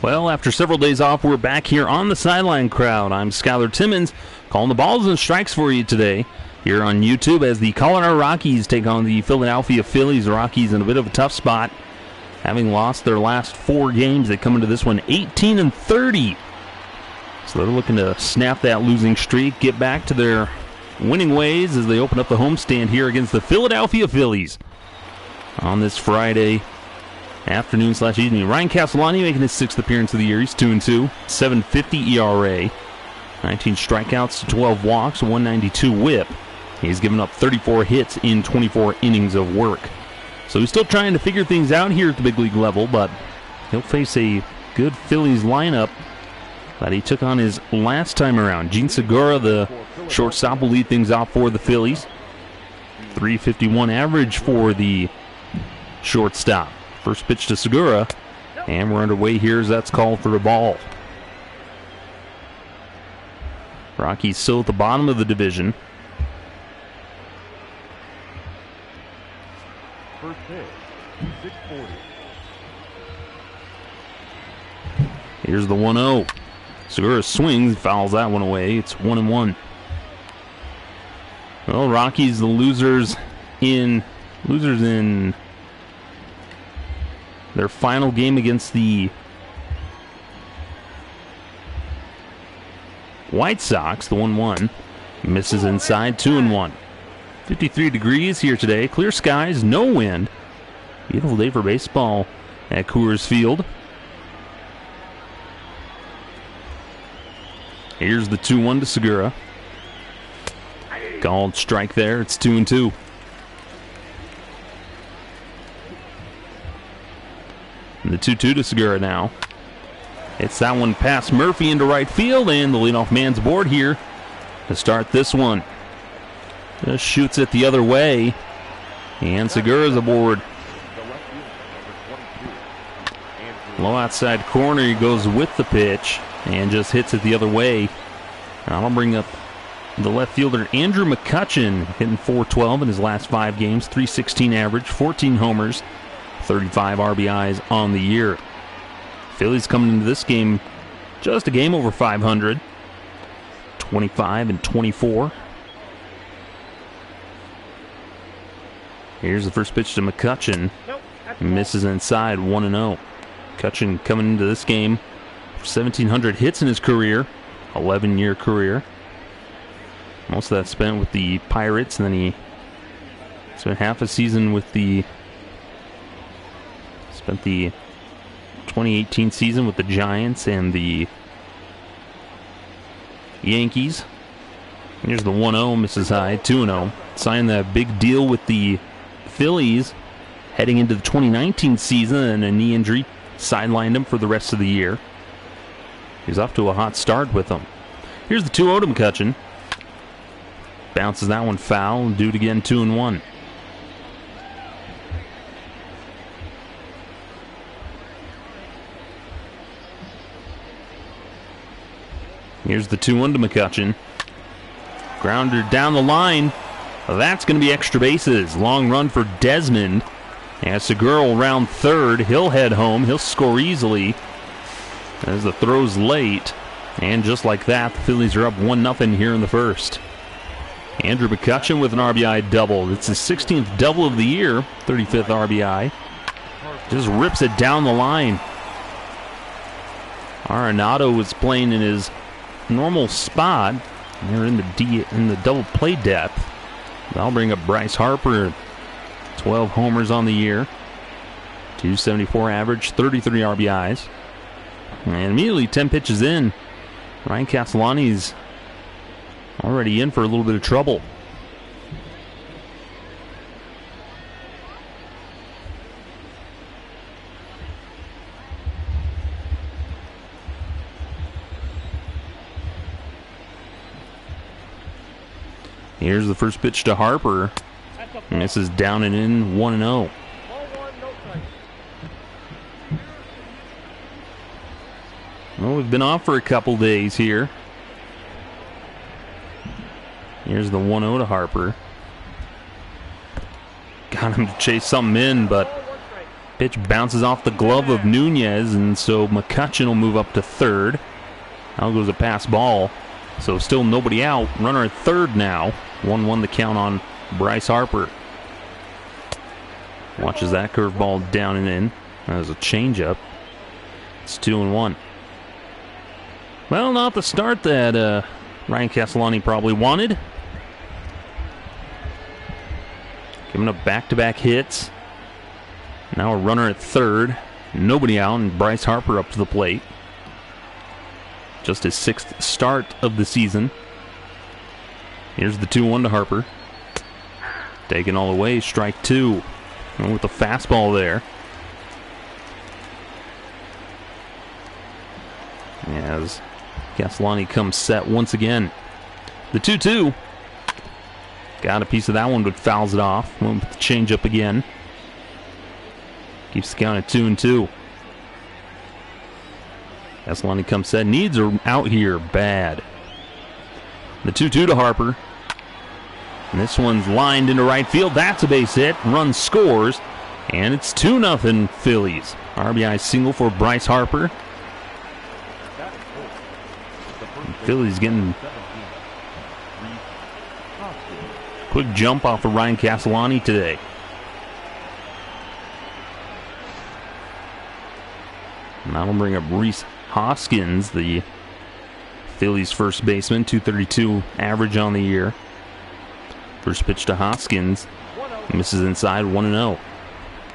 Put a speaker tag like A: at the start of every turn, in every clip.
A: Well, after several days off, we're back here on the Sideline Crowd. I'm Skylar Timmons, calling the balls and strikes for you today here on YouTube as the Colorado Rockies take on the Philadelphia Phillies. The Rockies in a bit of a tough spot, having lost their last 4 games. They come into this one 18-30. So they're looking to snap that losing streak, get back to their winning ways as they open up the homestand here against the Philadelphia Phillies on this Friday afternoon/evening. Ryan Castellani making his 6th appearance of the year. He's 2-2, 7.50 ERA, 19 strikeouts to 12 walks, 192 whip. He's given up 34 hits in 24 innings of work. So he's still trying to figure things out here at the big league level, but he'll face a good Phillies lineup that he took on his last time around. Jean Segura, the shortstop, will lead things off for the Phillies. 351 average for the shortstop. First pitch to Segura, and we're underway here as that's called for a ball. Rockies still at the bottom of the division.
B: First pitch, 640.
A: Here's the 1-0. Segura swings, fouls that one away. It's 1-1. Well, Rockies the losers in their final game against the White Sox. The 1-1 misses inside, 2-1. 53 degrees here today. Clear skies, no wind. Beautiful day for baseball at Coors Field. Here's the 2-1 to Segura. Called strike there. It's 2-2. And the 2-2 to Segura now. It's that one past Murphy into right field, and the leadoff man's aboard here to start this one. Just shoots it the other way, and Segura's aboard. Low outside corner, he goes with the pitch and just hits it the other way. And I'll bring up the left fielder Andrew McCutchen, hitting .412 in his last 5 games, .316 average, 14 homers, 35 RBIs on the year. Phillies coming into this game just a game over 500, 25-24. Here's the first pitch to McCutchen. Misses inside, 1-0. McCutchen coming into this game, 1,700 hits in his career, 11-year career. Most of that spent with the Pirates, and then he spent half a season with the 2018 season with the Giants and the Yankees. Here's the 1-0, misses high, 2-0. Signed that big deal with the Phillies heading into the 2019 season, and a knee injury sidelined him for the rest of the year. He's off to a hot start with them. Here's the 2-0 to McCutchen. Bounces that one foul, and do it again, 2-1. Here's the 2-1 to McCutchen. Grounder down the line. That's going to be extra bases. Long run for Desmond. As Segura will round third, he'll head home. He'll score easily as the throw's late. And just like that, the Phillies are up 1-0 here in the first. Andrew McCutchen with an RBI double. It's his 16th double of the year, 35th RBI. Just rips it down the line. Arenado was playing in his normal spot. They're in the double play depth. That'll bring up Bryce Harper. 12 homers on the year, 274 average, 33 RBIs. And immediately 10 pitches in, Ryan Castellani's already in for a little bit of trouble. Here's the first pitch to Harper. And this is down and in, 1-0. Well, we've been off for a couple days here. Here's the 1-0 to Harper. Got him to chase something in, but Pitch bounces off the glove of Nunez, and so McCutcheon will move up to third. Now goes a pass ball. So still nobody out. Runner at third now. 1-1 the count on Bryce Harper. Watches that curveball down and in. That was a changeup. It's 2-1. Well, not the start that Ryan Castellani probably wanted. Giving up back-to-back hits. Now a runner at third. Nobody out, and Bryce Harper up to the plate. Just his 6th start of the season. Here's the 2-1 to Harper. Taken all the way, strike 2. And with the fastball there. As Castellani comes set once again. The 2-2. Got a piece of that one, but fouls it off. Went with the changeup again. Keeps the count at 2-2. Castellani comes set. Needs are out here bad. The 2-2 to Harper. And this one's lined into right field. That's a base hit. Run scores. And it's 2-0 Phillies. RBI single for Bryce Harper. Phillies getting quick jump off of Ryan Castellani today. Now we'll bring up Rhys Hoskins, the Phillies first baseman, 232 average on the year. First pitch to Hoskins. Misses inside, 1-0.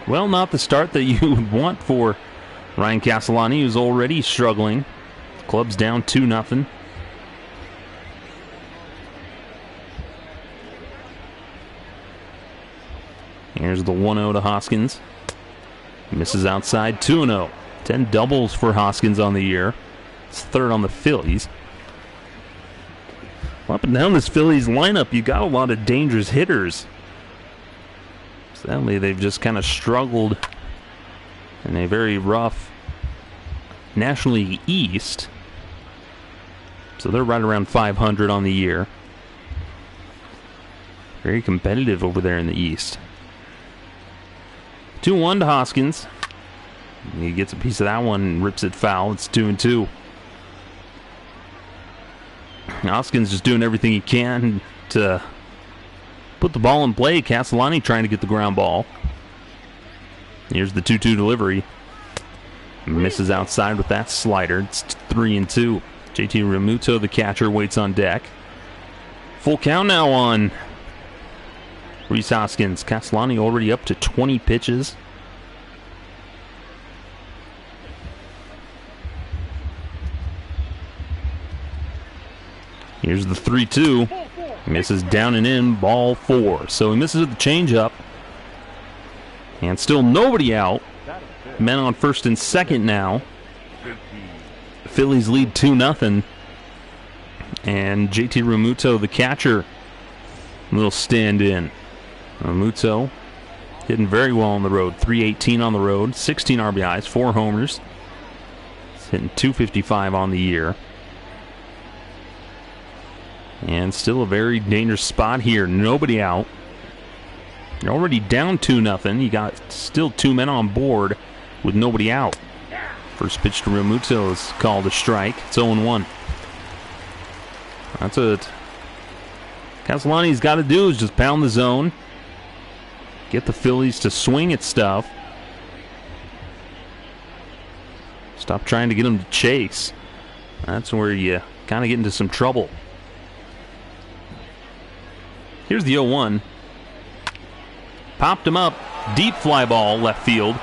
A: Well, not the start that you would want for Ryan Castellani, who's already struggling. Club's down 2-0. Here's the 1-0 to Hoskins. Misses outside, 2-0. 10 doubles for Hoskins on the year. It's third on the Phillies. Up and down this Phillies lineup, you got a lot of dangerous hitters. Sadly, they've just kind of struggled in a very rough National League East. So they're right around 500 on the year. Very competitive over there in the East. 2-1 to Hoskins. He gets a piece of that one and rips it foul. It's 2-2. Hoskins just doing everything he can to put the ball in play. Castellani trying to get the ground ball. Here's the 2-2 delivery. Misses outside with that slider. It's 3-2. JT Realmuto, the catcher, waits on deck. Full count now on Rhys Hoskins. Castellani already up to 20 pitches. Here's the 3-2. Misses down and in, ball 4. So he misses with the changeup. And still nobody out. Men on first and second now. The Phillies lead 2-0. And JT Realmuto, the catcher, little stand in. Realmuto hitting very well on the road. 318 on the road, 16 RBIs, 4 homers. He's hitting 255 on the year. And still a very dangerous spot here. Nobody out. You're already down 2-0. You got still 2 men on board with nobody out. First pitch to Realmuto is called a strike. It's 0-1. That's what Castellani's got to do, is just pound the zone. Get the Phillies to swing at stuff. Stop trying to get them to chase. That's where you kind of get into some trouble. Here's the 0-1. Popped him up. Deep fly ball left field.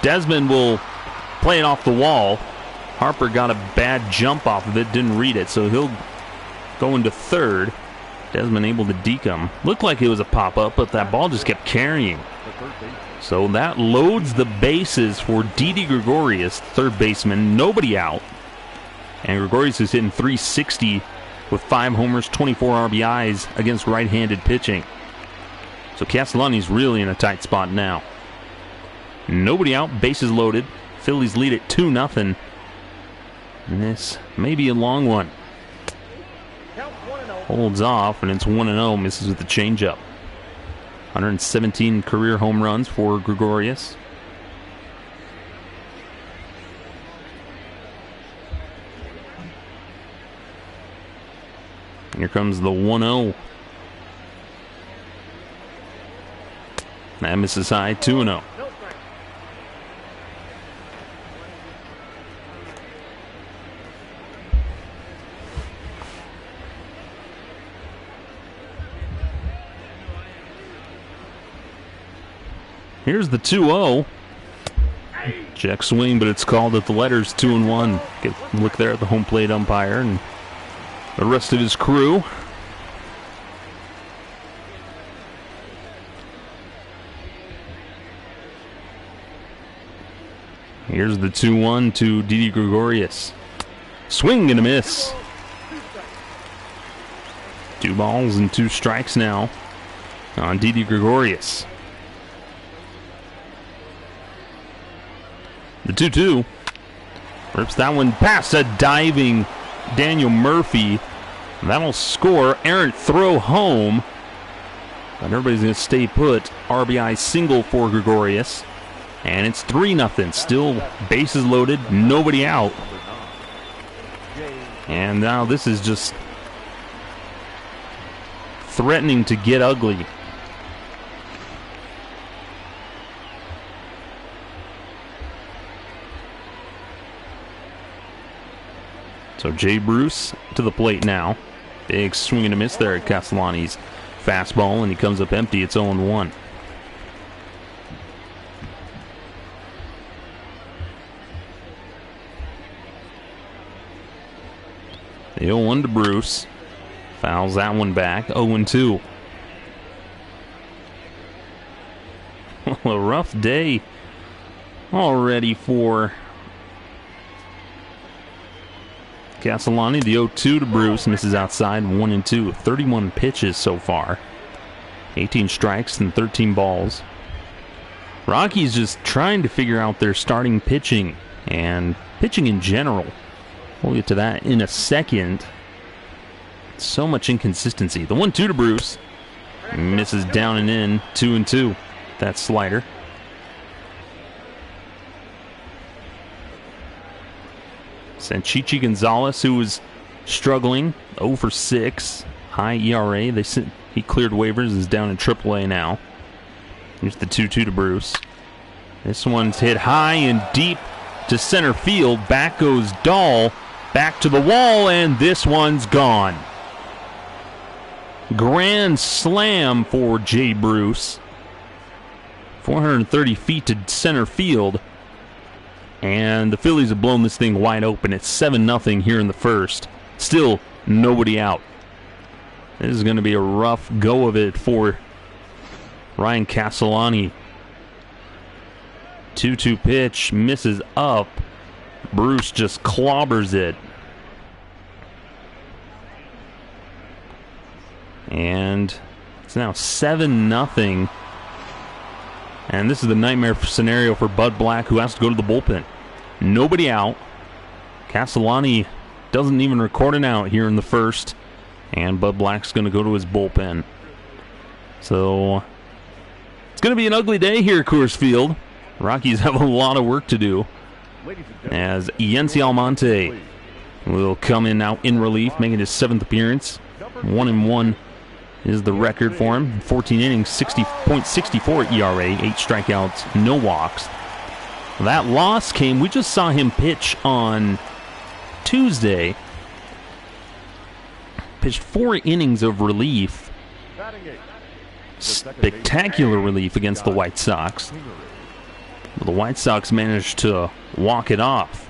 A: Desmond will play it off the wall. Harper got a bad jump off of it. Didn't read it, so he'll go into third. Desmond able to deke him. Looked like it was a pop-up, but that ball just kept carrying. So that loads the bases for Didi Gregorius, third baseman. Nobody out. And Gregorius is hitting .360 with 5 homers, 24 RBIs against right-handed pitching. So Castellani's really in a tight spot now. Nobody out, bases loaded. Phillies lead at 2-0. And this may be a long one. Holds off, and it's 1-0. Misses with the changeup. 117 career home runs for Gregorius. Here comes the 1-0. That misses high, 2-0. Here's the 2-0. Check swing, but it's called at the letters, 2-1. Get a look there at the home plate umpire and the rest of his crew. Here's the 2-1 to Didi Gregorius. Swing and a miss. 2 balls and 2 strikes now on Didi Gregorius. The 2-2 rips that one past a diving Daniel Murphy. That'll score. Errant throw home. But everybody's going to stay put. RBI single for Gregorius. And it's 3-0. Still bases loaded. Nobody out. And now this is just threatening to get ugly. So Jay Bruce to the plate now. Big swing and a miss there at Castellani's fastball, and he comes up empty. It's 0-1. The 0-1 to Bruce. Fouls that one back. 0-2. A rough day already for Castellani. The 0-2 to Bruce misses outside, 1-2. 31 pitches so far. 18 strikes and 13 balls. Rockies just trying to figure out their starting pitching and pitching in general. We'll get to that in a second. So much inconsistency. The 1-2 to Bruce. Misses down and in, 2-2. That slider. Sanchichi Gonzalez, who was struggling, 0 for 6, high ERA. He cleared waivers, is down in AAA now. Here's the 2-2 to Bruce. This one's hit high and deep to center field. Back goes Dahl, back to the wall, and this one's gone. Grand slam for Jay Bruce. 430 feet to center field. And the Phillies have blown this thing wide open. It's 7-0 here in the first. Still nobody out. This is going to be a rough go of it for Ryan Castellani. 2-2 pitch, misses up. Bruce just clobbers it. And it's now 7-0. And this is the nightmare scenario for Bud Black, who has to go to the bullpen. Nobody out. Castellani doesn't even record an out here in the first. And Bud Black's going to go to his bullpen. So it's going to be an ugly day here at Coors Field. Rockies have a lot of work to do. As Yency Almonte will come in now in relief, making his 7th appearance. 1-1 is the record for him. 14 innings, 60.64 ERA, 8 strikeouts, no walks. That loss came, we just saw him pitch on Tuesday. Pitched 4 innings of relief. Spectacular relief against the White Sox. The White Sox managed to walk it off.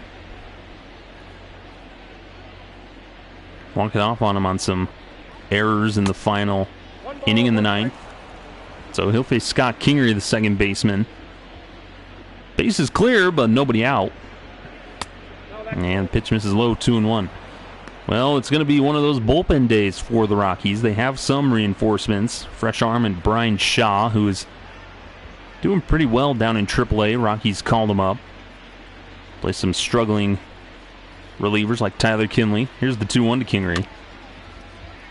A: Walk it off on him on some errors in the final inning in the 9th. So he'll face Scott Kingery, the second baseman. Base is clear, but nobody out. And pitch misses low, 2-1. Well, it's going to be one of those bullpen days for the Rockies. They have some reinforcements. Fresh arm and Brian Shaw, who is doing pretty well down in AAA. Rockies called him up. Play some struggling relievers like Tyler Kinley. Here's the 2-1 to Kingery.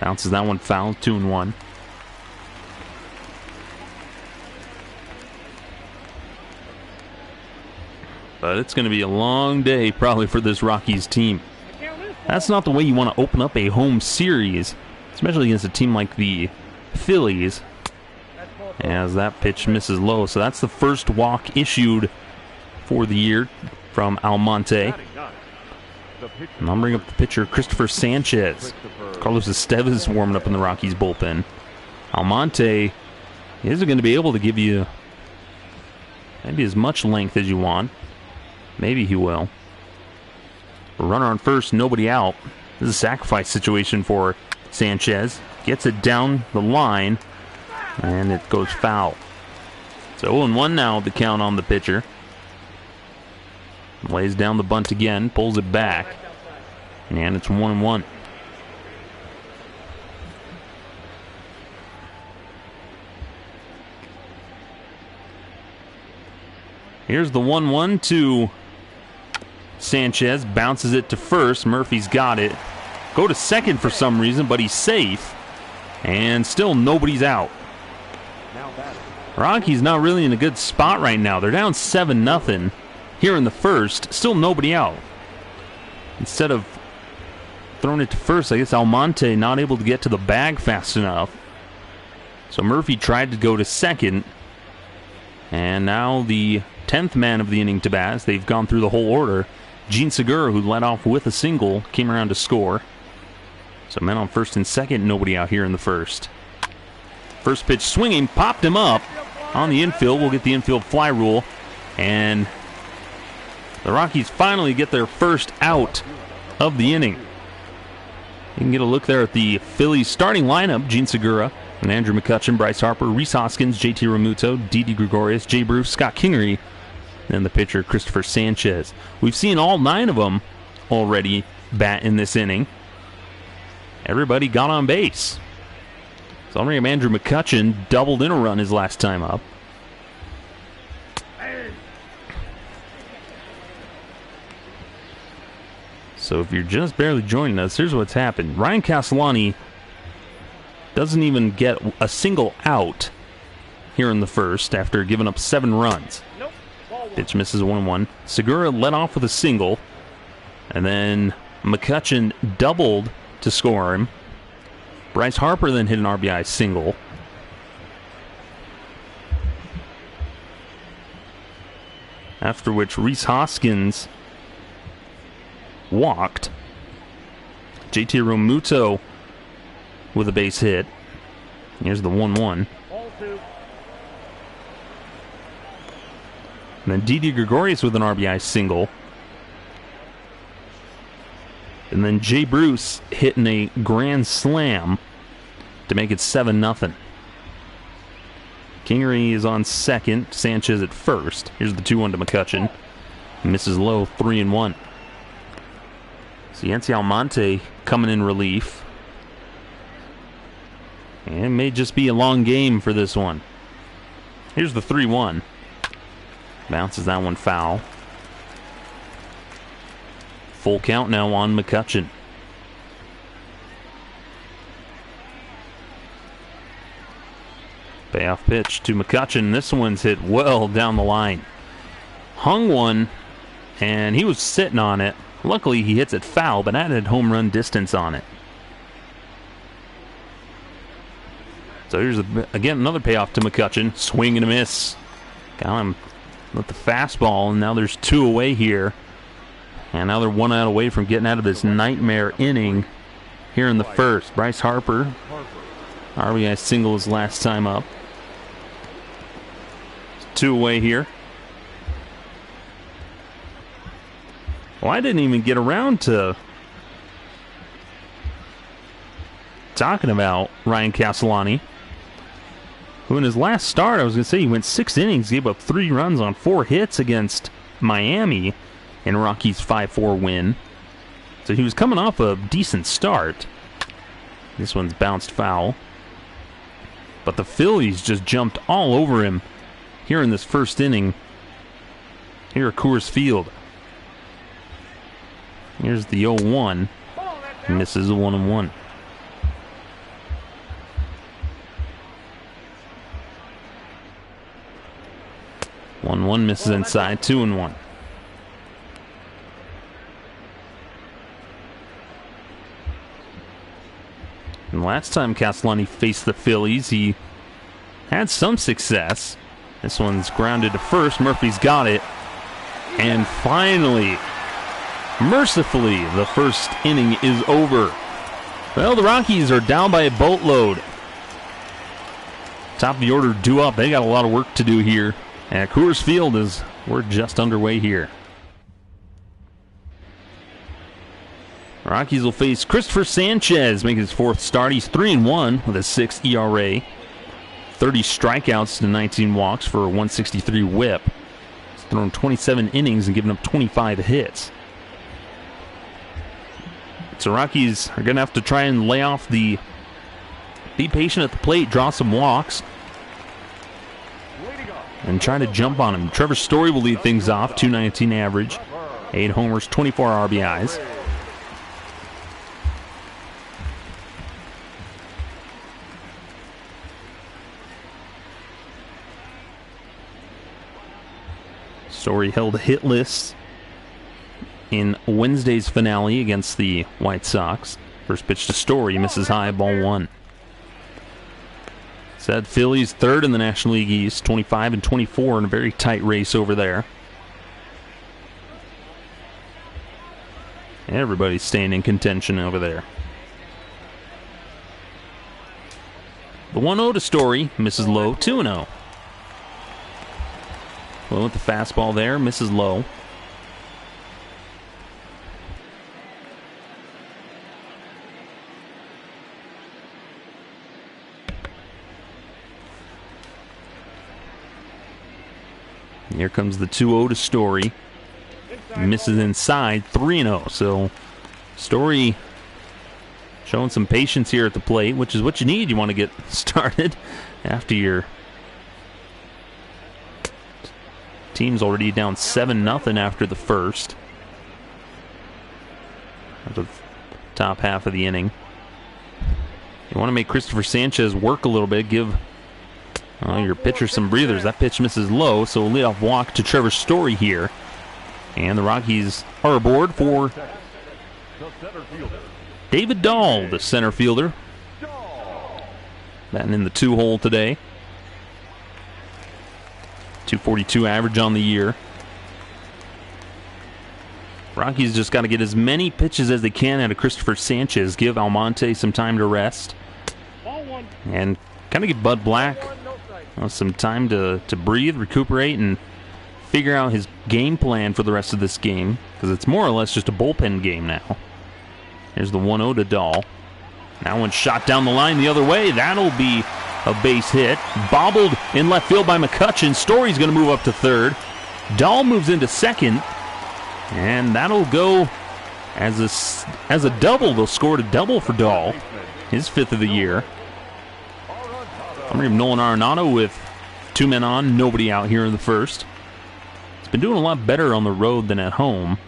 A: Bounces that one foul, 2-1. But it's going to be a long day probably for this Rockies team. That's not the way you want to open up a home series, especially against a team like the Phillies, as that pitch misses low. So that's the first walk issued for the year from Almonte. And I'll bring up the pitcher, Christopher Sanchez. Carlos Estevez warming up in the Rockies bullpen. Almonte isn't going to be able to give you maybe as much length as you want. Maybe he will. Runner on first, nobody out. This is a sacrifice situation for Sanchez. Gets it down the line, and it goes foul. So 0-1 now, the count on the pitcher. Lays down the bunt again, pulls it back, and it's 1-1. Here's the 1-1 to Sanchez, bounces it to first. Murphy's got it. Go to second for some reason, but he's safe. And still nobody's out. Rockies not really in a good spot right now. They're down 7-0 here in the first. Still nobody out. Instead of throwing it to first, I guess Almonte not able to get to the bag fast enough. So Murphy tried to go to second. And now the 10th man of the inning to bat. They've gone through the whole order. Gene Segura, who led off with a single, came around to score. So men on first and second, nobody out here in the first. First pitch swinging, popped him up on the infield. We'll get the infield fly rule. And the Rockies finally get their first out of the inning. You can get a look there at the Phillies starting lineup. Gene Segura and Andrew McCutchen, Bryce Harper, Rhys Hoskins, JT Realmuto, Didi Gregorius, Jay Bruce, Scott Kingery, and the pitcher, Christopher Sanchez. We've seen all 9 of them already bat in this inning. Everybody got on base. So I'll bring up Andrew McCutchen, doubled in a run his last time up. So if you're just barely joining us, here's what's happened. Ryan Castellani doesn't even get a single out here in the first after giving up 7 runs. Pitch misses 1-1. Segura led off with a single, and then McCutchen doubled to score him. Bryce Harper then hit an RBI single. After which Rhys Hoskins walked. JT Realmuto with a base hit. Here's the 1-1. And then Didi Gregorius with an RBI single. And then Jay Bruce hitting a grand slam to make it 7-0. Kingery is on second. Sanchez at first. Here's the 2-1 to McCutchen. Misses low, 3-1. Cienci Almonte coming in relief. And it may just be a long game for this one. Here's the 3-1. Bounces that one foul. Full count now on McCutchen. Payoff pitch to McCutchen. This one's hit well down the line. Hung one, and he was sitting on it. Luckily, he hits it foul, but added home run distance on it. So here's, again, another payoff to McCutchen. Swing and a miss. Got him with the fastball, and now there's 2 away here. And now they're 1 out away from getting out of this nightmare inning here in the first. Bryce Harper, RBI single his last time up. 2 away here. Well, I didn't even get around to talking about Ryan Castellani, who in his last start, I was going to say, he went 6 innings, gave up 3 runs on 4 hits against Miami in Rockies' 5-4 win. So he was coming off a decent start. This one's bounced foul. But the Phillies just jumped all over him here in this first inning here at Coors Field. Here's the 0-1. Misses a 1-1. One misses inside, 2-1. And last time Castellani faced the Phillies, he had some success. This one's grounded to first. Murphy's got it. And finally, mercifully, the first inning is over. Well, the Rockies are down by a boatload. Top of the order due up. They got a lot of work to do here at Coors Field as we're just underway here. Rockies will face Christopher Sanchez, making his fourth start. He's 3-1 with a 6 ERA. 30 strikeouts to 19 walks for a 163 whip. He's thrown 27 innings and given up 25 hits. So Rockies are going to have to try and lay off be patient at the plate, draw some walks, and try to jump on him. Trevor Story will lead things off, 219 average, 8 homers, 24 RBIs. Story held hitless in Wednesday's finale against the White Sox. First pitch to Story, misses high, ball 1. Said Phillies third in the National League East, 25 and 24 in a very tight race over there. Everybody's staying in contention over there. The 1-0 to Story, misses low, 2-0. Well, with the fastball there, misses low. Here comes the 2-0 to Story. Misses inside, 3-0. So Story showing some patience here at the plate, which is what you need. You want to get started after your team's already down 7-0 after the first. At the top half of the inning. You want to make Christopher Sanchez work a little bit, give your pitcher some breathers. That pitch misses low, so leadoff walk to Trevor Story here. And the Rockies are aboard for David Dahl, the center fielder. Batting in the 2-hole today. 242 average on the year. Rockies just got to get as many pitches as they can out of Christopher Sanchez. Give Almonte some time to rest. And kind of give Bud Black some time to breathe, recuperate, and figure out his game plan for the rest of this game. Because it's more or less just a bullpen game now. Here's the 1-0 to Dahl. That one shot down the line the other way. That'll be a base hit. Bobbled in left field by McCutchen. Story's going to move up to third. Dahl moves into second. And that'll go as a double. They'll score a double for Dahl. His 5th of the year. I'm going to Nolan Arenado with 2 men on, nobody out here in the first. He's been doing a lot better on the road than at home.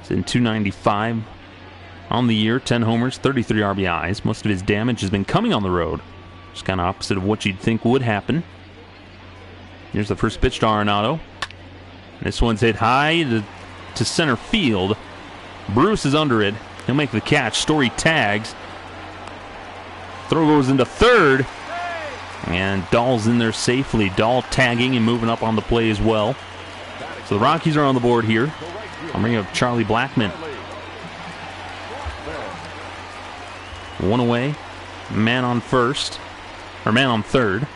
A: He's in 295 on the year, 10 homers, 33 RBIs. Most of his damage has been coming on the road. Just kind of opposite of what you'd think would happen. Here's the first pitch to Arenado. This one's hit high to center field. Bruce is under it. He'll make the catch. Story tags. Throw goes into third. And Dahl's in there safely. Dahl tagging and moving up on the play as well. So the Rockies are on the board here. I'm bringing up Charlie Blackmon. 1 away. Man on first. Or man on third.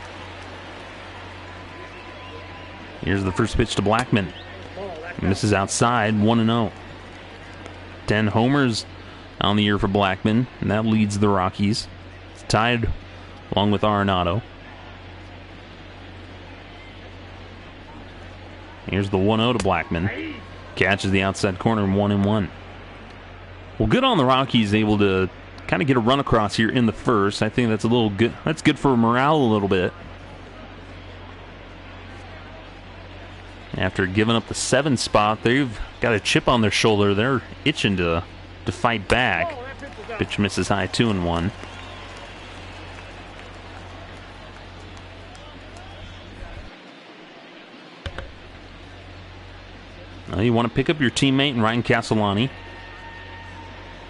A: Here's the first pitch to Blackmon. Misses outside, 1-0. 10 homers on the year for Blackmon, and that leads the Rockies. It's tied along with Arenado. Here's the 1-0 to Blackmon. Catches the outside corner, 1-1. Well, good on the Rockies, able to kind of get a run across here in the first. I think that's a little good. That's good for morale a little bit. After giving up the 7 spot, they've got a chip on their shoulder. They're itching to fight back. Pitch misses high, 2-1. Well, you want to pick up your teammate in Ryan Castellani.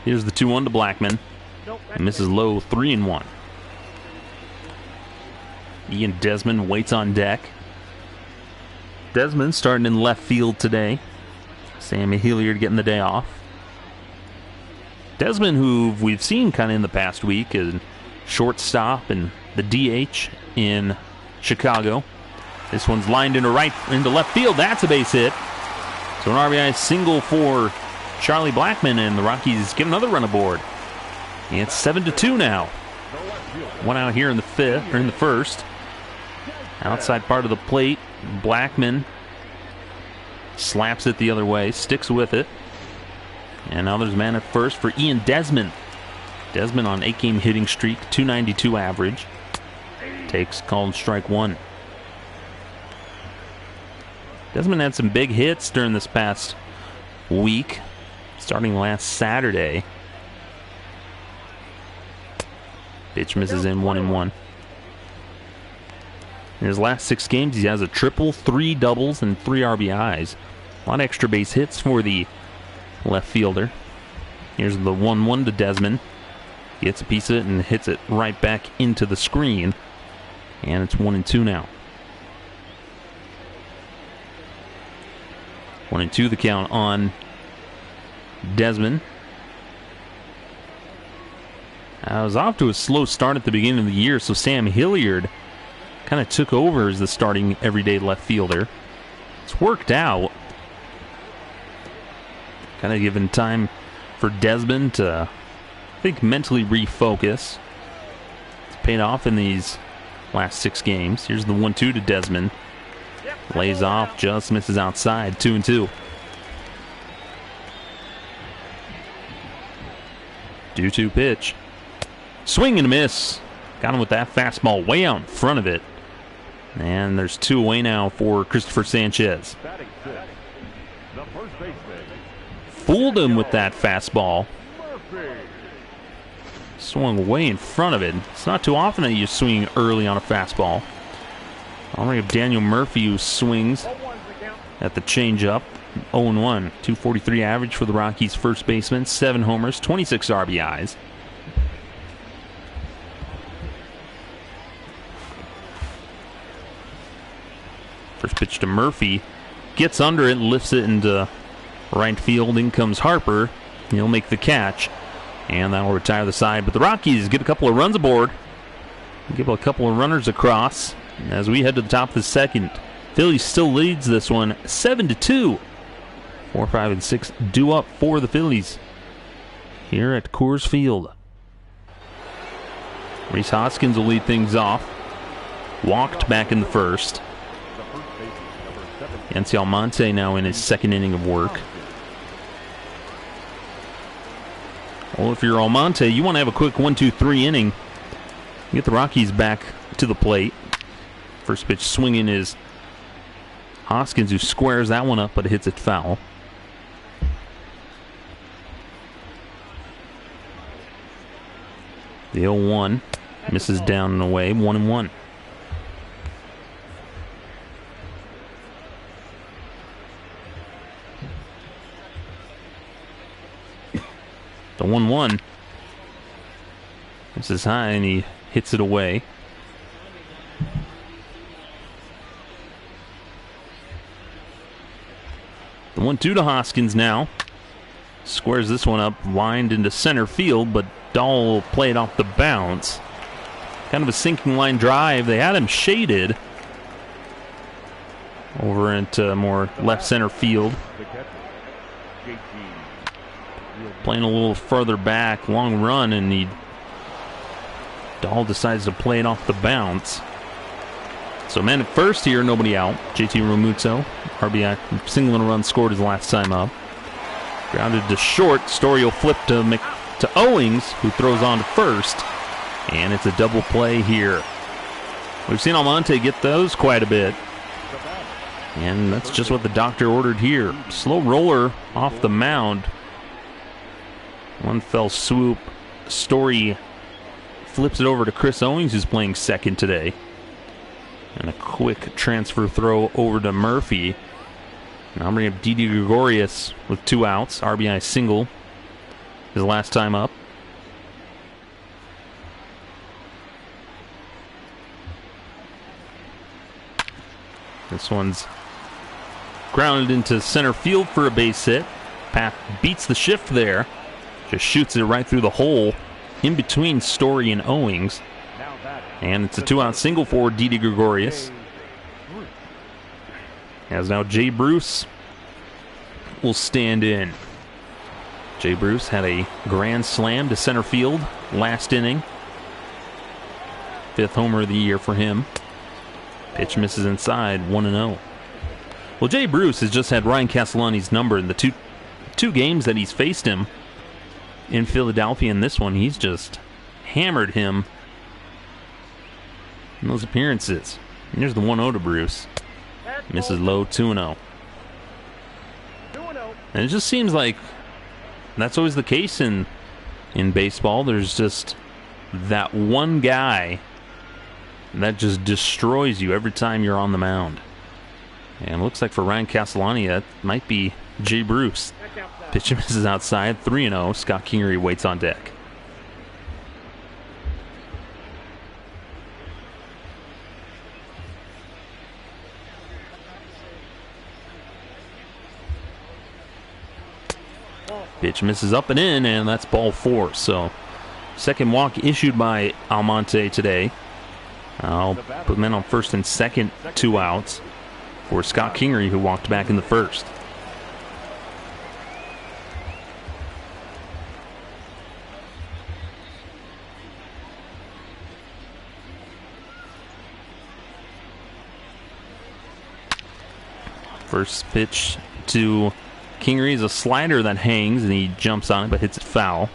A: Here's the 2-1 to Blackmon. Misses low, 3-1. Ian Desmond waits on deck. Desmond starting in left field today. Sammy Hilliard getting the day off. Desmond, who we've seen kind of in the past week, is shortstop and the DH in Chicago. This one's lined into left field. That's a base hit. So an RBI single for Charlie Blackmon, and the Rockies get another run aboard. And it's 7-2 now. One out here in the first. Outside part of the plate, Blackmon slaps it the other way, sticks with it. And now there's a man at first for Ian Desmond. Desmond on 8-game hitting streak, .292 average. Takes called strike one. Desmond had some big hits during this past week, starting last Saturday. Pitch misses in 1-1. In his last 6 games, he has a triple, 3 doubles, and 3 RBIs. A lot of extra base hits for the left fielder. Here's the 1-1 to Desmond. Gets a piece of it and hits it right back into the screen. And it's 1-2 now. 1-2 the count on Desmond. I was off to a slow start at the beginning of the year, so Sam Hilliard kind of took over as the starting everyday left fielder. It's worked out. Kind of given time for Desmond to, I think, mentally refocus. It's paid off in these last 6 games. Here's the 1-2 to Desmond. Lays off, just misses outside, 2-2. 2-2 pitch. Swing and a miss. Got him with that fastball way out in front of it. And there's 2 away now for Christopher Sanchez. Fooled him with that fastball. Swung way in front of it. It's not too often that you're swinging early on a fastball. I'll bring up Daniel Murphy, who swings at the changeup. 0-1. .243 average for the Rockies' first baseman. 7 homers, 26 RBIs. First pitch to Murphy. Gets under it, lifts it into right field. In comes Harper. He'll make the catch. And that will retire the side. But the Rockies get a couple of runs aboard. Give a couple of runners across. As we head to the top of the second, Phillies still leads this one 7-2. 4, 5, and 6 due up for the Phillies here at Coors Field. Rhys Hoskins will lead things off. Walked back in the first. Yancy Almonte now in his 2nd inning of work. Well, if you're Almonte, you want to have a quick 1-2-3 inning. Get the Rockies back to the plate. First pitch swinging is Hoskins, who squares that one up, but hits it foul. The 0-1 misses down and away, 1-1. The 1-1 misses high and he hits it away. The 1-2 to Hoskins now. Squares this one up, lined into center field, but Dahl will play it off the bounce. Kind of a sinking line drive. They had him shaded over into more left center field. Playing a little further back, long run, and Dahl decides to play it off the bounce. So man at first here, nobody out. JT Realmuto, RBI, single and a run scored his last time up. Grounded to short. Story will flip to Owings, who throws on to first. And it's a double play here. We've seen Almonte get those quite a bit. And that's just what the doctor ordered here. Slow roller off the mound. One fell swoop. Story flips it over to Chris Owings, who's playing second today. And a quick transfer throw over to Murphy. Now I'm bringing up Didi Gregorius with 2 outs. RBI single his last time up. This one's grounded into center field for a base hit. Path beats the shift there. Just shoots it right through the hole in between Story and Owings. And it's a 2-out single for Didi Gregorius. As now Jay Bruce will stand in. Jay Bruce had a grand slam to center field last inning. 5th homer of the year for him. Pitch misses inside, 1-0. Well, Jay Bruce has just had Ryan Castellani's number in the two games that he's faced him in Philadelphia. In this one, he's just hammered him in those appearances. And here's the 1-0 to Bruce. Misses low, 2-0. And it just seems like that's always the case in baseball. There's just that one guy that just destroys you every time you're on the mound. And it looks like for Ryan Castellani, that might be Jay Bruce. Pitch misses outside, 3-0. Scott Kingery waits on deck. Pitch misses up and in, and that's ball 4. So, second walk issued by Almonte today. I'll put men on first and second, 2 outs for Scott Kingery, who walked back in the first. First pitch to Kingery is a slider that hangs, and he jumps on it but hits it foul.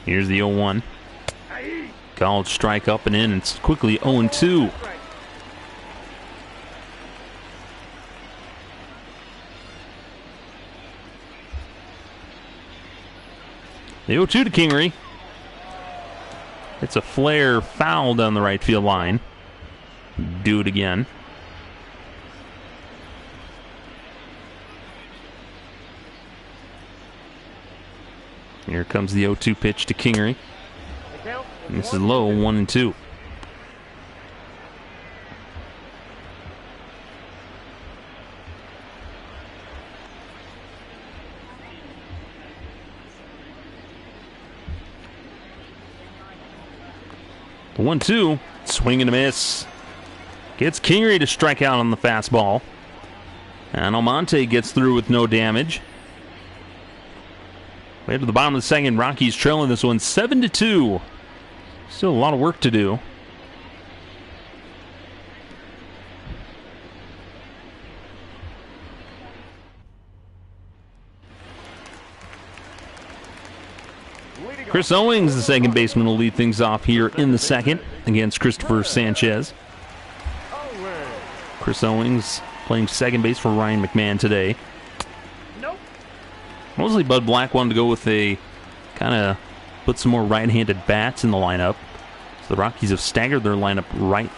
A: Here's the 0-1. Called strike up and in. It's quickly 0-2. The 0-2 to Kingery. It's a flare foul down the right field line. Do it again. Here comes the 0-2 pitch to Kingery. And this is low, 1-2. The 1-2, swing and a miss. Gets Kingery to strike out on the fastball. And Almonte gets through with no damage. Way to the bottom of the second. Rockies trailing this one 7-2. Still a lot of work to do. Chris Owings, the second baseman, will lead things off here in the second against Christopher Sanchez. Chris Owings playing second base for Ryan McMahon today. Mostly Bud Black wanted to go with a kind of put some more right-handed bats in the lineup. So the Rockies have staggered their lineup right,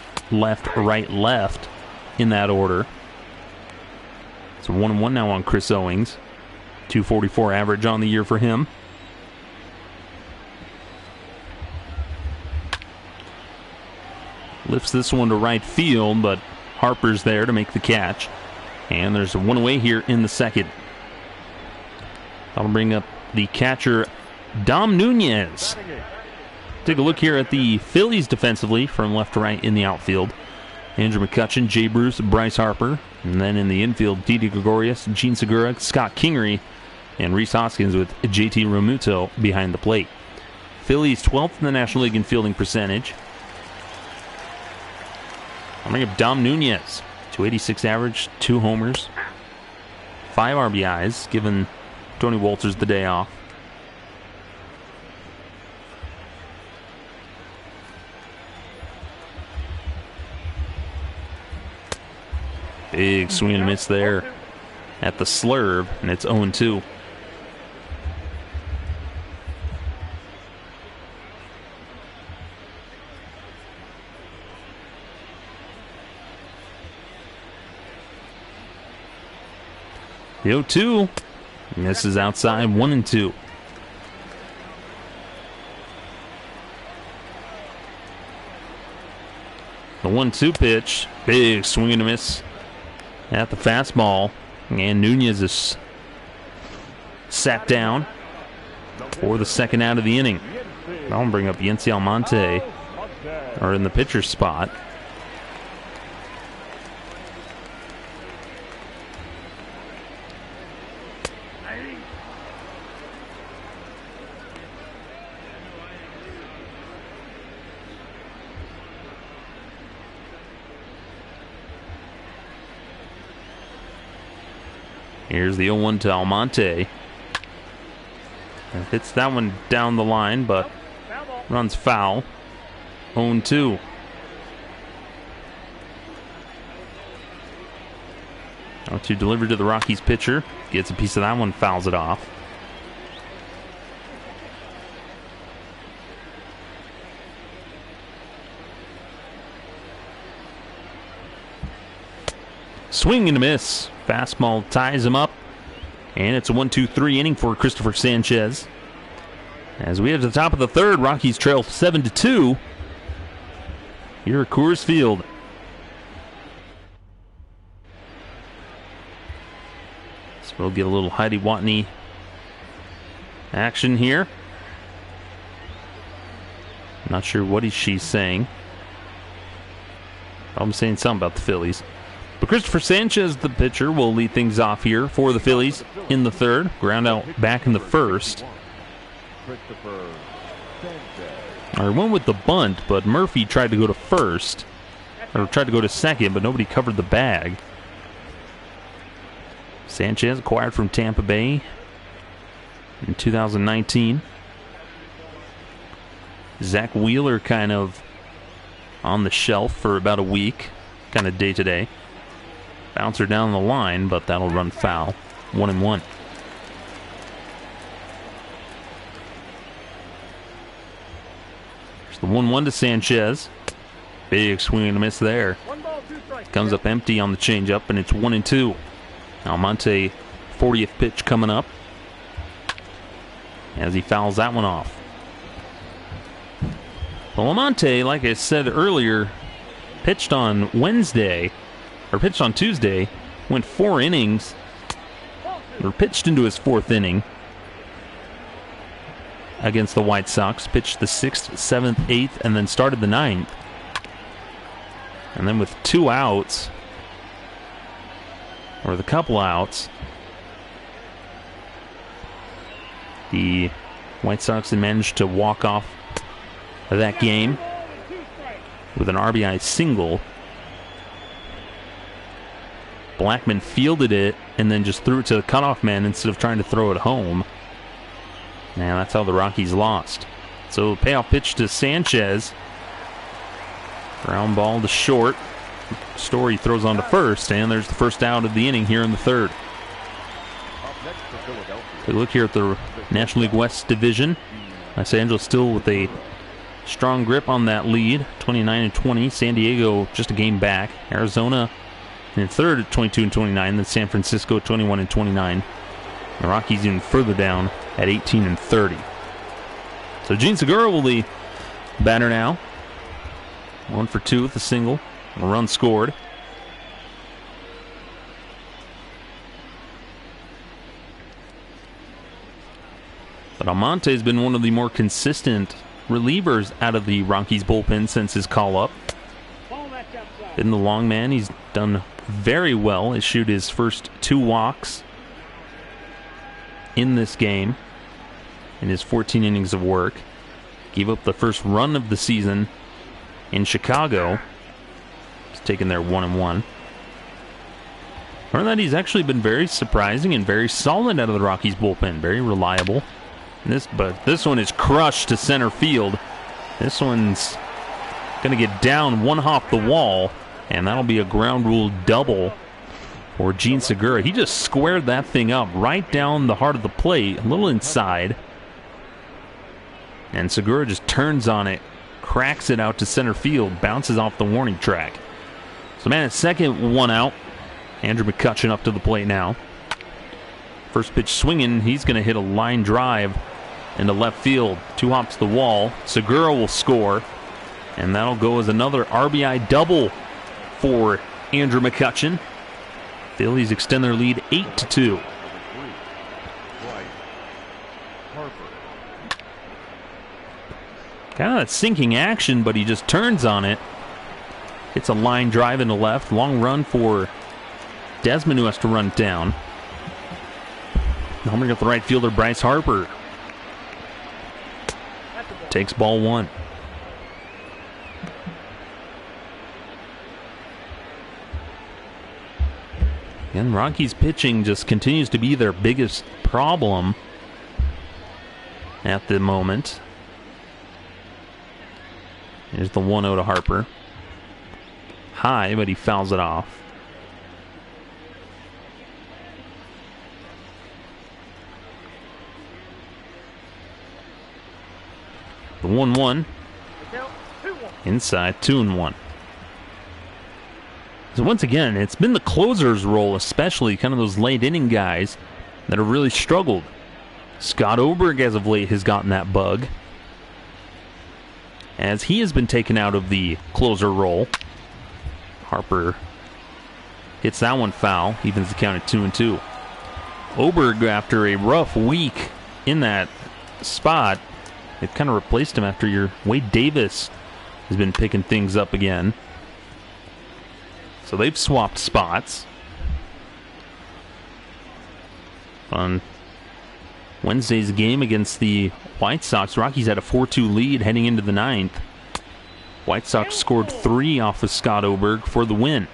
A: left in that order. So 1-1 now on Chris Owings. 244 average on the year for him. Lifts this one to right field, but Harper's there to make the catch. And there's a one away here in the second. That'll bring up the catcher, Dom Nunez. Take a look here at the Phillies defensively from left to right in the outfield. Andrew McCutchen, Jay Bruce, Bryce Harper. And then in the infield, Didi Gregorius, Gene Segura, Scott Kingery, and Rhys Hoskins with JT Realmuto behind the plate. Phillies 12th in the National League in fielding percentage. I'll bring up Dom Nunez. 286 average, 2 homers, 5 RBIs, giving Tony Wolters the day off. Big swing and miss there at the slurve, and it's 0-2. The 0-2 misses outside, 1-2. The 1-2 pitch. Big swing and a miss at the fastball. And Nunez is sat down for the second out of the inning. That'll bring up Yency Almonte or in the pitcher's spot. Here's the 0-1 to Almonte. Hits that one down the line, but runs foul. 0-2. Now to deliver to the Rockies pitcher. Gets a piece of that one, fouls it off. Swing and a miss. Fastball ties him up. And it's a 1-2-3 inning for Christopher Sanchez. As we head to the top of the third, Rockies trail 7-2 here at Coors Field. So we'll get a little Heidi Watney action here. Not sure what she's saying. I'm saying something about the Phillies. But Christopher Sanchez, the pitcher, will lead things off here for the Phillies in the third. Ground out back in the first. I went with the bunt, but Murphy tried to go to first. Or tried to go to second, but nobody covered the bag. Sanchez acquired from Tampa Bay in 2019. Zach Wheeler kind of on the shelf for about a week, kind of day-to-day. Bouncer down the line, but that'll run foul. 1-1. There's the 1-1 to Sanchez. Big swing and a miss there. Comes up empty on the changeup, and it's 1-2. Almonte, 40th pitch coming up as he fouls that one off. Well, Almonte, like I said earlier, pitched on Tuesday, went 4 innings, or pitched into his 4th inning against the White Sox, pitched the 6th, 7th, 8th, and then started the 9th. And then with 2 outs, or the couple outs, the White Sox had managed to walk off that game with an RBI single. Blackman fielded it and then just threw it to the cutoff man instead of trying to throw it home. Now that's how the Rockies lost. So payoff pitch to Sanchez. Ground ball to short. Story throws on to first, and there's the first out of the inning here in the third. We look here at the National League West Division. Los Angeles still with a strong grip on that lead, 29-20. San Diego just a game back. Arizona in third at 22-29. Then San Francisco 21-29. The Rockies even further down at 18-30. So Gene Segura will be batter now. 1 for 2 with a single. A run scored. But Almonte has been one of the more consistent relievers out of the Rockies bullpen since his call-up. In the long man, he's done very well. Issued his first 2 walks in this game in his 14 innings of work. Gave up the first run of the season in Chicago. He's taken their 1-1. Other than that, he's actually been very surprising and very solid out of the Rockies bullpen. Very reliable. But this one is crushed to center field. This one's going to get down 1 hop the wall, and that'll be a ground rule double for Gene Segura. He just squared that thing up right down the heart of the plate, a little inside. And Segura just turns on it, cracks it out to center field, bounces off the warning track. So man at second, 1 out. Andrew McCutchen up to the plate now. First pitch swinging, he's going to hit a line drive into left field. 2 hops the wall. Segura will score. And that'll go as another RBI double for Andrew McCutchen. Phillies extend their lead 8-2. Kind of that sinking action, but he just turns on it. It's a line drive into left. Long run for Desmond, who has to run it down. Homering up the right fielder, Bryce Harper. Takes ball one. And Rockies pitching just continues to be their biggest problem at the moment. Here's the 1-0 to Harper. High, but he fouls it off. The 1-1. Inside, 2-1. So once again, it's been the closer's role, especially kind of those late inning guys that have really struggled. Scott Oberg, as of late, has gotten that bug, as he has been taken out of the closer role. Harper hits that one foul, evens the count at 2-2. Oberg, after a rough week in that spot, they've kind of replaced him after your Wade Davis has been picking things up again. So they've swapped spots. On Wednesday's game against the White Sox, Rockies had a 4-2 lead heading into the ninth. White Sox scored 3 off of Scott Oberg for the win.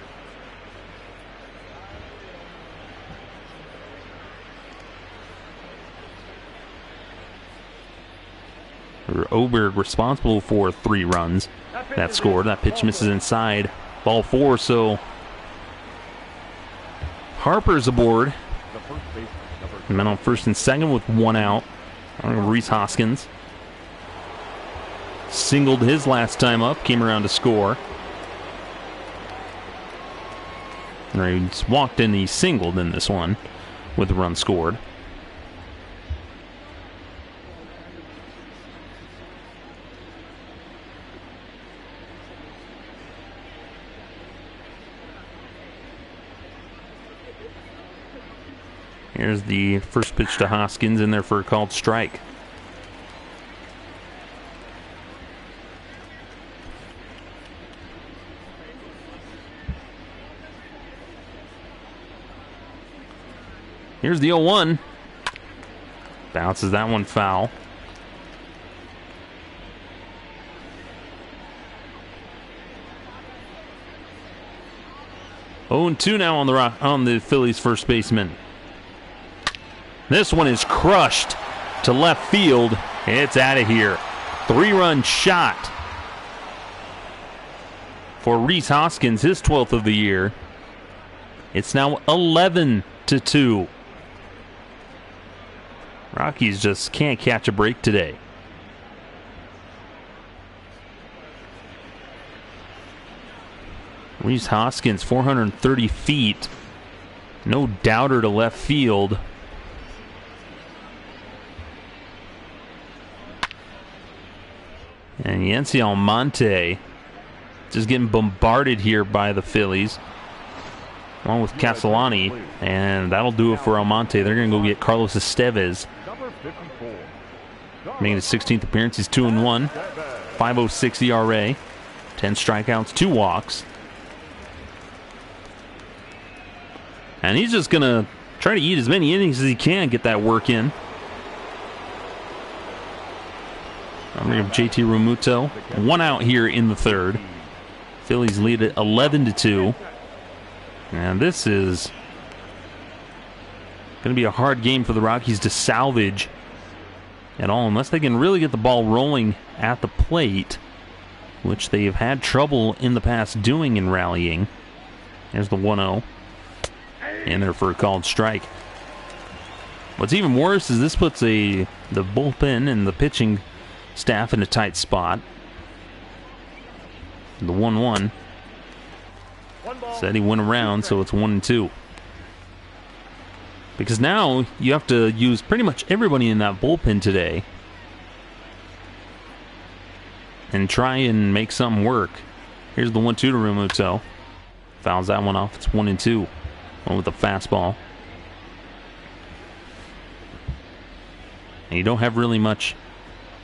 A: Oberg responsible for 3 runs that scored. That pitch misses inside. Ball 4, so Harper's aboard. Men on first and second with 1 out. Rhys Hoskins singled his last time up, came around to score. He's walked in, he singled in this one with a run scored. Here's the first pitch to Hoskins, in there for a called strike. Here's the 0-1. Bounces that one foul. Oh, and 2 now on the Phillies first baseman. This one is crushed to left field. It's out of here. 3-run shot for Rhys Hoskins, his 12th of the year. It's now 11-2. Rockies just can't catch a break today. Rhys Hoskins, 430 feet. No doubter to left field. And Yency Almonte just getting bombarded here by the Phillies, along with Castellani, and that'll do it for Almonte. They're going to go get Carlos Estevez, making his 16th appearance. He's 2-1, 5.06 ERA, 10 strikeouts, 2 walks, and he's just going to try to eat as many innings as he can, get that work in. I'm going to give JT Realmuto 1 out here in the third. Phillies lead at 11-2. And this is going to be a hard game for the Rockies to salvage at all, unless they can really get the ball rolling at the plate, which they have had trouble in the past doing in rallying. There's the 1-0. In there for a called strike. What's even worse is this puts the bullpen and the pitching staff in a tight spot. The 1-1. Said he went around, so it's 1-2. Because now you have to use pretty much everybody in that bullpen today. and try and make something work. Here's the 1-2 to Realmuto. Fouls that one off. It's 1-2. One with the fastball. And you don't have really much.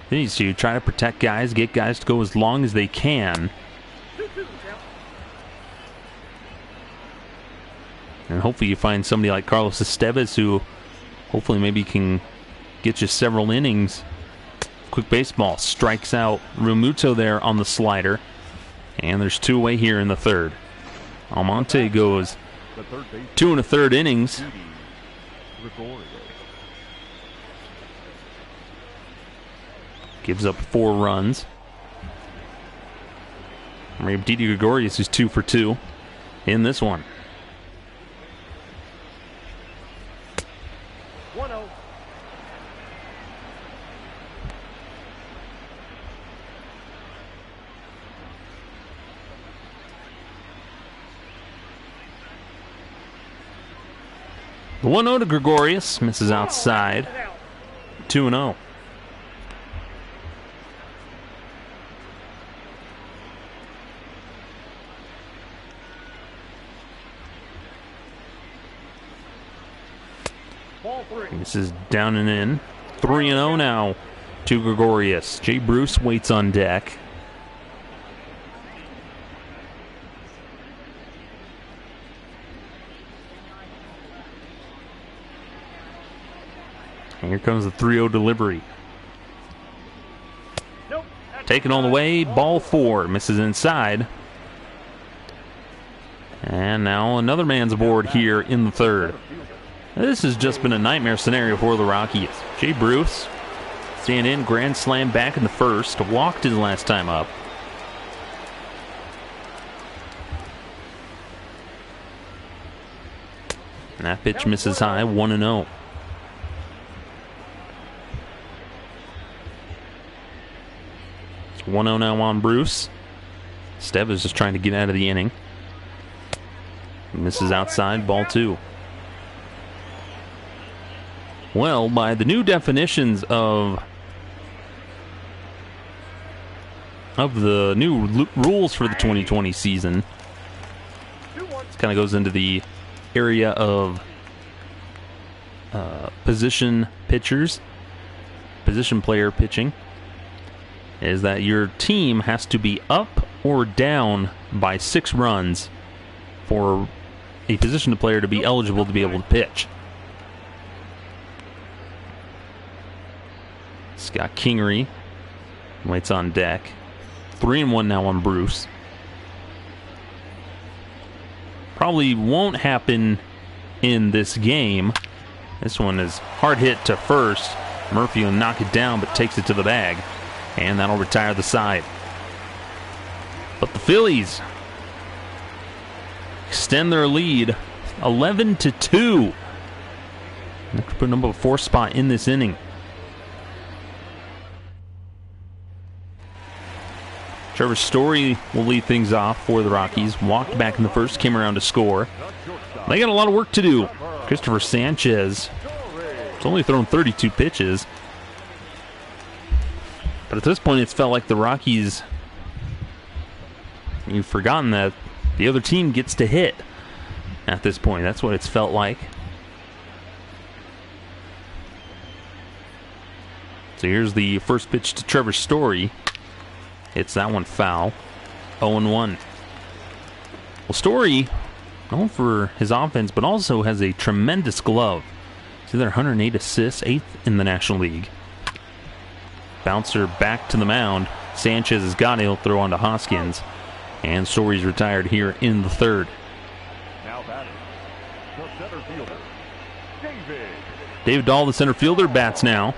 A: So you try to protect guys, get guys to go as long as they can. And hopefully you find somebody like Carlos Estevez who hopefully maybe can get you several innings. Quick baseball strikes out Realmuto there on the slider. And there's 2 away here in the third. Almonte goes 2 1/3 innings. Gives up 4 runs. Didi Gregorius is 2 for 2 in this one.
B: 1-0.
A: The 1-0 to Gregorius misses outside. 2-0. This is down and in. 3-0 now to Gregorius. Jay Bruce waits on deck. And here comes the 3-0 delivery. Taken all the way. Ball 4. Misses inside. And now another man's aboard here in the third. This has just been a nightmare scenario for the Rockies. Jay Bruce, stand in, grand slam back in the first. Walked his last time up. And that pitch misses high, 1-0. It's 1-0 now on Bruce. Stev is just trying to get out of the inning. Misses outside, ball 2. Well, by the new definitions of the new rules for the 2020 season, this kind of goes into the area of position pitchers, position player pitching, is that your team has to be up or down by 6 runs for a position player to be eligible to be able to pitch. Scott Kingery waits on deck. 3-1 now on Bruce. Probably won't happen in this game. This one is hard hit to first. Murphy will knock it down, but takes it to the bag. And that'll retire the side. But the Phillies extend their lead 11-2. They're putting up a 4 spot in this inning. Trevor Story will lead things off for the Rockies. Walked back in the first, came around to score. They got a lot of work to do. Christopher Sanchez has only thrown 32 pitches. But at this point, it's felt like the Rockies, you've forgotten that the other team gets to hit at this point. That's what it's felt like. So here's the first pitch to Trevor Story. Hits that one foul. 0-1. Well, Story, known for his offense, but also has a tremendous glove. He's either 108 assists, 8th in the National League. Bouncer back to the mound. Sanchez has got it. He'll throw on to Hoskins. And Story's retired here in the third.
B: Now batting, the center fielder,
A: David Dahl, the center fielder, bats now.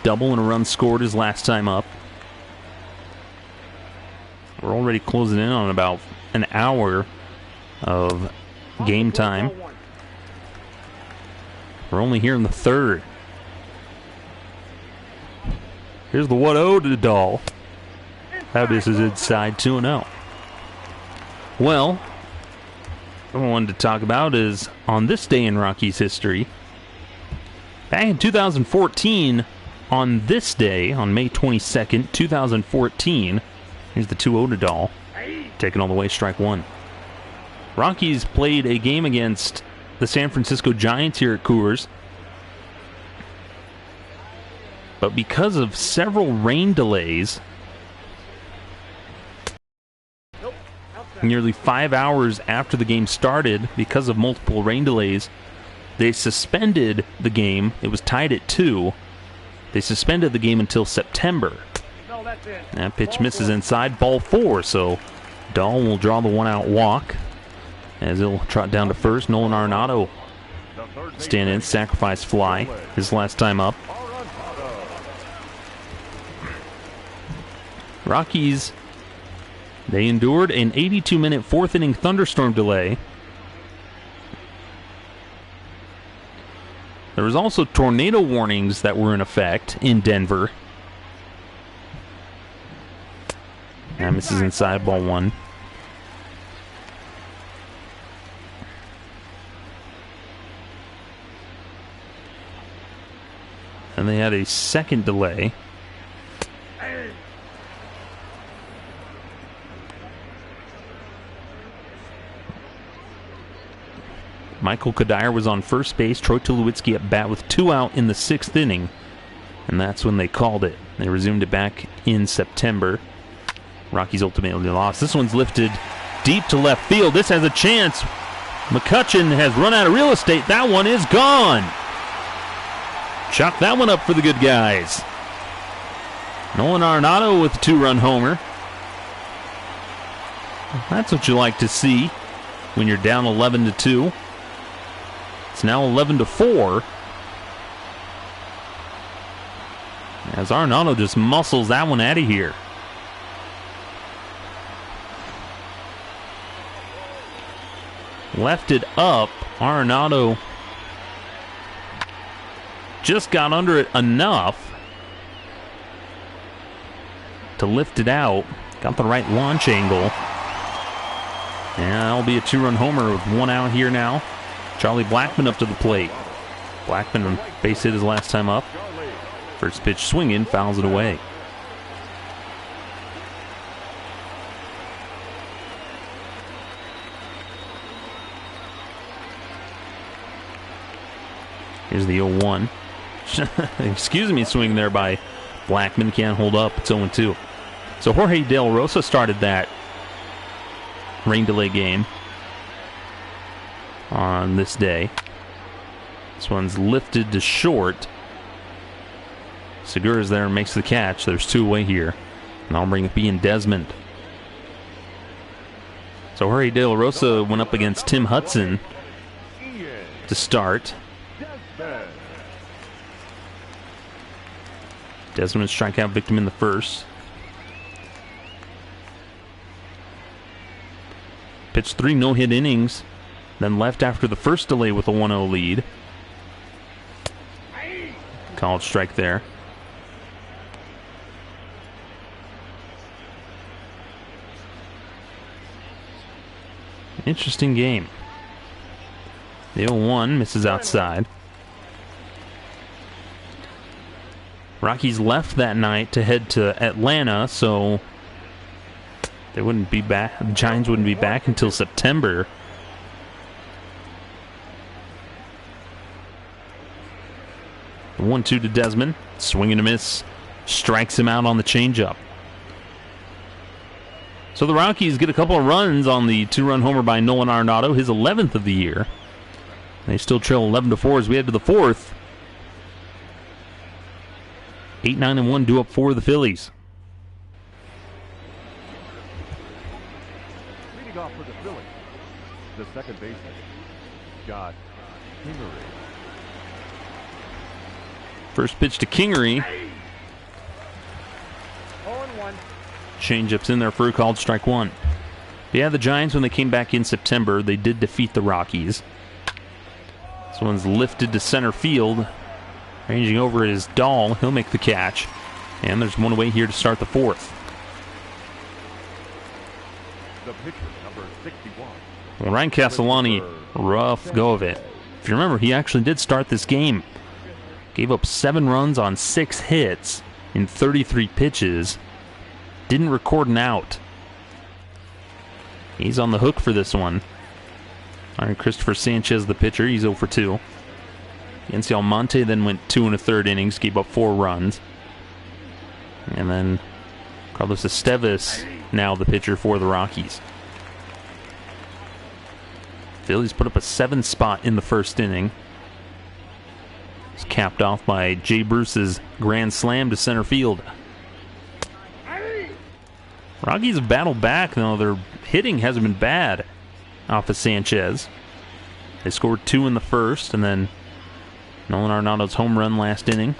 A: Double and a run scored his last time up. We're already closing in on about an hour of game time. We're only here in the third. Here's the 1-0 to Dahl. Now this is inside 2-0. Well, what I wanted to talk about is on this day in Rockies history, Back in 2014, on this day, on May 22nd, 2014, here's the 2-0 to Dahl. Taken all the way, strike one. Rockies played a game against the San Francisco Giants here at Coors. But because of several rain delays, nearly 5 hours after the game started, because of multiple rain delays, they suspended the game. It was tied at 2. They suspended the game until September. That pitch misses inside, ball 4, so Dahl will draw the 1-out walk as he'll trot down to first. Nolan Arenado stand in, sacrifice fly, his last time up. Rockies, they endured an 82-minute fourth-inning thunderstorm delay. There was also tornado warnings that were in effect in Denver. And misses inside, ball 1. And they had a second delay. Michael Kadire was on first base. Troy Tulowitzki at bat with 2 out in the 6th inning. And that's when they called it. They resumed it back in September. Rockies ultimately lost. This one's lifted deep to left field. This has a chance. McCutchen has run out of real estate. That one is gone. Chalk that one up for the good guys. Nolan Arenado with a 2-run homer. That's what you like to see when you're down 11-2. It's now 11-4. As Arenado just muscles that one out of here. Left it up. Arenado just got under it enough to lift it out. Got the right launch angle. And that'll be a 2-run homer with 1 out here now. Charlie Blackmon up to the plate. Blackmon base hit his last time up. First pitch swinging, fouls it away. Here's the 0-1. Excuse me, swing there by Blackmon. Can't hold up. It's 0-2. So Jorge De La Rosa started that rain delay game on this day. This one's lifted to short. Segura's there and makes the catch. There's 2 away here. And I'll bring up Ian Desmond. So Jorge De La Rosa went up against Tim Hudson to start. Desmond strikeout victim in the first. Pitched 3 no-hit innings, then left after the first delay with a 1-0 lead. Called strike there. Interesting game. The 0-1 misses outside. Rockies left that night to head to Atlanta, so they wouldn't be back. The Giants wouldn't be back until September. The 1-2 to Desmond. Swing and a miss. Strikes him out on the changeup. So the Rockies get a couple of runs on the 2-run homer by Nolan Arenado, his 11th of the year. They still trail 11-4 as we head to the 4th. 8-9-1 due up for the Phillies.
B: Leading off for the Phillies, the second baseman, Scott Kingery.
A: First pitch to Kingery.
C: 0-1.
A: Changeup's in there for a called strike 1. Yeah, the Giants, when they came back in September, they did defeat the Rockies. This one's lifted to center field. Ranging over is Dahl. He'll make the catch. And there's 1 away here to start the 4th.
B: The pitcher, number 61.
A: Well, Ryan Castellani, rough go of it. If you remember, he actually did start this game. Gave up 7 runs on 6 hits in 33 pitches. Didn't record an out. He's on the hook for this one. All right, Christopher Sanchez, the pitcher, he's 0 for 2. Yancy Almonte then went 2 1/3 innings, gave up 4 runs. And then Carlos Estevez, now the pitcher for the Rockies. Phillies put up a 7 spot in the first inning. It's capped off by Jay Bruce's grand slam to center field. Rockies have battled back, though. Their hitting hasn't been bad off of Sanchez. They scored 2 in the first, and then Nolan Arenado's home run last inning.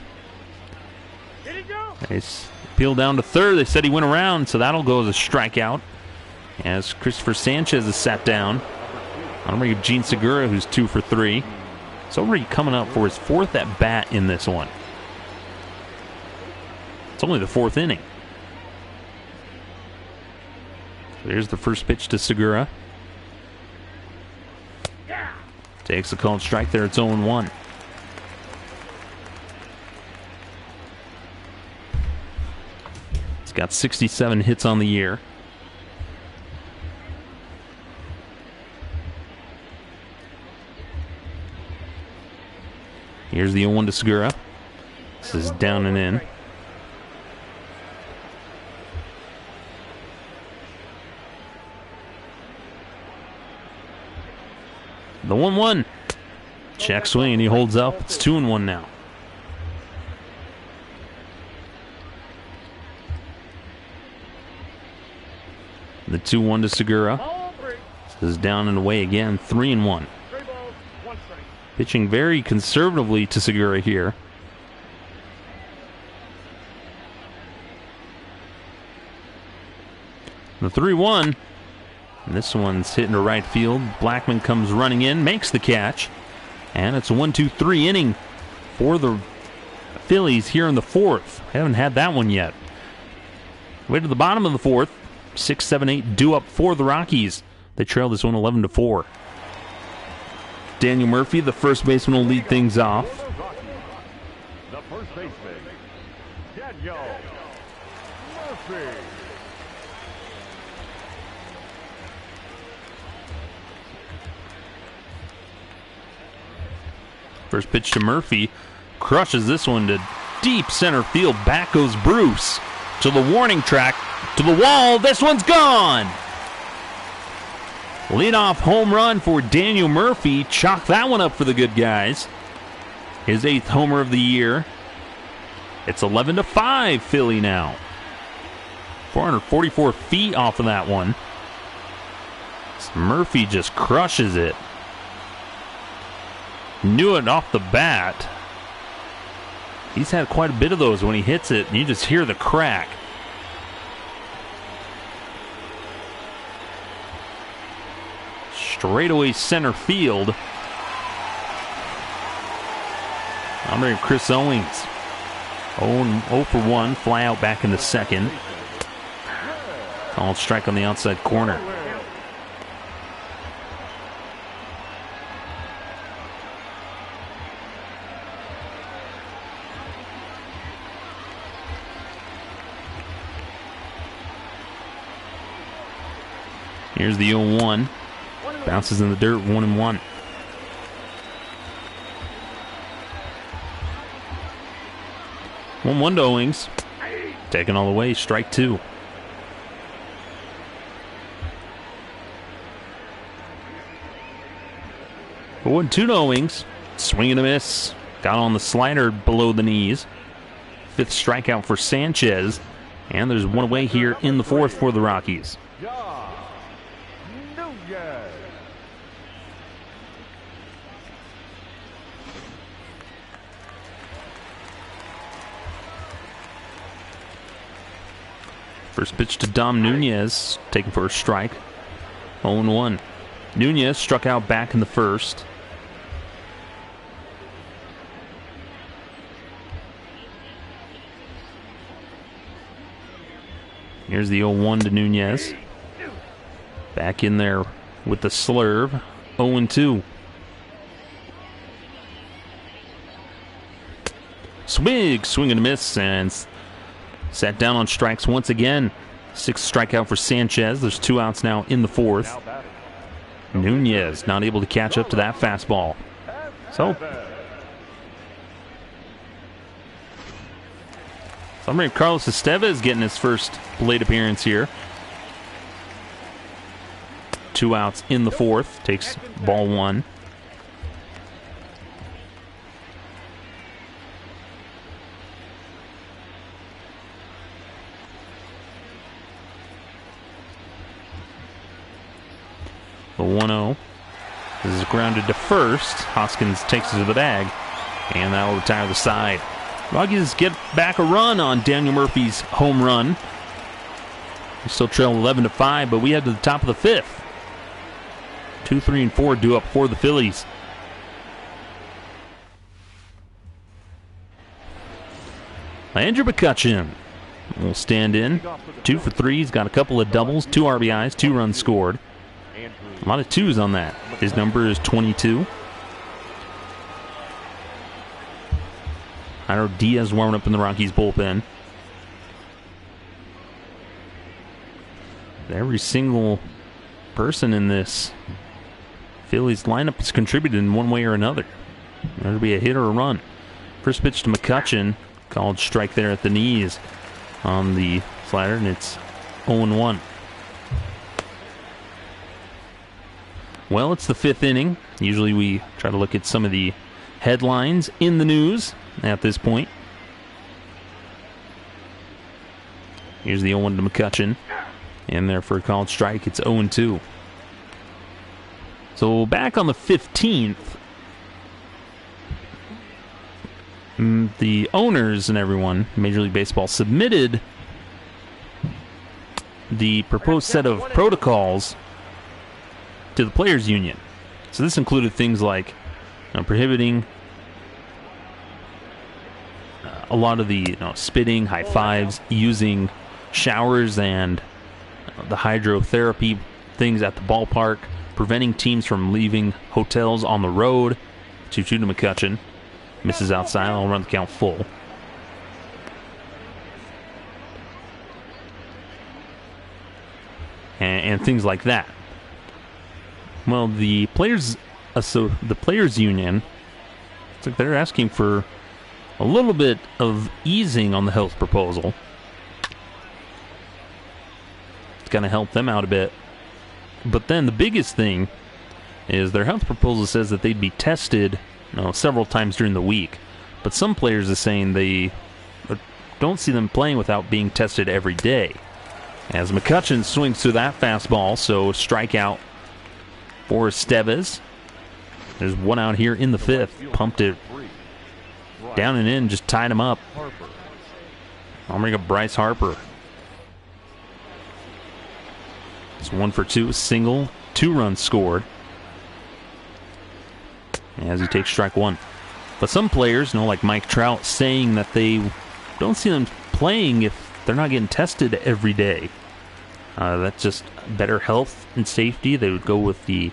A: They peeled down to third. They said he went around, so that'll go as a strikeout. As Christopher Sanchez is sat down. I'm going to give Gene Segura, who's 2 for 3. It's already coming up for his 4th at bat in this one. It's only the 4th inning. There's the first pitch to Segura. Takes the called strike there. It's 0-1. He's got 67 hits on the year. Here's the 0-1 to Segura. This is down and in. The 1-1. Check swing, and he holds up. It's 2-1 now. The 2-1 to Segura. This is down and away again. 3-1. Pitching very conservatively to Segura here. The 3-1. And this one's hitting to right field. Blackman comes running in, makes the catch. And it's a 1-2-3 inning for the Phillies here in the 4th. Haven't had that one yet. Way to the bottom of the 4th. 6, 7, 8 due up for the Rockies. They trail this one 11-4. Daniel Murphy, the first baseman, will lead things off.
B: The first baseman, Daniel Murphy.
A: First pitch to Murphy. Crushes this one to deep center field. Back goes Bruce to the warning track, to the wall. This one's gone. Leadoff home run for Daniel Murphy. Chalk that one up for the good guys. His 8th homer of the year. It's 11-5 Philly now. 444 feet off of that one. Murphy just crushes it. Knew it off the bat. He's had quite a bit of those when he hits it, and you just hear the crack. Straightaway center field. I'm ready for Chris Owings. 0 for 1, fly out back in the second. Called strike on the outside corner. Here's the 0-1. Bounces in the dirt, 1-1. One to Owings. Taken all the way, strike 2. But 1-2 to Owings. Swing and a miss. Got on the slider below the knees. 5th strikeout for Sanchez. And there's one away here in the 4th for the Rockies. First pitch to Dom Nunez, taken for a strike. 0-1. Nunez struck out back in the first. Here's the 0-1 to Nunez. Back in there with the slurve. 0-2. swing and a miss, and sat down on strikes once again. 6th strikeout for Sanchez. There's 2 outs now in the 4th. Nunez not able to catch up to that fastball. So Carlos Estevez getting his first plate appearance here. 2 outs in the 4th. Takes ball 1. The 1-0. This is grounded to first. Hoskins takes it to the bag, and that will retire the side. Rockies get back a run on Daniel Murphy's home run. We still trail 11-5, but we head to the top of the 5th. 2, 3, and 4 due up for the Phillies. Andrew McCutchen will stand in. 2 for 3. He's got a couple of doubles, 2 RBIs, 2 runs scored. A lot of 2s on that. His number is 22. Jairo Diaz warming up in the Rockies bullpen. Every single person in this Phillies lineup has contributed in one way or another. Whether it be a hit or a run. First pitch to McCutchen. Called strike there at the knees on the slider, and it's 0-1. Well, it's the 5th inning. Usually we try to look at some of the headlines in the news at this point. Here's the 0-1 to McCutchen. And there for a called strike, it's 0-2. So back on the 15th, the owners and everyone, Major League Baseball, submitted the proposed set of protocols to the Players Union. So this included things like prohibiting a lot of the spitting, high fives, using showers and the hydrotherapy things at the ballpark, preventing teams from leaving hotels on the road. 2-2 to McCutchen. Misses outside. I'll run the count full. And things like that. Well, the players union, it's like they're asking for a little bit of easing on the health proposal. It's going to help them out a bit. But then the biggest thing is their health proposal says that they'd be tested several times during the week. But some players are saying they don't see them playing without being tested every day. As McCutchen swings through that fastball, so strikeout for Estevez. There's 1 out here in the 5th. Pumped it down and in, just tied him up. I'll bring up Bryce Harper. It's 1 for 2, single, 2 runs scored. As he takes strike 1. But some players, like Mike Trout, saying that they don't see them playing if they're not getting tested every day. That's just better health and safety. They would go with the,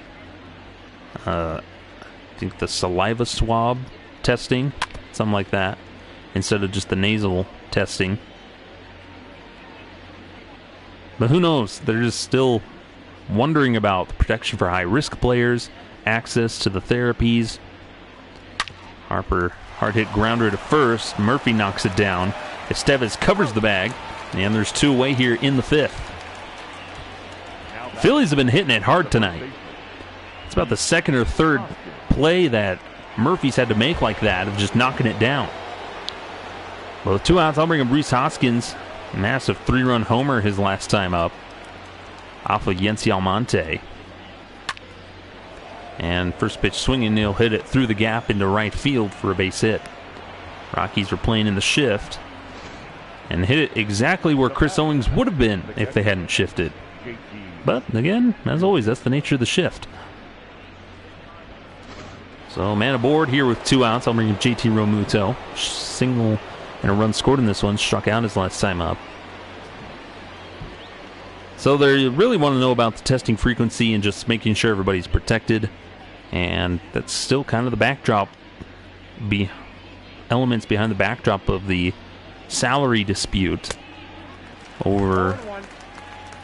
A: I think the saliva swab testing, something like that, instead of just the nasal testing. But who knows? They're just still wondering about the protection for high-risk players, access to the therapies. Harper, hard hit grounder to first. Murphy knocks it down. Estevez covers the bag, and there's 2 away here in the 5th. Phillies have been hitting it hard tonight. It's about the 2nd or 3rd play that Murphy's had to make like that, of just knocking it down. Well, with 2 outs, I'll bring up Rhys Hoskins. Massive 3-run homer his last time up off of Yency Almonte. And first pitch swinging, he'll hit it through the gap into right field for a base hit. Rockies are playing in the shift and hit it exactly where Chris Owings would have been if they hadn't shifted. But again, as always, that's the nature of the shift. So man aboard here with 2 outs. I'll bring in JT Realmuto. Single and a run scored in this one. Struck out his last time up. So they really want to know about the testing frequency and just making sure everybody's protected. And that's still kind of the backdrop elements behind the backdrop of the salary dispute over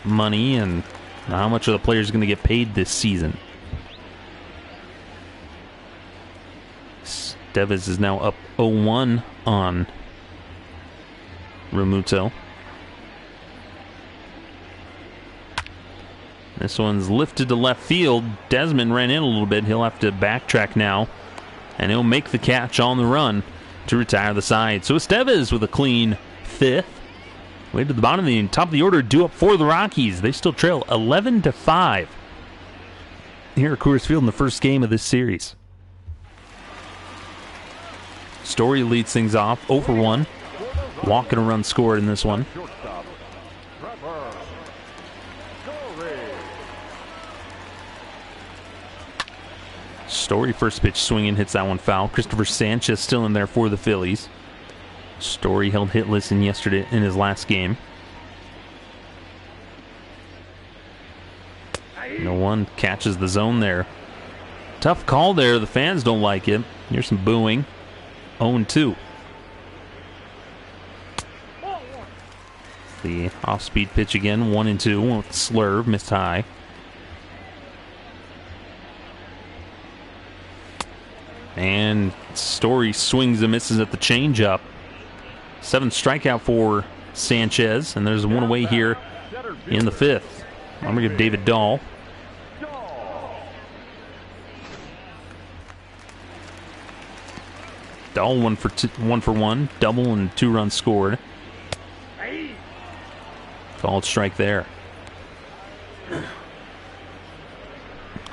A: money and how much of the players are going to get paid this season. Devers is now up 0-1 on Realmuto. This one's lifted to left field. Desmond ran in a little bit. He'll have to backtrack now, and he'll make the catch on the run to retire the side. So Estevez with a clean fifth. Way to the bottom of the top of the order, due up for the Rockies. They still trail 11-5 here at Coors Field in the first game of this series. Story leads things off, 0-for-1. Walk and a run scored in this one. Story first pitch swinging, hits that one foul. Christopher Sanchez still in there for the Phillies. Story held hitless in his last game. No one catches the zone there. Tough call there. The fans don't like it. Here's some booing. 0-2. The off-speed pitch again. 1-2. With slurve, missed high. And Story swings and misses at the changeup. 7th strikeout for Sanchez, and there's one away here in the 5th. I'm going to give David Dahl. Dahl 1-for-1, double and 2 runs scored. Called strike there.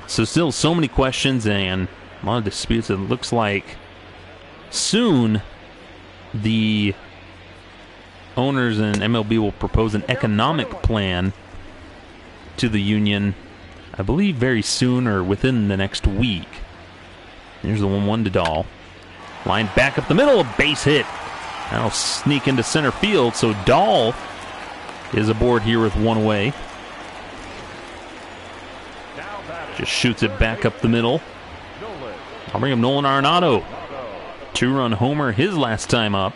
A: So still so many questions and a lot of disputes. It looks like soon the owners and MLB will propose an economic plan to the union, I believe very soon or within the next week. Here's the 1-1 to Dahl. Line back up the middle, a base hit. That'll sneak into center field, so Dahl is aboard here with one away. Just shoots it back up the middle. I'll bring him Nolan Arenado. 2-run homer his last time up,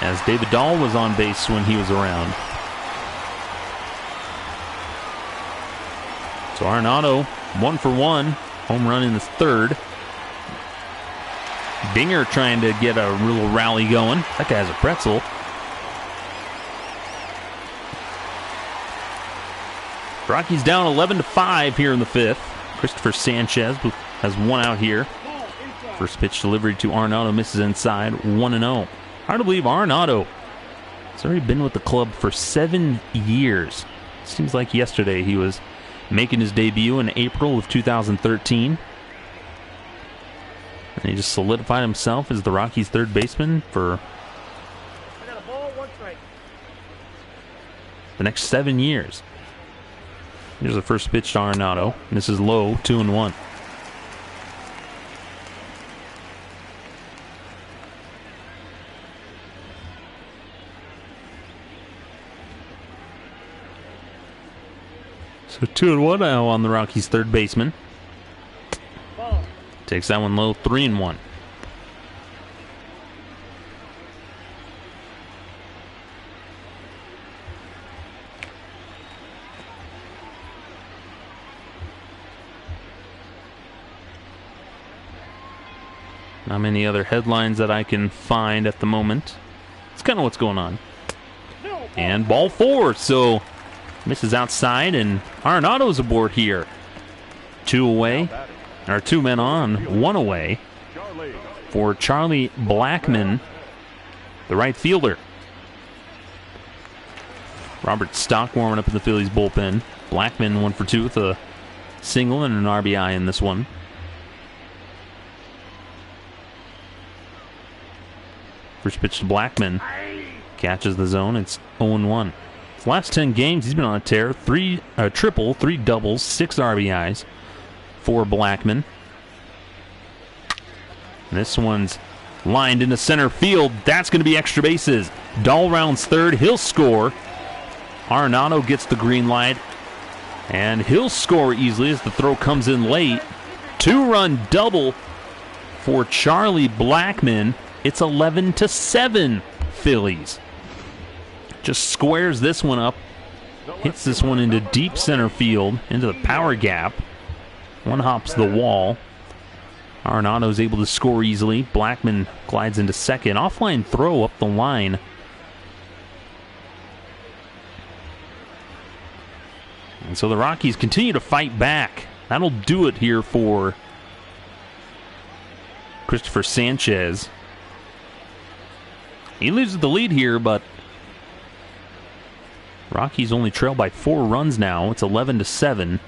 A: as David Dahl was on base when he was around. So Arenado, 1-for-1, home run in the 3rd. Dinger trying to get a real rally going. That guy's a pretzel. Rockies down 11-5 here in the 5th. Christopher Sanchez has one out here. First pitch delivery to Arenado, misses inside, 1-0. Hard to believe Arenado has already been with the club for 7 years. Seems like yesterday he was making his debut in April of 2013. And he just solidified himself as the Rockies' third baseman for the next 7 years. Here's the first pitch to Arenado. This is low, 2-1. So 2-1 now on the Rockies' third baseman. Takes that one low, 3-1. Not many other headlines that I can find at the moment. It's kind of what's going on. And ball 4, so misses outside, and Arenado's aboard here. 2 away, or 2 men on, 1 away for Charlie Blackmon, the right fielder. Robert Stock warming up in the Phillies bullpen. Blackmon 1-for-2 with a single and an RBI in this one. First pitch to Blackmon. Catches the zone. It's 0-1. His last 10 games, he's been on a tear. 3 triple, 3 doubles, 6 RBIs for Blackmon. This one's lined into center field. That's going to be extra bases. Dahl rounds third. He'll score. Arenado gets the green light, and he'll score easily as the throw comes in late. 2-run double for Charlie Blackmon. It's 11-7 Phillies. Just squares this one up. Hits this one into deep center field, into the power gap. One hops the wall. Arenado's able to score easily. Blackmon glides into second. Offline throw up the line. And so the Rockies continue to fight back. That'll do it here for Christopher Sanchez. He loses the lead here, but Rockies only trail by 4 runs now. It's 11-7.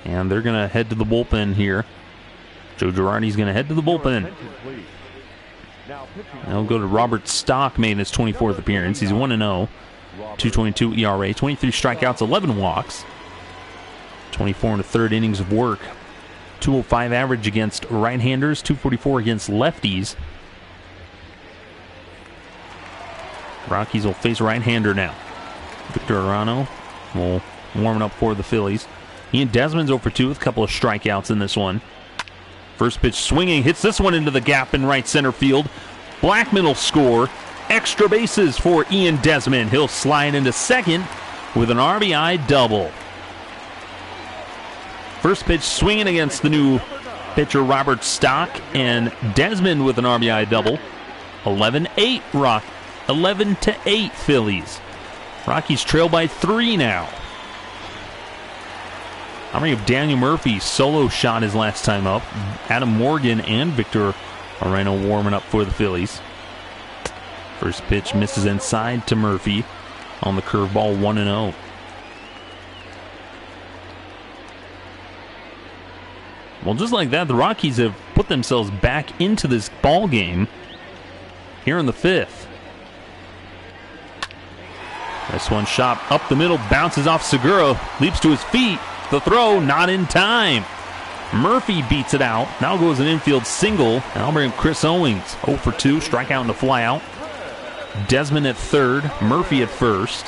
A: And they're going to head to the bullpen here. Joe Girardi's going to head to the bullpen. They'll go to Robert Stock, made his 24th appearance. He's 1-0, 2.22 ERA, 23 strikeouts, 11 walks, 24 1/3 innings of work, 205 average against right-handers, 244 against lefties. Rockies will face a right-hander now. Victor Arano will warm it up for the Phillies. Ian Desmond's 0 for 2 with a couple of strikeouts in this one. First pitch swinging, hits this one into the gap in right center field. Blackmon will score. Extra bases for Ian Desmond. He'll slide into second with an RBI double. First pitch swinging against the new pitcher Robert Stock, and Desmond with an RBI double. 11-8 Rock. 11-8 Phillies. Rockies trail by 3 now. I'm bringing up Daniel Murphy's solo shot his last time up. Adam Morgan and Victor Arano warming up for the Phillies. First pitch misses inside to Murphy on the curveball, 1-0. Well, just like that, the Rockies have put themselves back into this ball game here in the 5th. This one shot up the middle, bounces off Segura, leaps to his feet. The throw, not in time. Murphy beats it out. Now goes an infield single. And I'll bring up Chris Owings. 0 for 2, strikeout and a flyout. Desmond at third, Murphy at first.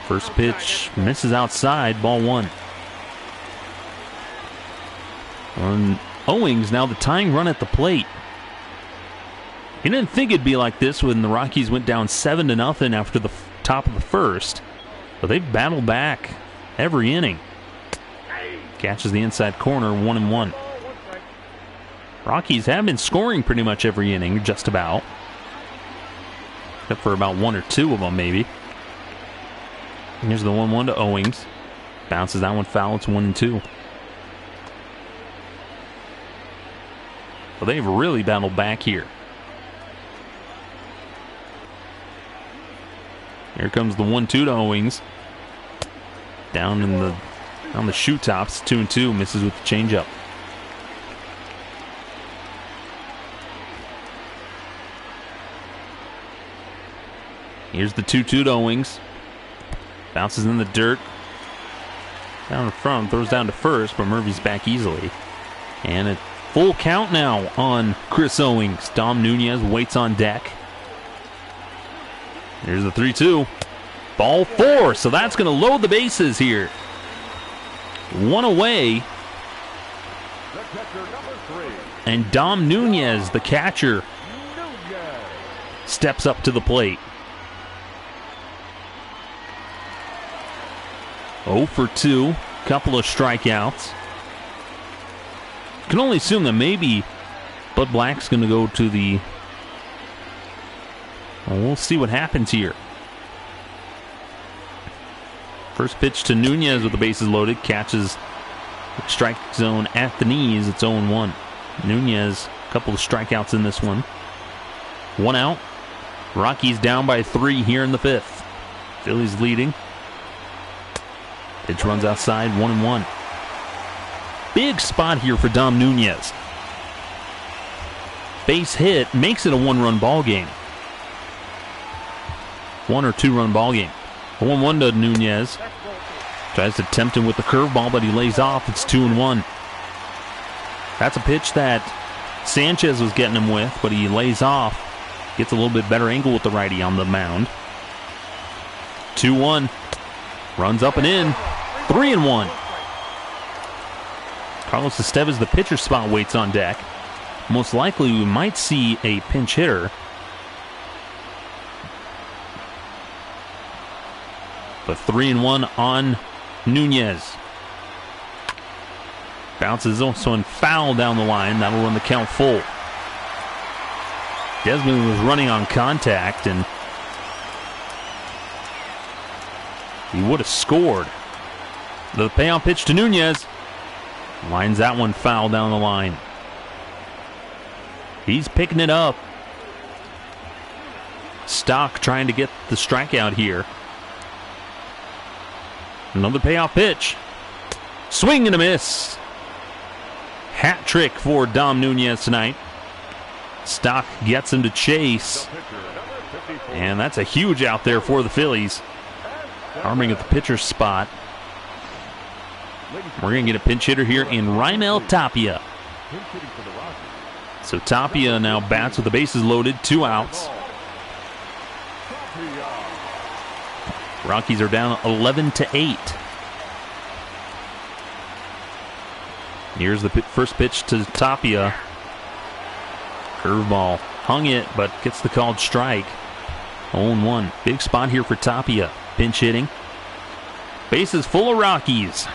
A: First pitch misses outside, ball 1. And Owings now the tying run at the plate. You didn't think it'd be like this when the Rockies went down 7-0 after the top of the first. But they've battled back every inning. Catches the inside corner, 1-1. Rockies have been scoring pretty much every inning, just about. Except for about 1 or 2 of them, maybe. Here's the 1-1 to Owings. Bounces that one foul, it's 1-2. Well, they've really battled back here. Here comes the 1-2 to Owings. Down on the shoe tops, 2-2, misses with the changeup. Here's the 2-2 to Owings. Bounces in the dirt. Down in front, throws down to first, but Murphy's back easily. And a full count now on Chris Owings. Dom Nunez waits on deck. Here's the 3-2. Ball 4, so that's going to load the bases here. 1 away. And Dom Nunez, the catcher, steps up to the plate. 0 for 2, couple of strikeouts. You can only assume that maybe Bud Black's going to go to the... Well, we'll see what happens here. First pitch to Nunez with the bases loaded. Catches the strike zone at the knees. It's 0-1. Nunez, a couple of strikeouts in this one. 1 out. Rockies down by 3 here in the 5th. Phillies leading. Pitch runs outside, 1-1. Big spot here for Dom Nunez. Base hit makes it a 1-run ball game. 1 or 2-run ball game. 1-1 to Nunez. Tries to tempt him with the curveball, but he lays off. It's 2-1. That's a pitch that Sanchez was getting him with, but he lays off. Gets a little bit better angle with the righty on the mound. 2-1. Runs up and in. 3-1. Carlos Estevez, the pitcher spot, waits on deck. Most likely we might see a pinch hitter. But 3-1 on Nunez. Bounces this one foul down the line. That'll run the count full. Desmond was running on contact, and he would have scored. The payoff pitch to Nunez. Lines that one foul down the line. He's picking it up. Stock trying to get the strikeout here. Another payoff pitch. Swing and a miss. Hat trick for Dom Nunez tonight. Stock gets him to chase. And that's a huge out there for the Phillies. Arming at the pitcher's spot. We're going to get a pinch hitter here in Raimel Tapia. So Tapia now bats with the bases loaded, 2 outs. Rockies are down 11-8. Here's the first pitch to Tapia. Curveball. Hung it, but gets the called strike. 0-1. Big spot here for Tapia. Pinch hitting. Bases full of Rockies.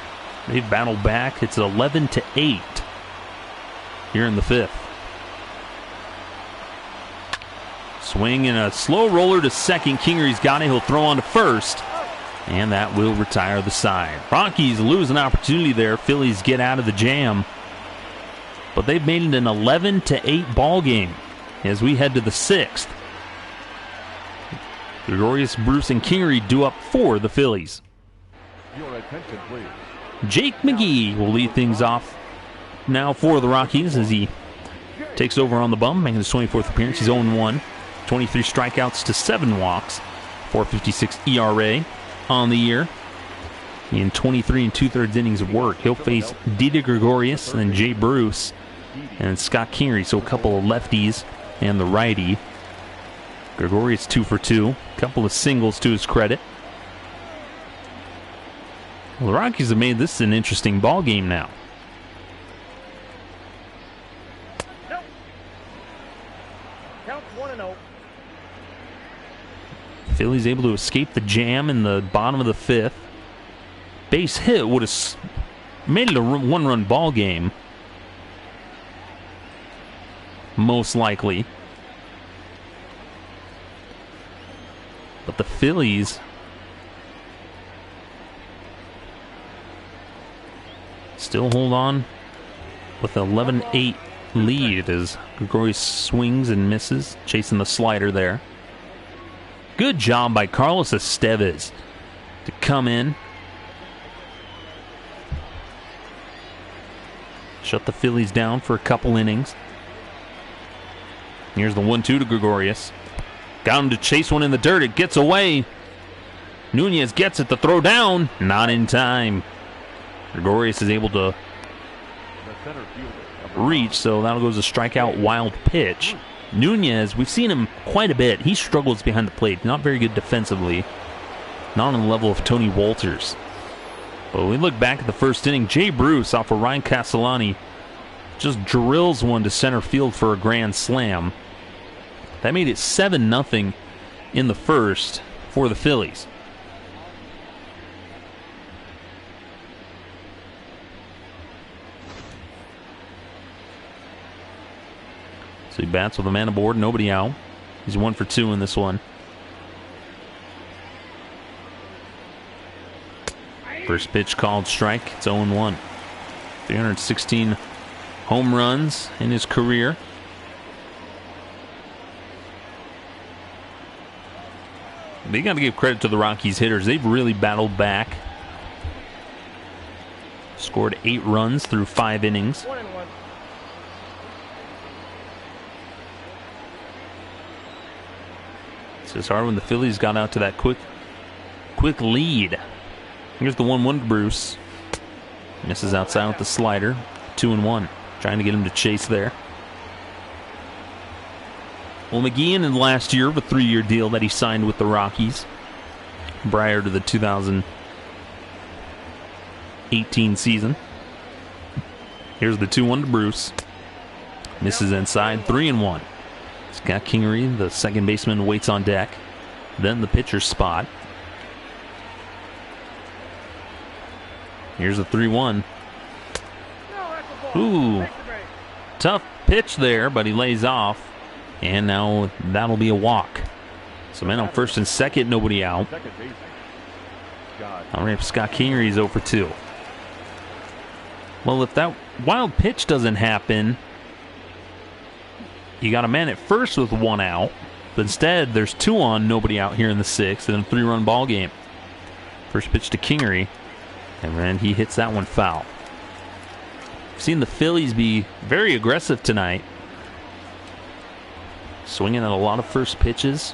A: They've battled back. It's 11-8 here in the 5th. Swing and a slow roller to second. Kingery's got it. He'll throw on to first. And that will retire the side. Rockies lose an opportunity there. Phillies get out of the jam. But they've made it an 11-8 ball game as we head to the 6th. Gregorius, Bruce, and Kingery due up for the Phillies.
B: Your attention, please.
A: Jake McGee will lead things off now for the Rockies as he takes over on the bum, making his 24th appearance. He's 0-1. 23 strikeouts to 7 walks. 4.56 ERA on the year. In 23 2/3 innings of work. He'll face Didi Gregorius and then Jay Bruce and Scott Kingery. So a couple of lefties and the righty. Gregorius 2 for 2. A couple of singles to his credit. Well, the Rockies have made this an interesting ball game now. Phillies able to escape the jam in the bottom of the 5th. Base hit would have made it a one-run ball game. Most likely. But the Phillies still hold on with an 11-8 lead as Gregorius swings and misses, chasing the slider there. Good job by Carlos Estevez to come in, shut the Phillies down for a couple innings. Here's the 1-2 to Gregorius. Got him to chase one in the dirt. It gets away. Nunez gets it to throw down. Not in time. Gregorius is able to reach, so that'll go as a strikeout wild pitch. Nunez, we've seen him quite a bit. He struggles behind the plate. Not very good defensively. Not on the level of Tony Walters. But when we look back at the first inning, Jay Bruce off of Ryan Castellani just drills one to center field for a grand slam. That made it 7-0 in the first for the Phillies. So he bats with a man aboard, nobody out. He's 1 for 2 in this one. First pitch called strike. It's 0-1. 316 home runs in his career. They got to give credit to the Rockies hitters. They've really battled back. Scored 8 runs through 5 innings. It's hard when the Phillies got out to that quick lead. Here's the 1-1 to Bruce. Misses outside with the slider. 2-1. Trying to get him to chase there. Well, McGee in last year of a 3-year deal that he signed with the Rockies prior to the 2018 season. Here's the 2-1 to Bruce. Misses inside, 3-1. Scott Kingery, the second baseman, waits on deck. Then the pitcher's spot. Here's the 3-1. Ooh, tough pitch there, but he lays off. And now that'll be a walk. So men on first and second, nobody out. All right, Scott Kingery's 0 for 2. Well, if that wild pitch doesn't happen, you got a man at first with 1 out. But instead, there's 2 on, nobody out here in the 6th, and a 3-run ball game. First pitch to Kingery, and then he hits that one foul. I've seen the Phillies be very aggressive tonight, swinging at a lot of first pitches.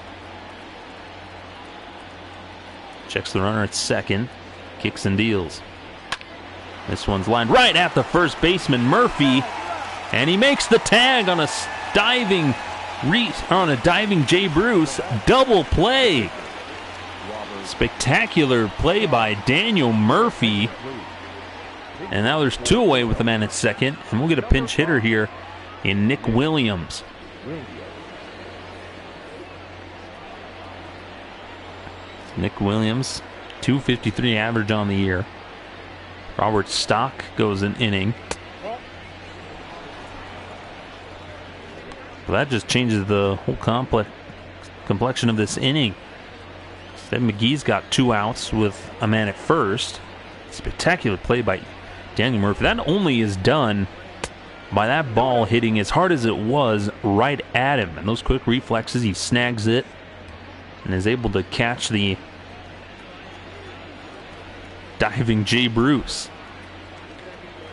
A: Checks the runner at second, kicks and deals. This one's lined right at the first baseman, Murphy, and he makes the tag on a diving Jay Bruce. Double play. Spectacular play by Daniel Murphy. And now there's 2 away with the man at second, and we'll get a pinch hitter here in Nick Williams. Nick Williams, .253 average on the year. Robert Stock goes an inning. Well, that just changes the whole complexion of this inning. Instead, McGee's got 2 outs with a man at first. Spectacular play by Daniel Murphy. That only is done by that ball hitting as hard as it was right at him. And those quick reflexes, he snags it and is able to catch the diving Jay Bruce.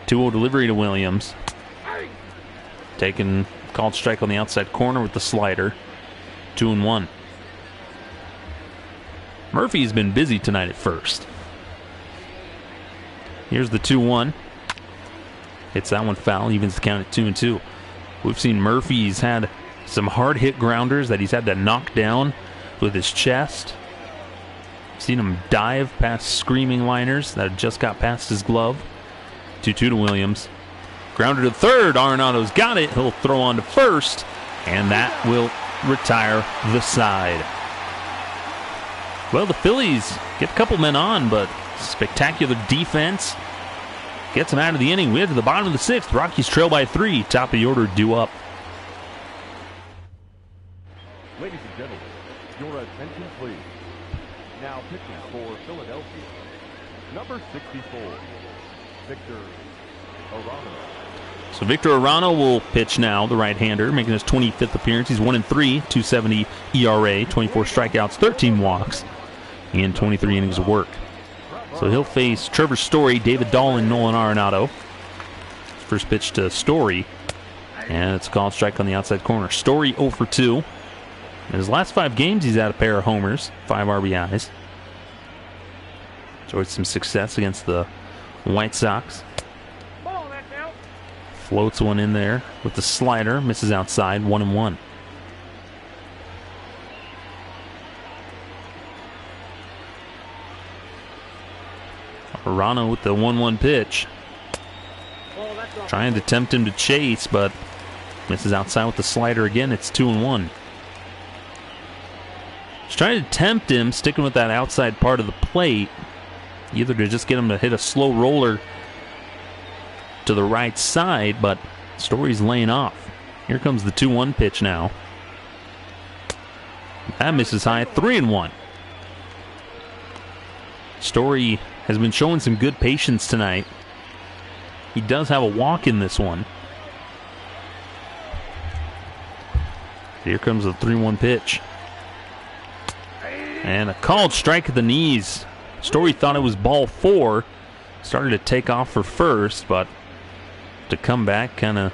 A: 2-0 delivery to Williams. Called strike on the outside corner with the slider. 2-1. Murphy's been busy tonight at first. Here's the 2-1. Hits that one foul, evens the count at 2-2. We've seen Murphy's had some hard hit grounders that he's had to knock down with his chest. Seen him dive past screaming liners that just got past his glove. 2-2 to Williams. Grounder to third. Arenado's got it. He'll throw on to first, and that will retire the side. Well, the Phillies get a couple men on, but spectacular defense gets them out of the inning. We head to the bottom of the 6th. Rockies trail by 3. Top of the order due up.
B: Ladies and gentlemen, your attention please. Now pitching for Philadelphia, number 64, Victor Arano.
A: So Victor Arano will pitch now, the right-hander, making his 25th appearance. He's 1-3, .270 ERA, 24 strikeouts, 13 walks, and 23 innings of work. So he'll face Trevor Story, David Dahl, and Nolan Arenado. First pitch to Story, and it's a called strike on the outside corner. Story 0 for 2. In his last 5 games, he's had a pair of homers, 5 RBIs. Enjoyed some success against the White Sox. Floats one in there with the slider, misses outside, 1-1. Arano with the 1-1 pitch. Trying to tempt him to chase, but misses outside with the slider again. It's 2-1. He's trying to tempt him, sticking with that outside part of the plate, either to just get him to hit a slow roller to the right side, but Story's laying off. Here comes the 2-1 pitch now. That misses high, 3-1. Story has been showing some good patience tonight. He does have a walk in this one. Here comes the 3-1 pitch. And a called strike at the knees. Story thought it was ball 4. Started to take off for first, but to come back, kind of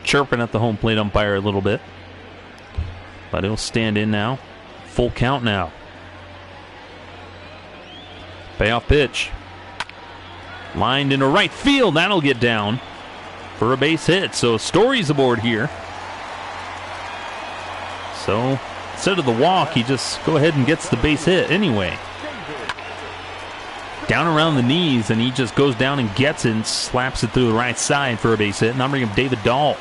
A: chirping at the home plate umpire a little bit. But he'll stand in now. Full count now. Payoff pitch. Lined into right field. That'll get down for a base hit. So Story's aboard here. So instead of the walk, he just go ahead and gets the base hit anyway. down around the knees, and he just goes down and gets it and slaps it through the right side for a base hit. And I'm bringing up David Dahl.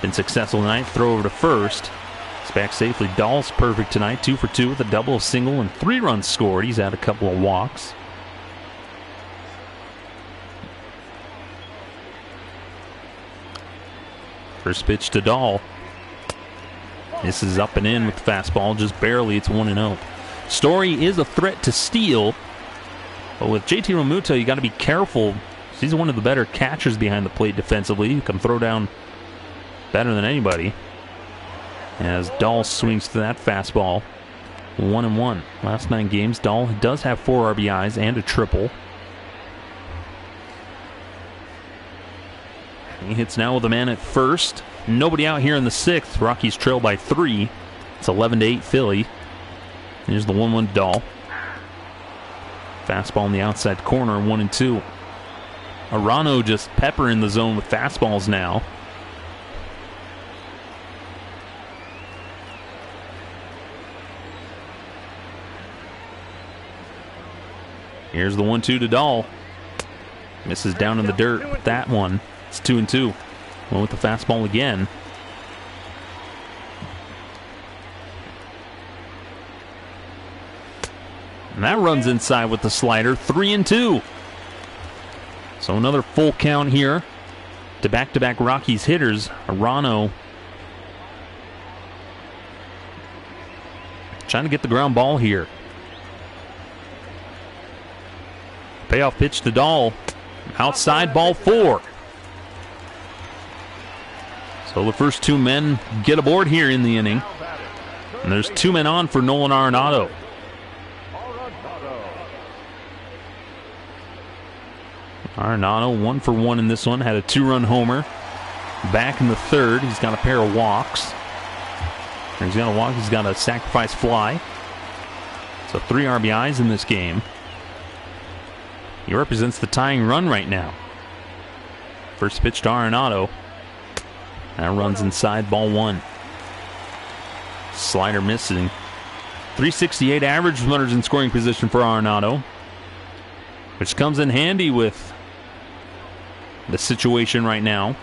A: Been successful tonight. Throw over to first. It's back safely. Dahl's perfect tonight. 2 for 2 with a double, a single, and 3 runs scored. He's had a couple of walks. First pitch to Dahl. This is up and in with the fastball, just barely. It's 1-0. Story is a threat to steal, but with JT Realmuto, you got to be careful. He's one of the better catchers behind the plate defensively. He can throw down better than anybody. As Dahl swings to that fastball, 1-1. Last 9 games, Dahl does have 4 RBIs and a triple. He hits now with a man at first. Nobody out here in the 6th. Rockies trail by 3. It's 11-8 Philly. Here's the 1-1 Dahl. Fastball in the outside corner, 1-2. Arano just peppering the zone with fastballs now. Here's the 1-2 to Dahl. Misses down in the dirt with that one. It's 2-2. One with the fastball again. And that runs inside with the slider. 3-2. So another full count here to back-to-back Rockies hitters. Arano trying to get the ground ball here. Payoff pitch to Dahl. Outside, ball 4. So the first 2 men get aboard here in the inning. And there's 2 men on for Nolan Arenado. Arenado 1 for 1 in this one. Had a 2-run homer. Back in the 3rd. He's got a pair of walks. He's got a walk. He's got a sacrifice fly. So 3 RBIs in this game. He represents the tying run right now. First pitch to Arenado. That runs inside, ball 1. Slider missing. 368 average runners in scoring position for Arenado, which comes in handy with the situation right now.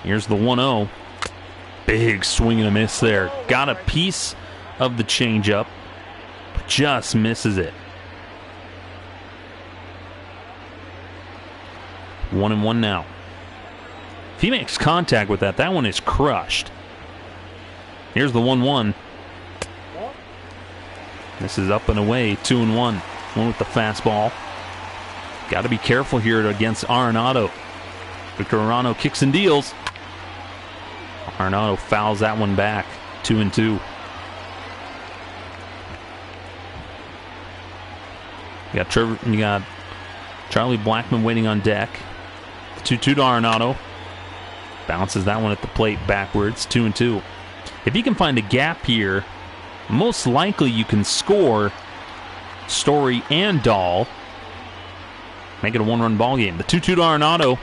A: Here's the 1-0. Big swing and a miss there. Got a piece of the changeup, but just misses it. 1-1 now. If he makes contact with that, that one is crushed. Here's the 1-1. This is up and away, 2-1. One with the fastball. Got to be careful here against Arenado. Victor Arano kicks and deals. Arenado fouls that one back, 2-2. You got Charlie Blackmon waiting on deck. 2-2 to Arenado. Bounces that one at the plate backwards, 2-2. If you can find a gap here, most likely you can score Story and Dahl. Make it a 1-run ball game. The 2-2 to Arenado.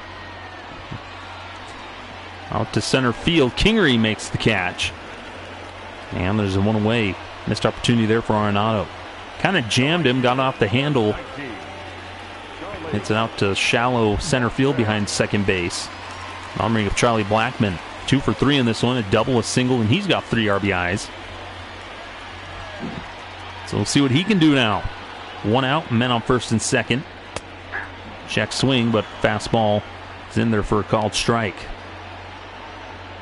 A: Out to center field. Kingery makes the catch. And there's a 1 away. Missed opportunity there for Arenado. Kind of jammed him, got off the handle. Hits it out to shallow center field behind second base. Honoring of Charlie Blackmon. 2 for 3 in this one. A double, a single, and he's got 3 RBIs. So we'll see what he can do now. 1 out, men on first and second. Check swing, but fastball is in there for a called strike.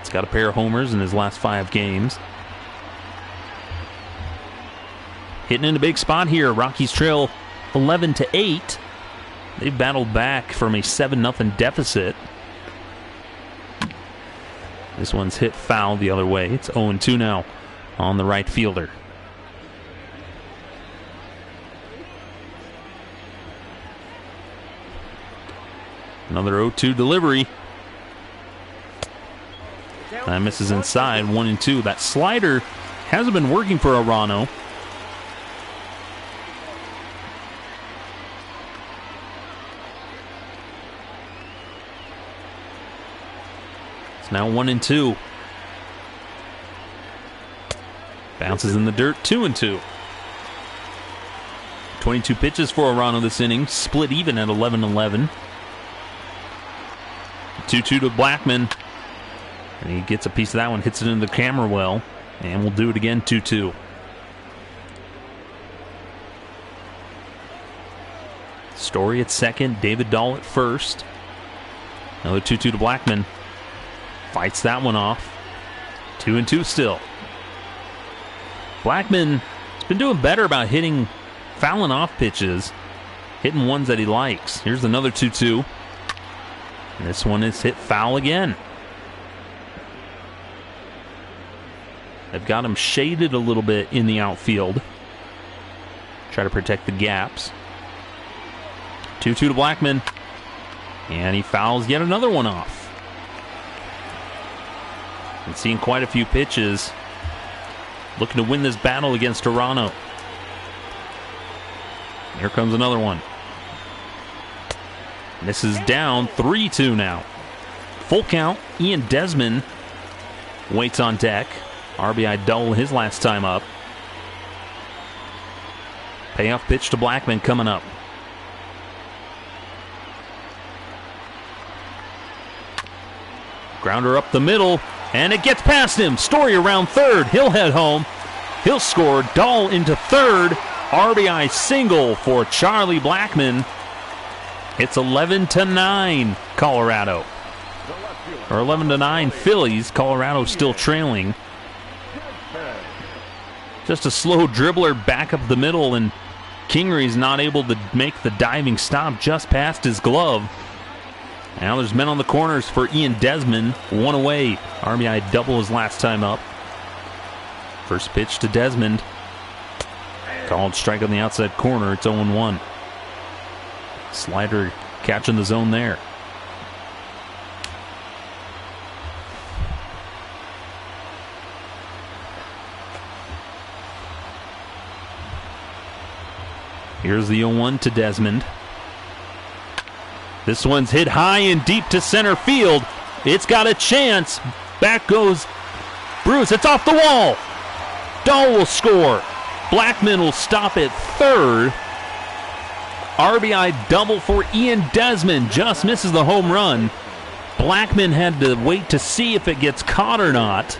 A: It's got a pair of homers in his last 5 games. Hitting in a big spot here. Rockies trail 11-8. They've battled back from a 7-0 deficit. This one's hit foul the other way. It's 0-2 now on the right fielder. Another 0-2 delivery. That misses inside, 1-2. That slider hasn't been working for Arano. It's now 1-2. Bounces in the dirt, 2-2. 22 pitches for Arano this inning, split even at 11-11. 2-2 to Blackman. And he gets a piece of that one, hits it into the camera well, and we'll do it again, 2-2. Story at second, David Dahl at first. Another 2-2 to Blackman. Fights that one off. 2-2 still. Blackman has been doing better about fouling off pitches, hitting ones that he likes. Here's another 2-2. And this one is hit foul again. They've got him shaded a little bit in the outfield. Try to protect the gaps. 2-2 to Blackman. And he fouls yet another one off. And seeing quite a few pitches. Looking to win this battle against Arano. Here comes another one. This is down 3-2 now. Full count. Ian Desmond waits on deck. RBI double his last time up. Payoff pitch to Blackman coming up. Grounder up the middle, and it gets past him. Story around third. He'll head home. He'll score. Dahl into third. RBI single for Charlie Blackman. It's 11-9 Colorado. Or 11-9 Phillies. Colorado still trailing. Just a slow dribbler back up the middle, and Kingery's not able to make the diving stop just past his glove. Now there's men on the corners for Ian Desmond. One away. RBI double his last time up. First pitch to Desmond. Called strike on the outside corner. It's 0-1. Slider catching the zone there. Here's the 0-1 to Desmond. This one's hit high and deep to center field. It's got a chance. Back goes Bruce. It's off the wall. Dahl will score. Blackman will stop at third. RBI double for Ian Desmond. Just misses the home run. Blackman had to wait to see if it gets caught or not.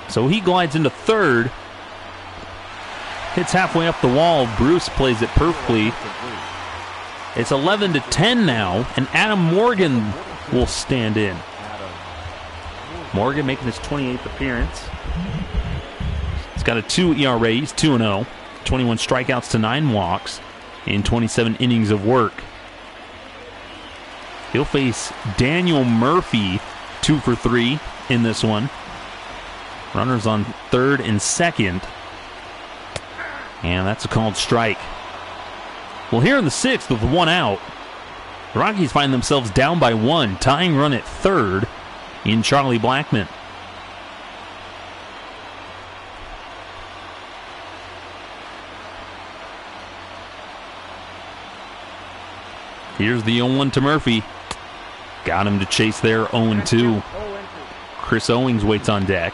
A: So he glides into third. Hits halfway up the wall. Bruce plays it perfectly. It's 11-10 now, and Adam Morgan will stand in. Morgan making his 28th appearance. He's got a 2 ERA. He's 2-0. 21 strikeouts to 9 walks in 27 innings of work. He'll face Daniel Murphy, 2 for 3 in this one. Runners on third and second. And that's a called strike. Well, here in the 6th with 1 out, the Rockies find themselves down by 1, tying run at third in Charlie Blackman. Here's the 0-1 to Murphy. Got him to chase there, 0-2. Chris Owings waits on deck.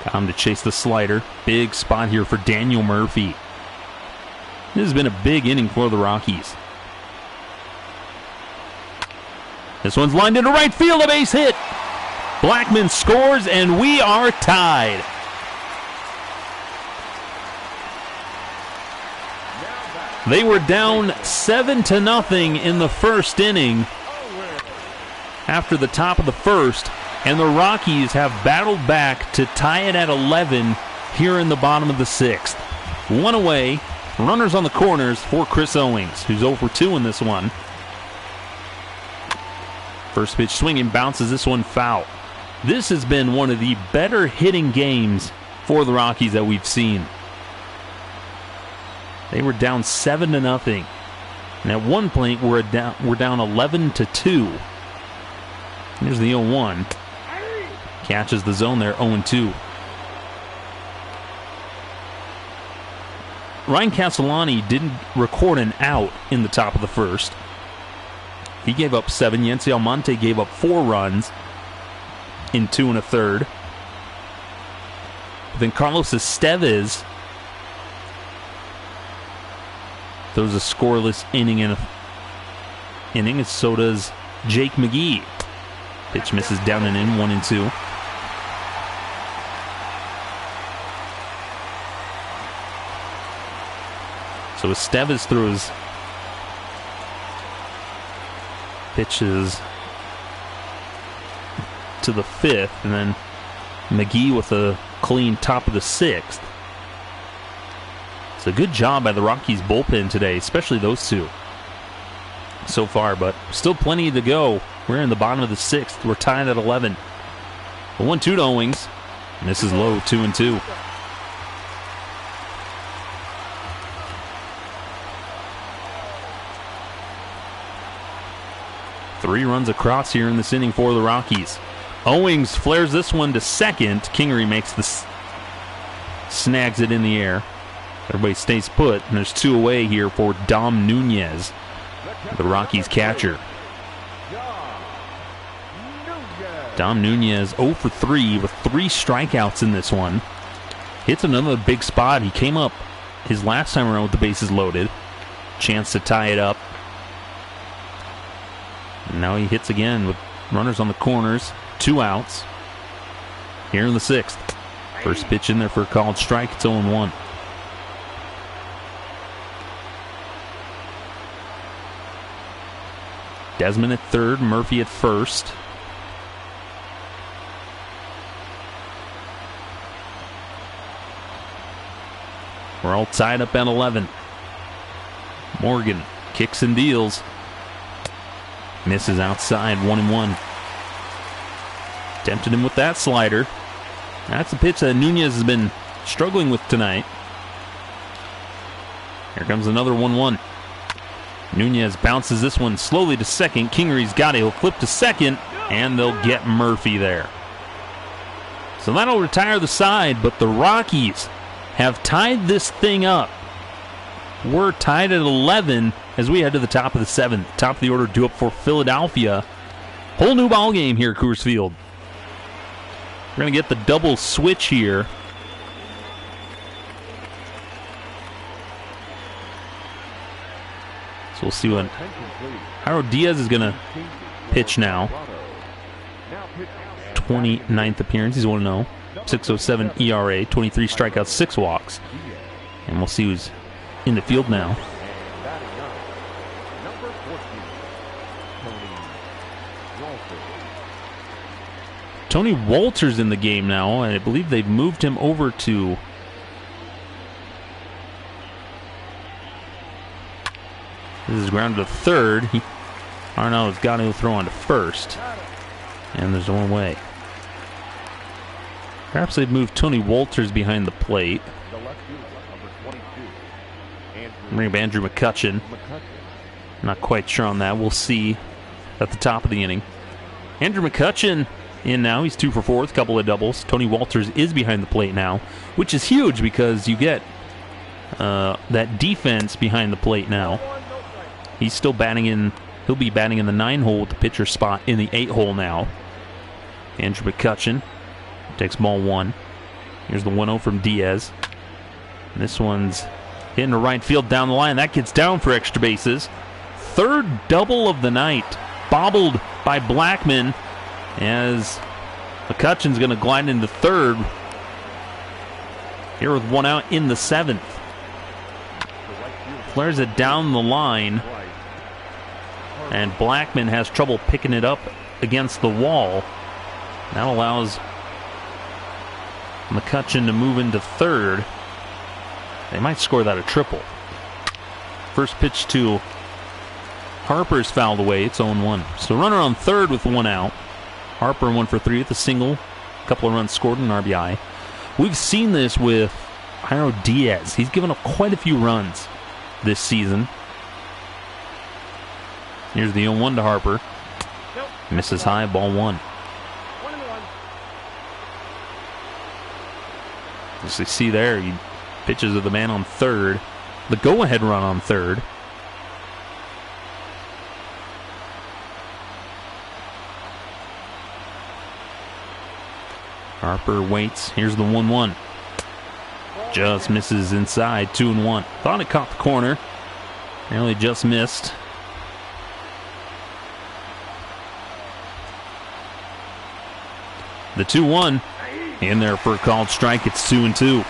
A: Got him to chase the slider. Big spot here for Daniel Murphy. This has been a big inning for the Rockies. This one's lined into right field, a base hit. Blackman scores, and we are tied. They were down 7-0 in the first inning after the top of the first, and the Rockies have battled back to tie it at 11 here in the bottom of the 6th. 1 away, runners on the corners for Chris Owings, who's 0 for 2 in this one. First pitch swinging, bounces this one foul. This has been one of the better hitting games for the Rockies that we've seen. They were down 7-0. And at one point, we're down 11-2. Here's the 0-1. Catches the zone there, 0-2. Ryan Castellani didn't record an out in the top of the first. He gave up 7. Yency Almonte gave up 4 runs in 2 1/3. Then Carlos Estevez throws a scoreless inning, and so does Jake McGee. Pitch misses down and in, 1-2. So Estevez throws pitches to the 5th, and then McGee with a clean top of the 6th. It's a good job by the Rockies bullpen today, especially those two so far, but still plenty to go. We're in the bottom of the 6th. We're tied at 11. The 1-2 to Owings. And this is low, 2-2. Three runs across here in this inning for the Rockies. Owings flares this one to second. Kingery makes the snags it in the air. Everybody stays put, and there's 2 away here for Dom Nunez, the Rockies catcher. Dom Nunez 0 for 3 with 3 strikeouts in this one. Hits another big spot. He came up his last time around with the bases loaded. Chance to tie it up. And now he hits again with runners on the corners. 2 outs. Here in the 6th. First pitch in there for a called strike. It's 0-1. Desmond at third, Murphy at first. We're all tied up at 11. Morgan kicks and deals. Misses outside, 1-1. Tempted him with that slider. That's a pitch that Nunez has been struggling with tonight. Here comes another 1-1. Nunez bounces this one slowly to second. Kingery's got it. He'll flip to second, and they'll get Murphy there. So that'll retire the side, but the Rockies have tied this thing up. We're tied at 11 as we head to the top of the 7th. Top of the order due up for Philadelphia. Whole new ball game here at Coors Field. We're going to get the double switch here. So we'll see what Jairo Diaz is going to pitch now. 29th appearance. He's 1-0. 6.07 ERA, 23 strikeouts, 6 walks. And we'll see who's in the field now. Tony Walters in the game now, and I believe they've moved him over to this is grounded to third. Arnold's got to throw on to first. And there's one way. Perhaps they've moved Tony Walters behind the plate. Bring up Andrew McCutchen. Not quite sure on that. We'll see at the top of the inning. Andrew McCutchen in now. He's 2 for 4 with a couple of doubles. Tony Walters is behind the plate now, which is huge because you get that defense behind the plate now. He's still batting in. He'll be batting in the 9 hole with the pitcher spot in the 8 hole now. Andrew McCutchen takes ball 1. Here's the 1-0 from Diaz. And this one's hitting the right field down the line. That gets down for extra bases. 3rd double of the night. Bobbled by Blackman as McCutchen's going to glide into 3rd. Here with 1 out in the 7th. Flares it down the line. And Blackman has trouble picking it up against the wall. That allows McCutchen to move into 3rd. They might score that a triple. First pitch to Harper's fouled away. It's 0-1. So runner on 3rd with 1 out. Harper 1 for 3 with a single. A couple of runs scored and an RBI. We've seen this with Jairo Diaz. He's given up quite a few runs this season. Here's the 0-1 to Harper. Misses high, ball 1. As you see there, he pitches to the man on 3rd. The go-ahead run on 3rd. Harper waits. Here's the 1-1. Just misses inside, 2-1. Thought it caught the corner. Nearly just missed. The 2-1 in there for a called strike. It's 2-2.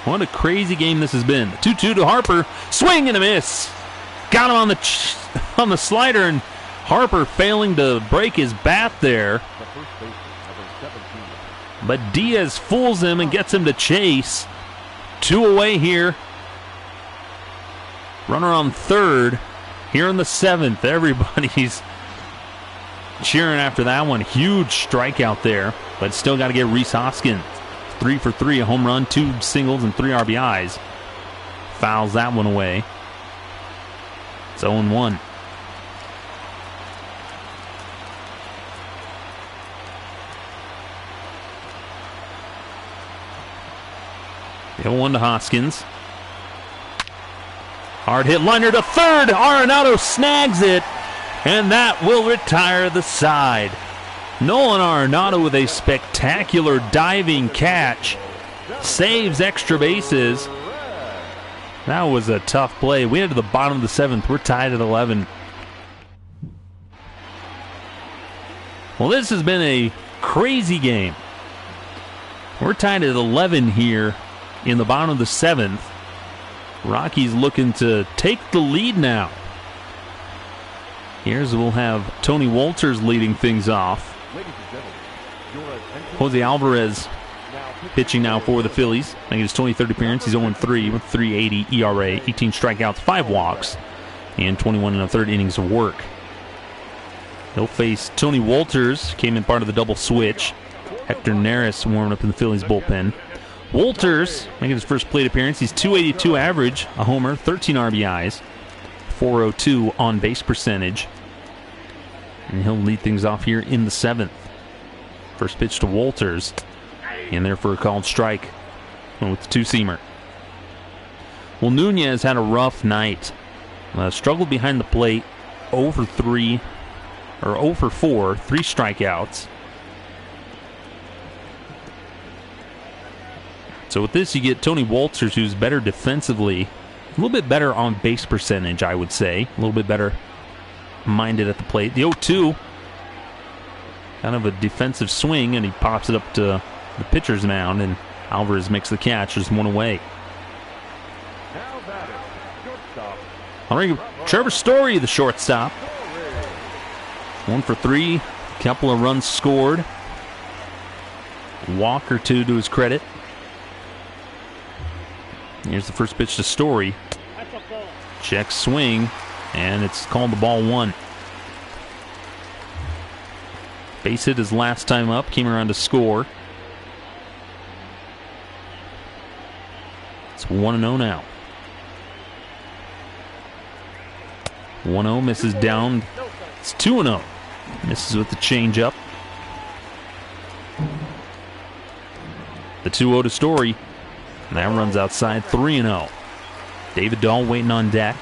A: What a crazy game this has been. 2-2 to Harper. Swing and a miss. Got him on the slider, and Harper failing to break his bat there. But Diaz fools him and gets him to chase. 2 away here. Runner on third. Here in the 7th. Everybody's cheering after that one. Huge strikeout there. But still got to get Rhys Hoskins. 3 for 3, a home run, 2 singles, and 3 RBIs. Fouls that one away. It's 0-1. The 0-1 to Hoskins. Hard hit liner to third. Arenado snags it, and that will retire the side. Nolan Arenado with a spectacular diving catch. Saves extra bases. That was a tough play. We head to the bottom of the 7th. We're tied at 11. Well, this has been a crazy game. We're tied at 11 here in the bottom of the 7th. Rockies looking to take the lead now. Here's we'll have Tony Wolters leading things off. Jose Alvarez pitching now for the Phillies. Making his 23rd appearance. He's 0-3 with 3.80 ERA, 18 strikeouts, 5 walks, and 21 1/3 innings of work. He'll face Tony Wolters, came in part of the double switch. Hector Neris warming up in the Phillies bullpen. Wolters making his first plate appearance. He's 282 average, a homer, 13 RBIs, 402 on base percentage. And he'll lead things off here in the 7th. First pitch to Wolters. In there for a called strike with the 2-seamer. Well, Nunez had a rough night. Struggled behind the plate. 0 for 3, or 0 for 4, 3 strikeouts. So with this, you get Tony Wolters, who's better defensively. A little bit better on base percentage, I would say. A little bit better minded at the plate. The 0-2, kind of a defensive swing, and he pops it up to the pitcher's mound, and Alvarez makes the catch. There's 1 away. All right, Trevor Story, the shortstop. 1 for 3, couple of runs scored. Walk or 2 to his credit. Here's the first pitch to Story. Check swing, and it's called the ball 1. Base hit his last time up, came around to score. It's 1-0 now. 1-0, misses down. It's 2-0. Misses with the changeup. The 2-0 to Story. And that runs outside, 3-0. David Dahl waiting on deck.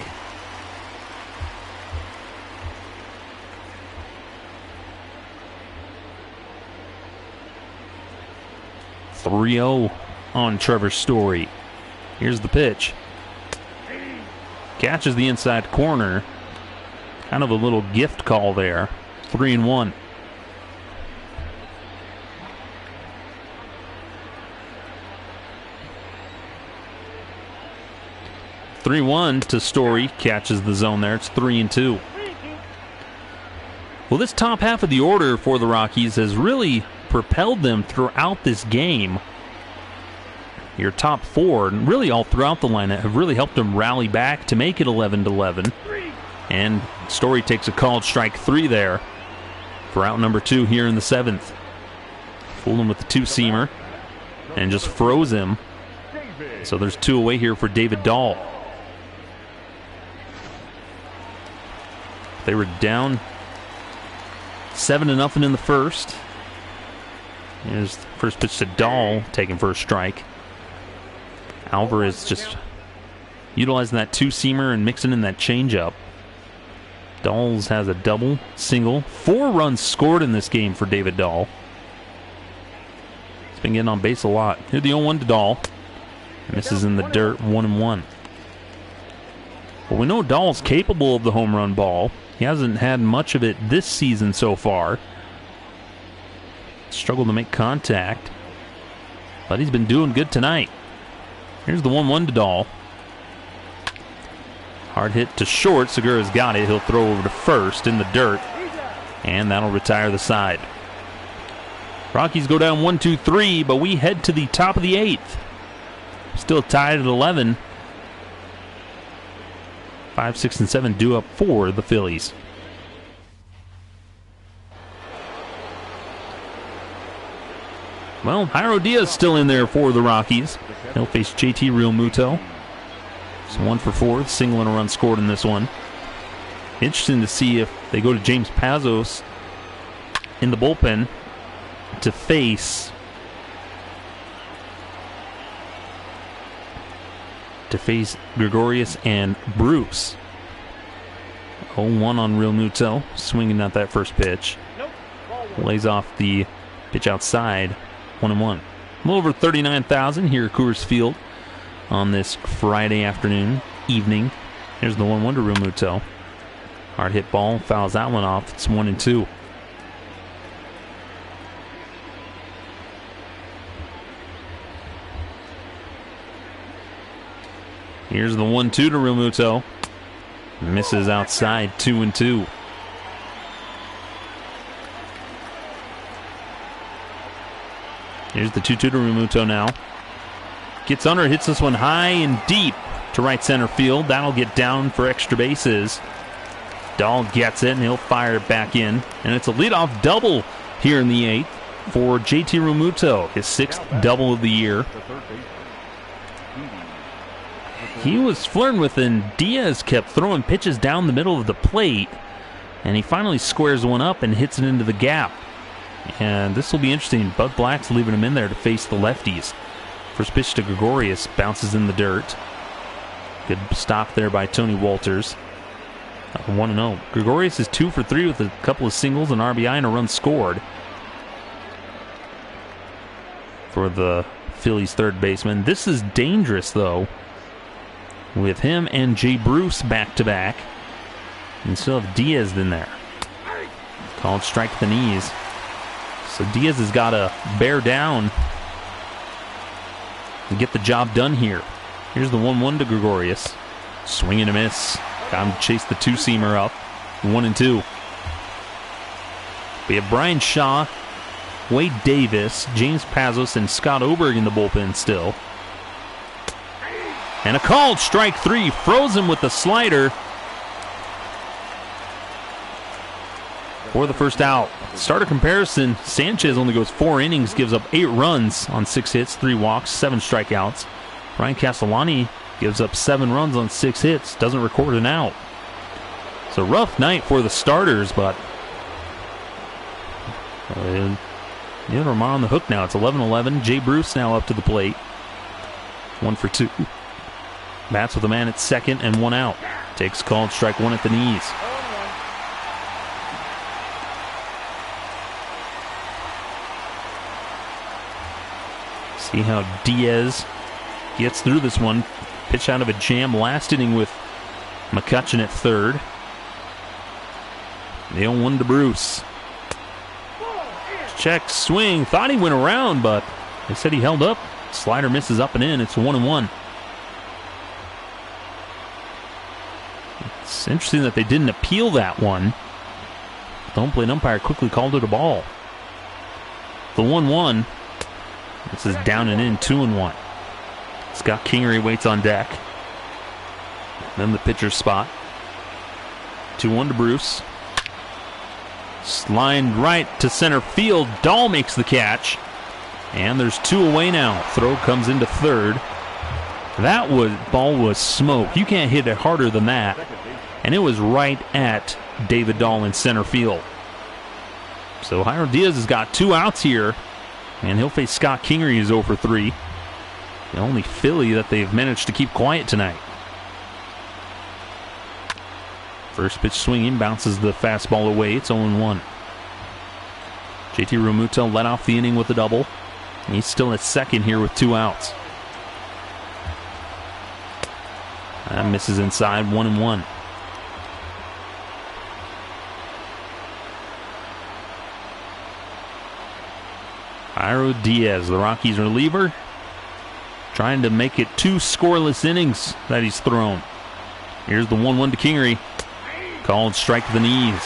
A: On Trevor Story. Here's the pitch. Catches the inside corner. Kind of a little gift call there. 3-1. To Story. Catches the zone there. It's 3-2. Well, this top half of the order for the Rockies has really propelled them throughout this game. Your top 4, and really all throughout the lineup, have really helped them rally back to make it 11-11. And Story takes a called strike 3 there for out number 2 here in the 7th. Fooled him with the 2-seamer and just froze him. So there's 2 away here for David Dahl. They were down 7-0 in the first. Here's the first pitch to Dahl, taken for a strike. Alvarez just utilizing that two-seamer and mixing in that changeup. Dahls has a double, single, 4 runs scored in this game for David Dahl. He's been getting on base a lot. Here's the 0-1 to Dahl. Misses in the dirt, 1-1. Well, we know Dahl's capable of the home run ball. He hasn't had much of it this season so far. Struggled to make contact, but he's been doing good tonight. Here's the 1-1 to Dahl. Hard hit to short. Segura's got it. He'll throw over to first in the dirt, and that'll retire the side. Rockies go down 1-2-3, but we head to the top of the 8th. Still tied at 11. 5, 6, and 7 due up for the Phillies. Well, Jairo Diaz still in there for the Rockies. He'll face JT Realmuto. So 1 for 4, single and a run scored in this one. Interesting to see if they go to James Pazos in the bullpen to face Gregorius and Bruce. 0-1 on Realmuto, swinging at that first pitch. Lays off the pitch outside, 1-1. A little over 39,000 here at Coors Field on this Friday afternoon, evening. Here's the 1-1 to Realmuto. Hard hit ball, fouls that one off. It's 1-2. Here's the 1-2 to Realmuto. Misses outside, 2-2. Here's the 2-2 to Realmuto now. Gets under, hits this one high and deep to right center field. That'll get down for extra bases. Dahl gets it, and he'll fire it back in. And it's a leadoff double here in the 8th for JT Realmuto, his 6th double of the year. He was flirting with it, and Diaz kept throwing pitches down the middle of the plate. And he finally squares one up and hits it into the gap. And this will be interesting. Bud Black's leaving him in there to face the lefties. First pitch to Gregorius, bounces in the dirt. Good stop there by Tony Walters. 1-0. Gregorius is 2 for 3 with a couple of singles, an RBI, and a run scored for the Phillies' third baseman. This is dangerous, though, with him and Jay Bruce back-to-back. And still have Diaz in there. Called strike to the knees. So Diaz has got to bear down and get the job done here. Here's the 1-1 to Gregorius. Swing and a miss. Got him to chase the two-seamer up. 1-2. We have Brian Shaw, Wade Davis, James Pazos, and Scott Oberg in the bullpen still. And a called strike 3. Froze him with the slider for the first out. Starter comparison, Sanchez only goes 4 innings, gives up 8 runs on 6 hits, 3 walks, 7 strikeouts. Ryan Castellani gives up 7 runs on 6 hits, doesn't record an out. It's a rough night for the starters, but they're on the hook now. It's 11-11. Jay Bruce now up to the plate. 1 for 2. Bats with a man at second and 1 out. Takes called strike 1 at the knees. See how Diaz gets through this one. Pitch out of a jam last inning with McCutcheon at third. The 0-1 to Bruce. Check, swing. Thought he went around, but they said he held up. Slider misses up and in. It's 1-1. It's interesting that they didn't appeal that one. The home plate umpire quickly called it a ball. The 1-1. This is down and in, 2-1. Scott Kingery waits on deck. Then the pitcher's spot. 2-1 to Bruce. Lined right to center field. Dahl makes the catch. And there's 2 away now. Throw comes into third. That ball was smoke. You can't hit it harder than that. And it was right at David Dahl in center field. So Jairo Diaz has got 2 outs here. And he'll face Scott Kingery, who's 0 for 3. The only Philly that they've managed to keep quiet tonight. First pitch swinging, bounces the fastball away. It's 0-1. JT Realmuto led off the inning with a double. He's still at second here with 2 outs. That misses inside, 1-1. Jairo Diaz, the Rockies reliever, trying to make it 2 scoreless innings that he's thrown. Here's the 1-1 to Kingery. Called strike to the knees.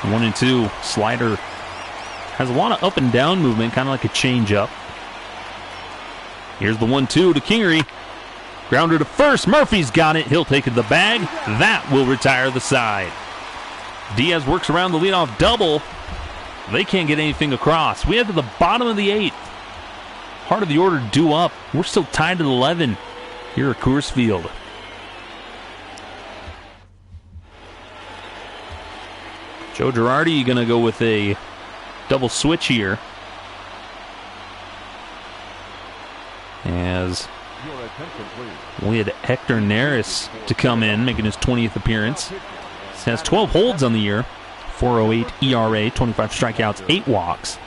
A: 1-2. Slider has a lot of up and down movement, kind of like a changeup. Here's the 1-2 to Kingery. Grounder to first. Murphy's got it. He'll take it to the bag. That will retire the side. Diaz works around the leadoff double. They can't get anything across. We head to the bottom of the 8th. Heart of the order due up. We're still tied at 11 here at Coors Field. Joe Girardi going to go with a double switch here, as we had Hector Neris to come in, making his 20th appearance. He has 12 holds on the year, 4.08 ERA, 25 strikeouts, 8 walks.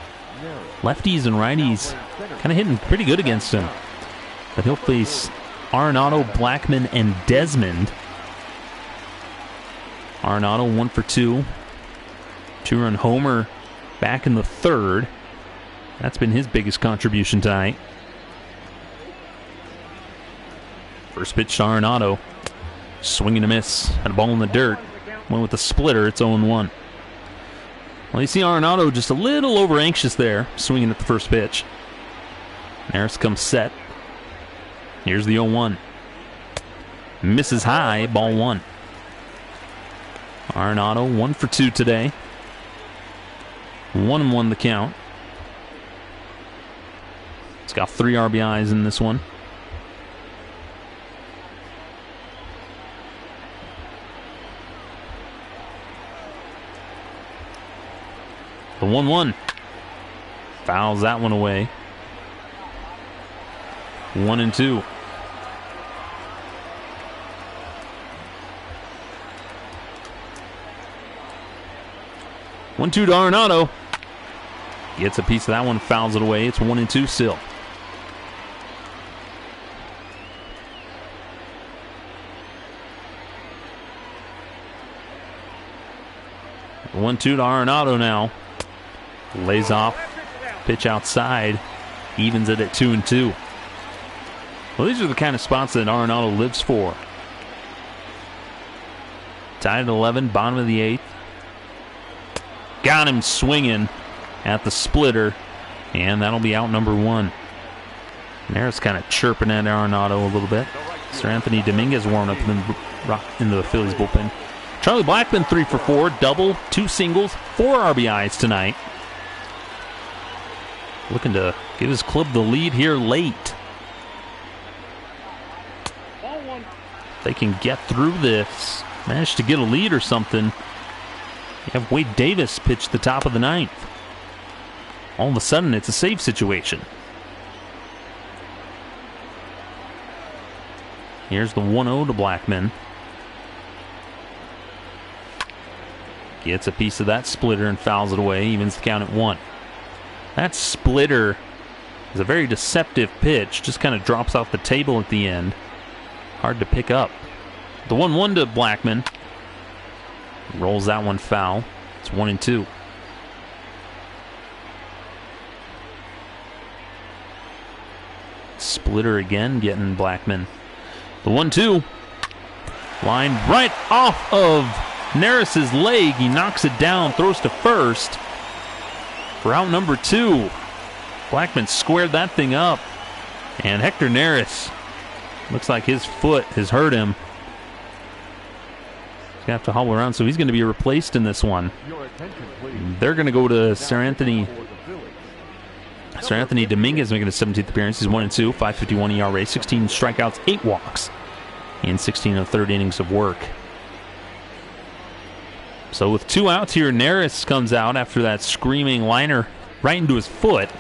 A: Lefties and righties kind of hitting pretty good against him. But he'll face Arenado, Blackman, and Desmond. Arenado 1 for 2. 2-run homer back in the 3rd. That's been his biggest contribution tonight. First pitch to Arenado. Swing and a miss. Had a ball in the dirt. Went with the splitter. It's 0-1. Well, you see Arenado just a little over anxious there, swinging at the first pitch. Neris comes set. Here's the 0-1. Misses high. Ball 1. Arenado 1 for 2 today. 1-1 the count. He's got 3 RBIs in this one. The 1-1. Fouls that one away. 1-2. One-two to Arenado. Gets a piece of that one, fouls it away. It's 1-2 still. One-two to Arenado now. Lays off. Pitch outside. Evens it at 2-2. Well, these are the kind of spots that Arenado lives for. Tied at 11, bottom of the 8th. Got him swinging at the splitter, and that'll be out number 1. Neris kind of chirping at Arenado a little bit. Sir Anthony Dominguez warming up in the Phillies bullpen. Charlie Blackman 3 for 4, double, 2 singles, 4 RBIs tonight. Looking to give his club the lead here late. They can get through this, manage to get a lead or something. You have Wade Davis pitch the top of the 9th. All of a sudden, it's a save situation. Here's the 1-0 to Blackman. Gets a piece of that splitter and fouls it away. Evens the count at 1. That splitter is a very deceptive pitch. Just kind of drops off the table at the end. Hard to pick up. The 1-1 to Blackman. Rolls that one foul. It's 1-2. Splitter again, getting Blackman. The 1-2. Line right off of Neris' leg. He knocks it down, throws to first. For out number 2. Blackman squared that thing up. And Hector Neris, looks like his foot has hurt him. He's going to have to hobble around, so he's going to be replaced in this one. They're going to go to Sir Anthony Dominguez, making his 17th appearance. He's 1-2, 5.51 ERA, 16 strikeouts, 8 walks in 16 of 30 innings of work. So with 2 outs here, Neris comes out after that screaming liner right into his foot.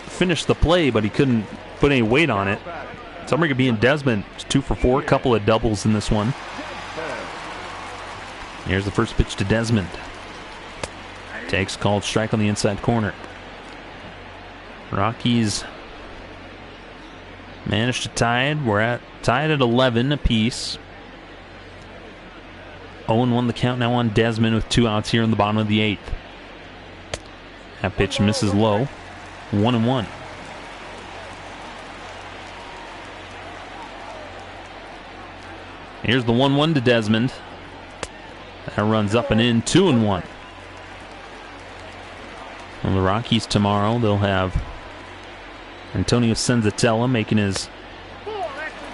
A: Finished the play, but he couldn't put any weight on it. Summerby and Desmond, 2 for 4, couple of doubles in this one. Here's the first pitch to Desmond. Takes called strike on the inside corner. Rockies managed to tie it. We're tied at 11 apiece. 0-1 the count now on Desmond with 2 outs here in the bottom of the 8th. That pitch misses low. 1-1. Here's the 1-1 to Desmond. That runs up and in. 2-1. Well, the Rockies tomorrow, they'll have Antonio Senzatella making his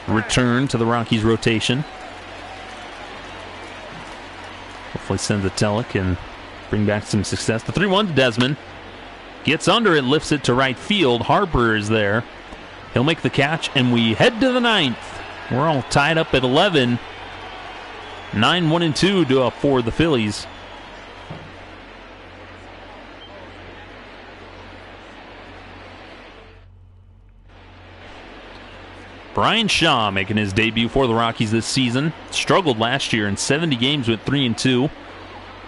A: return to the Rockies rotation. Hopefully Senzatella can bring back some success. The 3-1 to Desmond. Gets under it, lifts it to right field. Harper is there. He'll make the catch, and we head to the 9th. We're all tied up at 11. 9-1-2 for the Phillies. Brian Shaw making his debut for the Rockies this season. Struggled last year in 70 games with 3-2.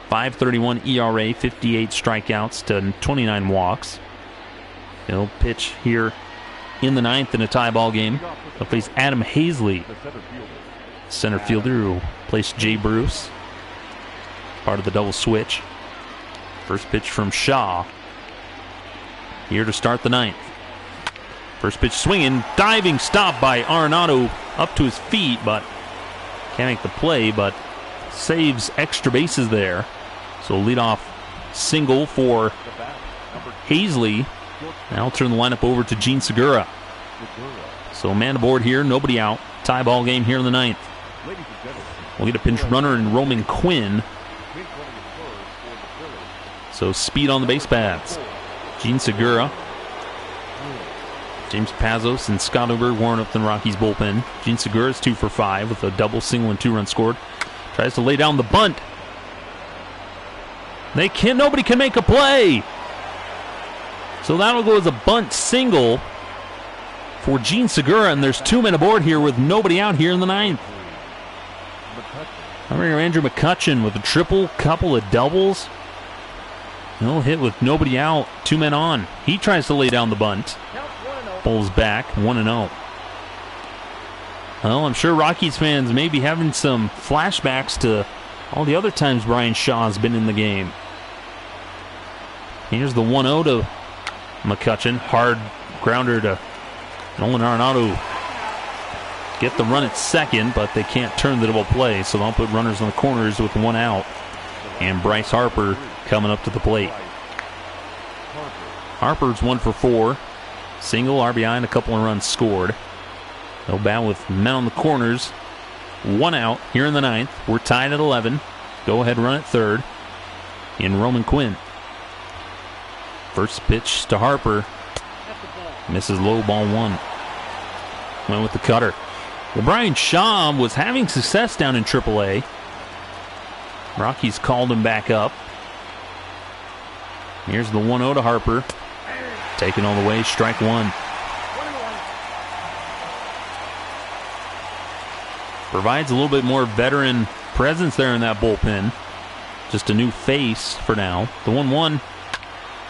A: 5.31 ERA, 58 strikeouts to 29 walks. He'll pitch here in the 9th in a tie ball game. He'll face Adam Hazley, center fielder who placed Jay Bruce, part of the double switch. First pitch from Shaw. Here to start the 9th. First pitch swinging, diving stop by Arenado up to his feet, but can't make the play, but saves extra bases there. So leadoff single for Hazley. Now I'll turn the lineup over to Gene Segura. So man aboard here, nobody out. Tie ball game here in the 9th. We'll get a pinch runner in Roman Quinn. So speed on the base paths. Gene Segura. James Pazos and Scott Oberg warm up the Rockies bullpen. Gene Segura is 2 for 5 with a double, single, and 2 runs scored. Tries to lay down the bunt. Nobody can make a play. So that'll go as a bunt single for Gene Segura, and there's 2 men aboard here with nobody out here in the 9th. Andrew McCutchen with a triple, couple of doubles. He'll hit with nobody out, 2 men on. He tries to lay down the bunt. Pulls back, 1-0. Well, I'm sure Rockies fans may be having some flashbacks to all the other times Brian Shaw's been in the game. Here's the 1-0 to McCutchen. Hard grounder to Nolan Arenado. Get the run at second, but they can't turn the double play, so they'll put runners on the corners with 1 out. And Bryce Harper coming up to the plate. Harper's 1 for 4. Single, RBI, and a couple of runs scored. They'll bat with men on the corners. 1 out here in the 9th. We're tied at 11. Go ahead run at third in Roman Quinn. First pitch to Harper. Misses low, ball 1. Went with the cutter. Well, Brian Shaw was having success down in AAA. Rockies called him back up. Here's the 1-0 to Harper. Taken all the way, strike 1. Provides a little bit more veteran presence there in that bullpen. Just a new face for now. The 1-1.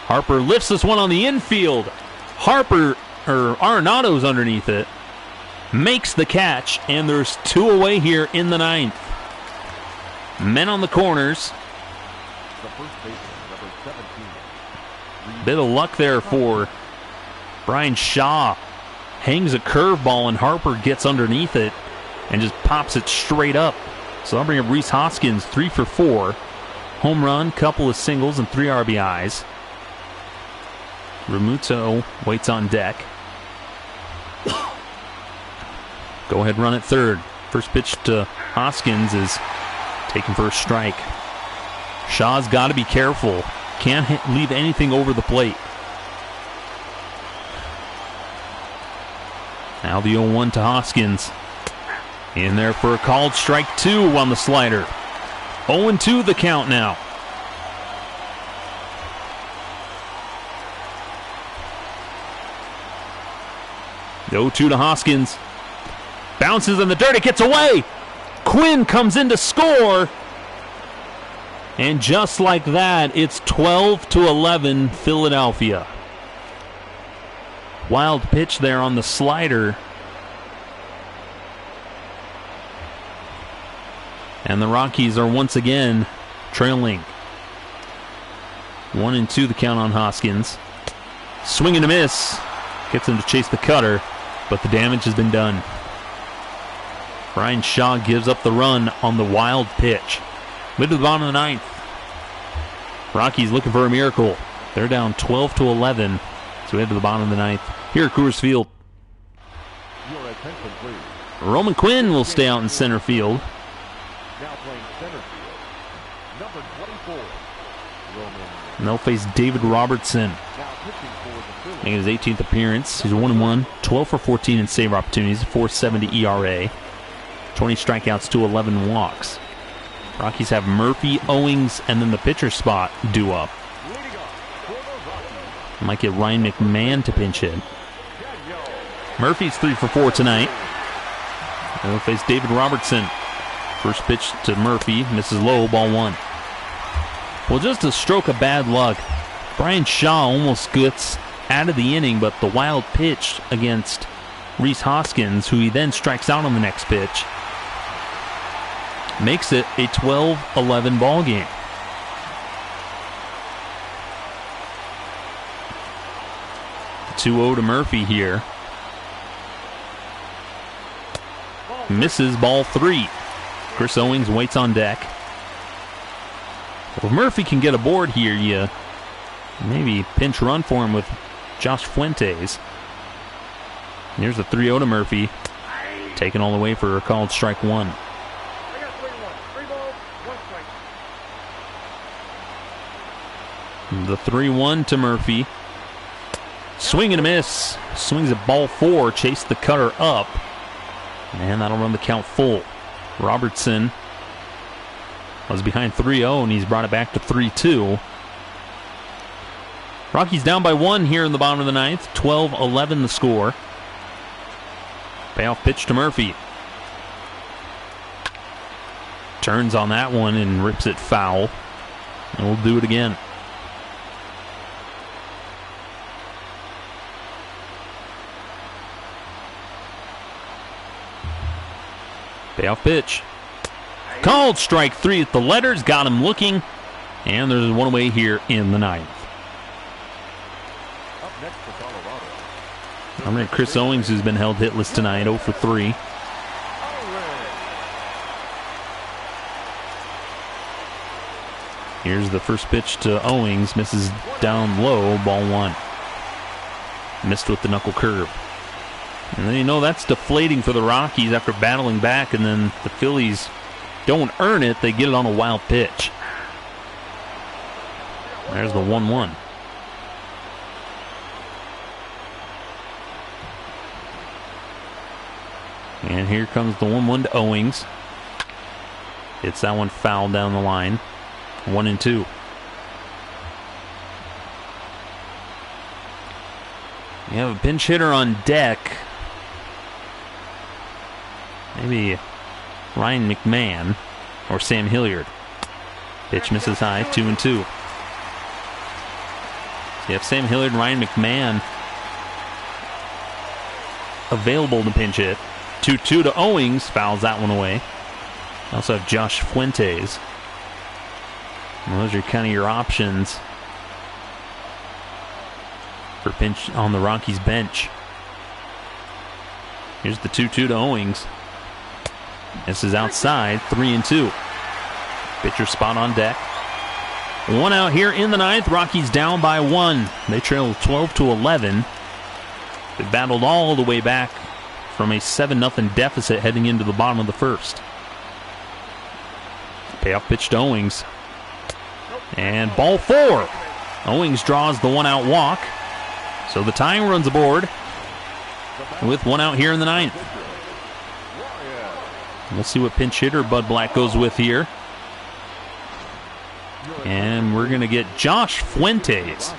A: Harper lifts this one on the infield. Arenado's underneath it. Makes the catch, and there's 2 away here in the 9th. Men on the corners. Bit of luck there for Brian Shaw. Hangs a curveball, and Harper gets underneath it and just pops it straight up. So I'll bring up Rhys Hoskins, 3 for 4. Home run, couple of singles, and 3 RBIs. Remuto waits on deck. Go ahead run at third. First pitch to Hoskins is taken for a strike. Shaw's got to be careful. Can't leave anything over the plate. Now the 0-1 to Hoskins. In there for a called strike 2 on the slider. 0-2 the count now. The 0-2 to Hoskins. Bounces in the dirt. It gets away. Quinn comes in to score. And just like that, it's 12-11 Philadelphia. Wild pitch there on the slider. And the Rockies are once again trailing. 1-2 the count on Hoskins. Swing and a miss. Gets him to chase the cutter, but the damage has been done. Brian Shaw gives up the run on the wild pitch. Mid to the bottom of the ninth. Rockies looking for a miracle. They're down 12-11. So we head to the bottom of the ninth. Here at Coors Field.
B: Your attention, please.
A: Roman Quinn will stay out in center field.
B: Now playing center field, number 24, Roman.
A: And they'll face David Robertson.
B: Now pitching for the Phillies.
A: Making his 18th appearance. He's 1-1, 12 for 14 in save opportunities, 4.70 ERA, 20 strikeouts to 11 walks. Rockies have Murphy, Owings, and then the pitcher spot due up.
B: Leading off for the Rockies,
A: Might get Ryan McMahon to pinch hit. Murphy's 3 for 4 tonight. And they'll face David Robertson. First pitch to Murphy, misses low, ball 1. Well, just a stroke of bad luck. Brian Shaw almost gets out of the inning, but the wild pitch against Rhys Hoskins, who he then strikes out on the next pitch, makes it a 12-11 ball game. The 2-0 to Murphy here. Misses, ball 3. Chris Owings waits on deck. Well, if Murphy can get aboard here, you maybe pinch run for him with Josh Fuentes. And here's the 3-0 to Murphy. Taken all the way for a called strike 1. The 3-1 to Murphy. Swing and a miss. Swings at ball 4. Chased the cutter up. And that'll run the count full. Robertson was behind 3-0, and he's brought it back to 3-2. Rockies down by 1 here in the bottom of the ninth. 12-11 the score. Payoff pitch to Murphy. Turns on that one and rips it foul. And we'll do it again. Payoff pitch. Called strike 3 at the letters. Got him looking. And there's one away here in the ninth.
B: Up next for Colorado.
A: I'm at Chris Owings, who's been held hitless tonight, 0 for 3. Here's the first pitch to Owings. Misses down low, ball 1. Missed with the knuckle curve. And then you know that's deflating for the Rockies after battling back, and then the Phillies don't earn it. They get it on a wild pitch. There's the 1-1. And here comes the 1-1 to Owings. Hits that one foul down the line. 1-2. You have a pinch hitter on deck. Maybe Ryan McMahon or Sam Hilliard. Pitch misses high, 2-2. So you have Sam Hilliard and Ryan McMahon available to pinch hit. 2-2 to Owings, fouls that one away. Also have Josh Fuentes. And those are kind of your options for pinch on the Rockies bench. Here's the 2-2 to Owings. This is outside, 3-2. Pitcher spot on deck. 1 out here in the ninth. Rockies down by 1. They trail 12-11. They battled all the way back from a 7-0 deficit heading into the bottom of the first. Payoff pitch to Owings. And ball 4. Owings draws the 1-out walk. So the tying runs aboard with 1 out here in the ninth. We'll see what pinch hitter Bud Black goes with here. And we're going to get Josh Fuentes.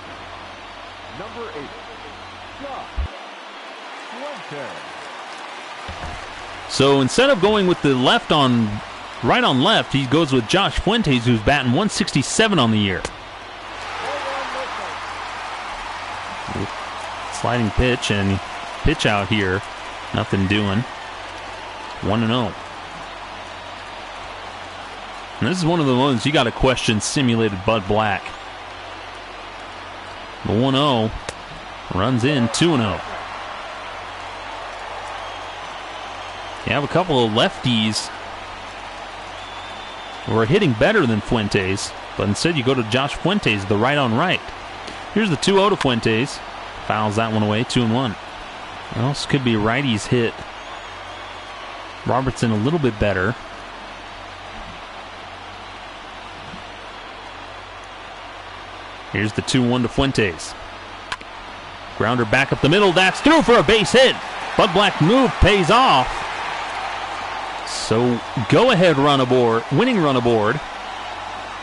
B: Number 8, Josh Fuentes.
A: So instead of going with the left on Right on left, he goes with Josh Fuentes, who's batting 167 on the year. Sliding pitch and pitch out here. Nothing doing. 1-0. And this is one of the ones you got to question simulated Bud Black. The 1-0 runs in 2-0. You have a couple of lefties who are hitting better than Fuentes, but instead you go to Josh Fuentes, the right on right. Here's the 2-0 to Fuentes. Fouls that one away, 2-1. Well, this could be righties hit Robertson a little bit better. Here's the 2-1 to Fuentes. Grounder back up the middle. That's through for a base hit. Bud Black move pays off. So go-ahead run aboard, winning run aboard,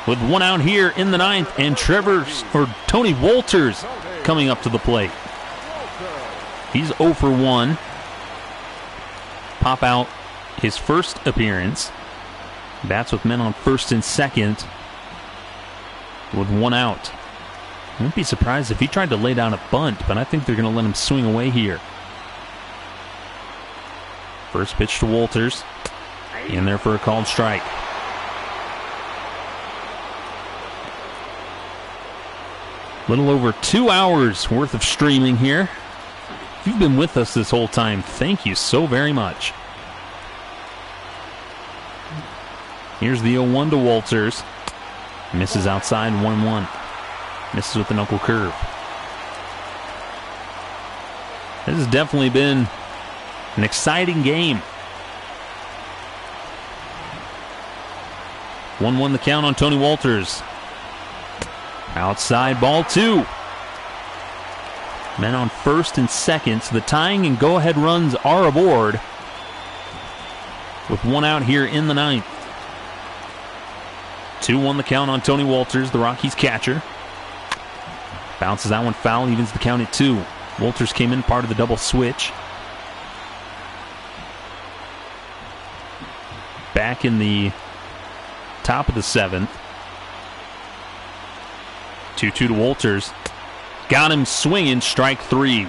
A: with one out here in the ninth, and Tony Wolters coming up to the plate. He's 0 for 1. Pop out his first appearance. Bats with men on first and second with one out. I wouldn't be surprised if he tried to lay down a bunt, but I think they're going to let him swing away here. First pitch to Wolters. In there for a called strike. Little over 2 hours worth of streaming here. If you've been with us this whole time, thank you so very much. Here's the 0-1 to Wolters. Misses outside, 1-1. Misses with the knuckle curve. This has definitely been an exciting game. 1-1 the count on Tony Wolters. Outside, ball 2. Men on first and second, so the tying and go-ahead runs are aboard with one out here in the ninth. 2-1 the count on Tony Wolters, the Rockies catcher. Bounces that one foul, evens the count at 2. Wolters came in part of the double switch. Back in the top of the 7th. 2-2 to Wolters. Got him swinging, strike 3.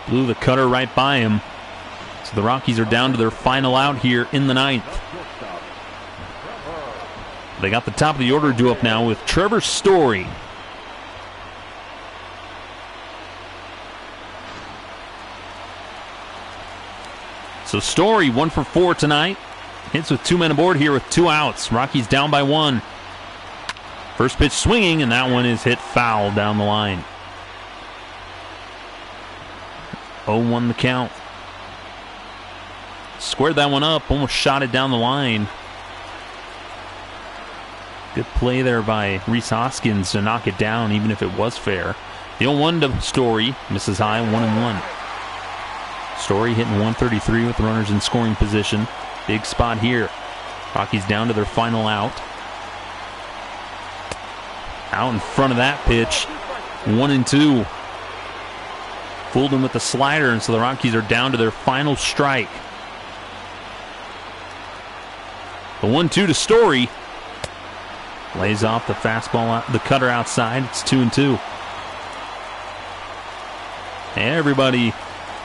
A: Blew the cutter right by him. So the Rockies are down to their final out here in the ninth. They got the top of the order due up now with Trevor Story. So Story 1 for 4 tonight. Hits with 2 men aboard here with 2 outs. Rockies down by 1. First pitch swinging, and that one is hit foul down the line. 0-1 the count. Squared that one up, almost shot it down the line. Good play there by Rhys Hoskins to knock it down, even if it was fair. The 0-1 to Story, misses high, 1-1. Story hitting 133 with runners in scoring position. Big spot here. Rockies down to their final out. Out in front of that pitch. 1-2. Fooled him with the slider, and so the Rockies are down to their final strike. The 1-2 to Story. Lays off the fastball, the cutter outside. It's 2-2. Everybody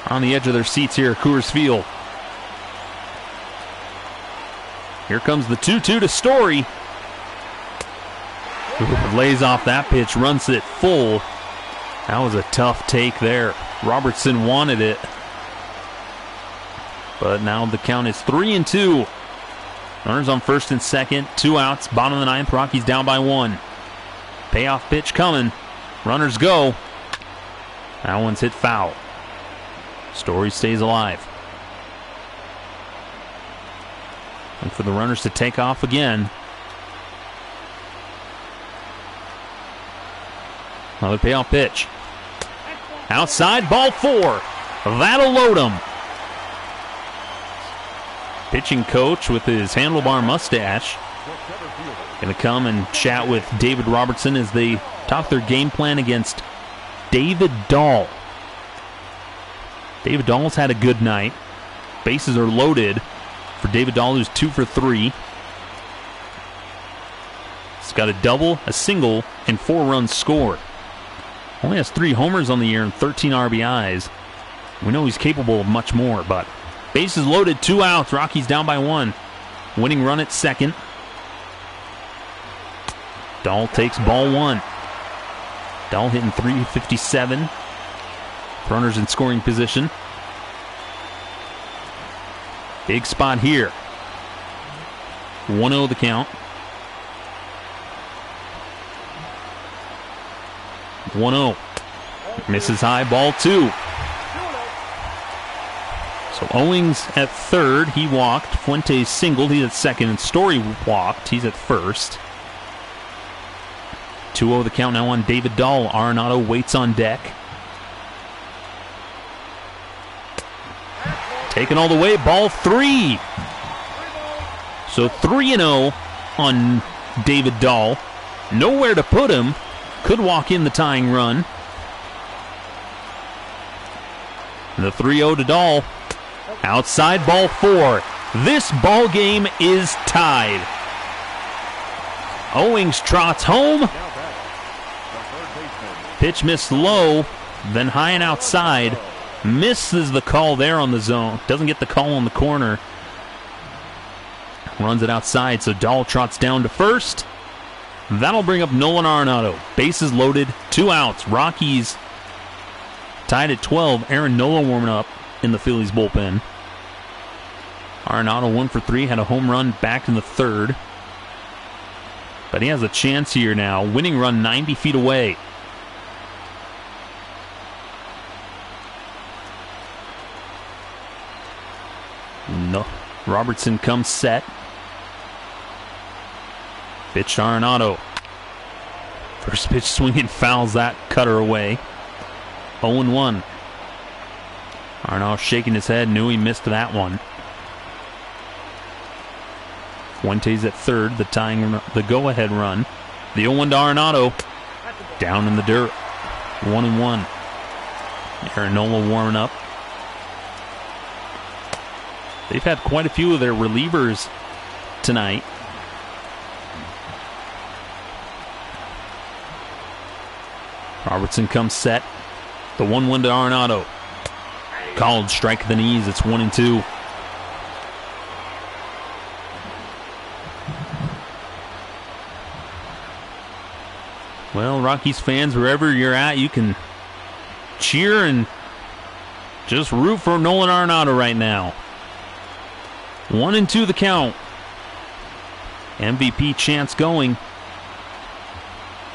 A: on the edge of their seats here at Coors Field. Here comes the 2-2 to Story. Lays off that pitch, runs it full. That was a tough take there. Robertson wanted it. But now the count is 3-2. Runners on first and second, 2 outs, bottom of the ninth. Rockies down by 1. Payoff pitch coming. Runners go. That one's hit foul. Story stays alive. And for the runners to take off again. Another payoff pitch. Outside, ball 4. That'll load him. Pitching coach with his handlebar mustache going to come and chat with David Robertson as they talk their game plan against David Dahl. David Dahl's had a good night. Bases are loaded. for David Dahl, who's 2 for 3. He's got a double, a single, and 4 runs scored. Only has 3 homers on the year and 13 RBIs. We know he's capable of much more, but bases loaded, 2 outs. Rockies down by 1. Winning run at second. Dahl takes ball 1. Dahl hitting .357. Runners in scoring position. Big spot here. 1-0 the count. 1-0. Misses high, ball 2. So Owings at third. He walked. Fuentes singled. He's at second. And Story walked. He's at first. 2-0 the count now on David Dahl. Arenado waits on deck. Taken all the way. Ball 3. So 3-0 on David Dahl. Nowhere to put him. Could walk in the tying run. The 3-0 to Dahl. Outside, ball 4. This ball game is tied. Owings trots home. Pitch missed low, then high and outside. Misses the call there on the zone. Doesn't get the call on the corner. Runs it outside, so Dahl trots down to first. That'll bring up Nolan Arenado. Bases loaded, 2 outs. Rockies tied at 12. Aaron Nola warming up in the Phillies bullpen. Arenado 1 for 3, had a home run back in the third. But he has a chance here now. Winning run 90 feet away. No. Robertson comes set. Pitch to Arenado. First pitch swinging, fouls that cutter away. 0-1. Arenado shaking his head, knew he missed that one. Fuentes at third, the go-ahead run. The 0-1 to Arenado. Down in the dirt. 1-1. Aaron Nola warming up. They've had quite a few of their relievers tonight. Robertson comes set. The 1-1 to Arenado. Called strike at the knees. It's 1-2. Well, Rockies fans, wherever you're at, you can cheer and just root for Nolan Arenado right now. 1-2 the count. MVP chance going.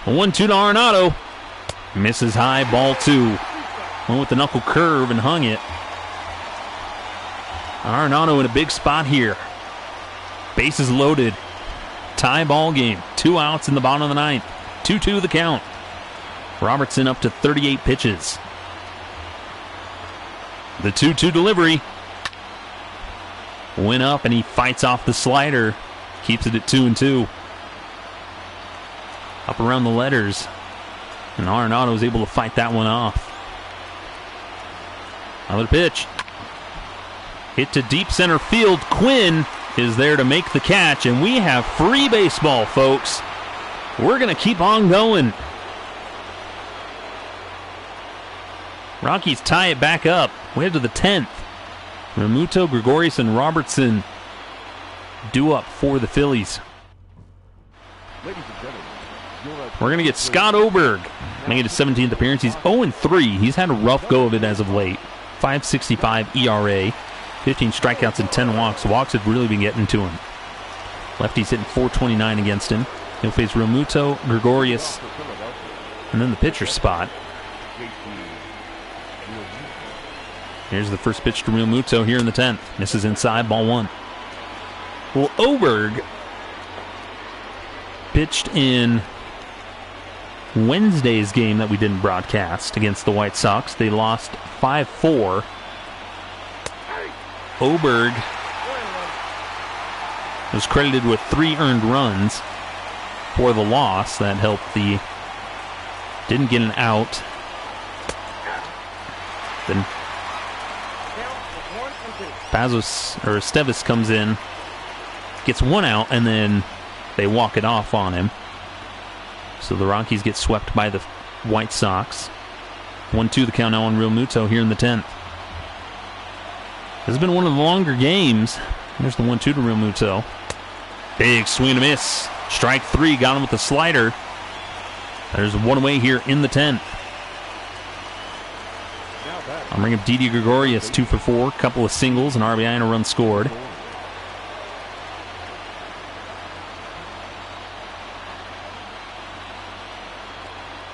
A: 1-2 to Arenado. Misses high, ball 2. Went with the knuckle curve and hung it. Arenado in a big spot here. Bases loaded. Tie ball game. 2 outs in the bottom of the ninth. 2-2 the count. Robertson up to 38 pitches. The 2-2 delivery. Went up and he fights off the slider. Keeps it at 2-2. Up around the letters. And Arenado was able to fight that one off. Another pitch. Hit to deep center field. Quinn is there to make the catch. And we have free baseball, folks. We're going to keep on going. Rockies tie it back up. We head to the 10th. Realmuto, Gregorius, and Robertson due up for the Phillies. We're going to get Scott Oberg making his 17th appearance. He's 0-3. He's had a rough go of it as of late. 5.65 ERA, 15 strikeouts and 10 walks. Walks have really been getting to him. Lefty's hitting .429 against him. He'll face Realmuto, Gregorius, and then the pitcher spot. Here's the first pitch to Realmuto here in the 10th. Misses inside, ball 1. Well, Oberg pitched in Wednesday's game that we didn't broadcast against the White Sox. They lost 5-4. Oberg was credited with 3 earned runs for the loss. That helped didn't get an out. Then Esteves comes in, gets one out, and then they walk it off on him. So the Rockies get swept by the White Sox. 1-2 the count now on Real Muto here in the 10th. This has been one of the longer games. There's the 1-2 to Real Muto. Big swing and a miss. Strike 3, got him with the slider. There's one away here in the 10th. I'll bring up Didi Gregorius, 2 for 4, couple of singles, an RBI and a run scored.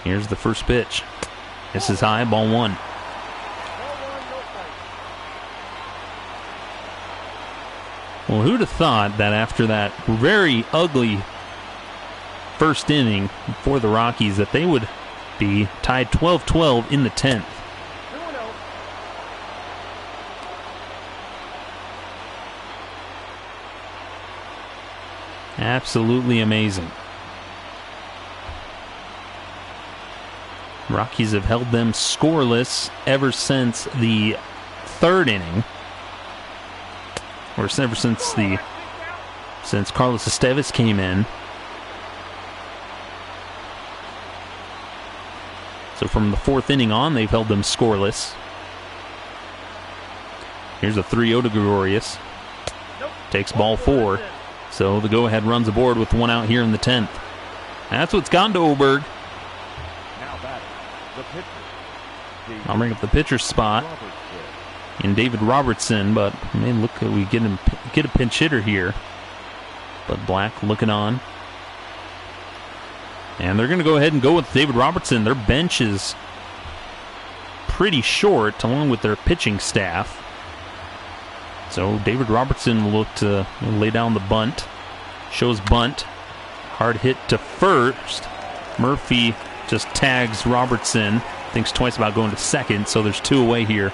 A: Here's the first pitch. This is high, ball 1. Well, who'd have thought that after that very ugly first inning for the Rockies that they would be tied 12-12 in the 10th. Absolutely amazing. Rockies have held them scoreless ever since the 3rd inning. Or ever since Carlos Esteves came in. So from the 4th inning on, they've held them scoreless. Here's a 3-0 to Gregorius. Takes ball 4. So the go-ahead runs aboard with 1 out here in the 10th. That's what's gone to Oberg. I'll bring up the pitcher spot in David Robertson, but man, look, we get a pinch hitter here. But Black looking on. And they're going to go ahead and go with David Robertson. Their bench is pretty short, along with their pitching staff. So David Robertson will look to lay down the bunt. Shows bunt. Hard hit to first. Murphy just tags Robertson. Thinks twice about going to second, so there's 2 away here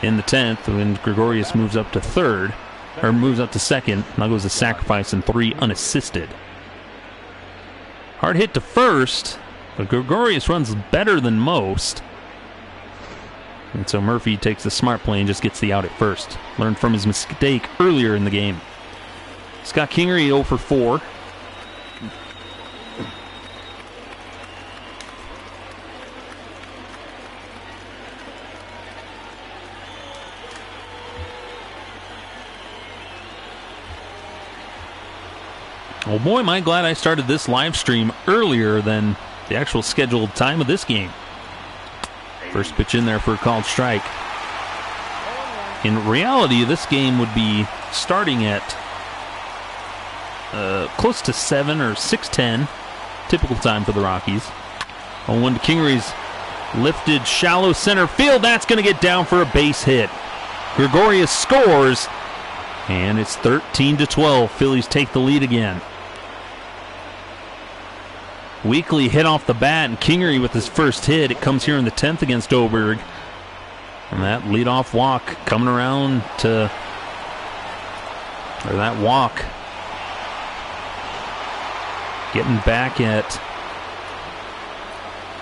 A: in the 10th. When Gregorius moves up to third, or moves up to second. Now goes to sacrifice and 3 unassisted. Hard hit to first, but Gregorius runs better than most. And so Murphy takes the smart play and just gets the out at first. Learned from his mistake earlier in the game. Scott Kingery 0 for 4. Oh boy, am I glad I started this live stream earlier than the actual scheduled time of this game. First pitch in there for a called strike. In reality, this game would be starting at close to 7 or 6:10, typical time for the Rockies. 0-1 to Kingery's lifted shallow center field. That's going to get down for a base hit. Gregorius scores, and it's 13-12. Phillies take the lead again. Weekly hit off the bat, and Kingery with his first hit. It comes here in the 10th against Oberg. And that leadoff walk coming around to, or that walk getting back at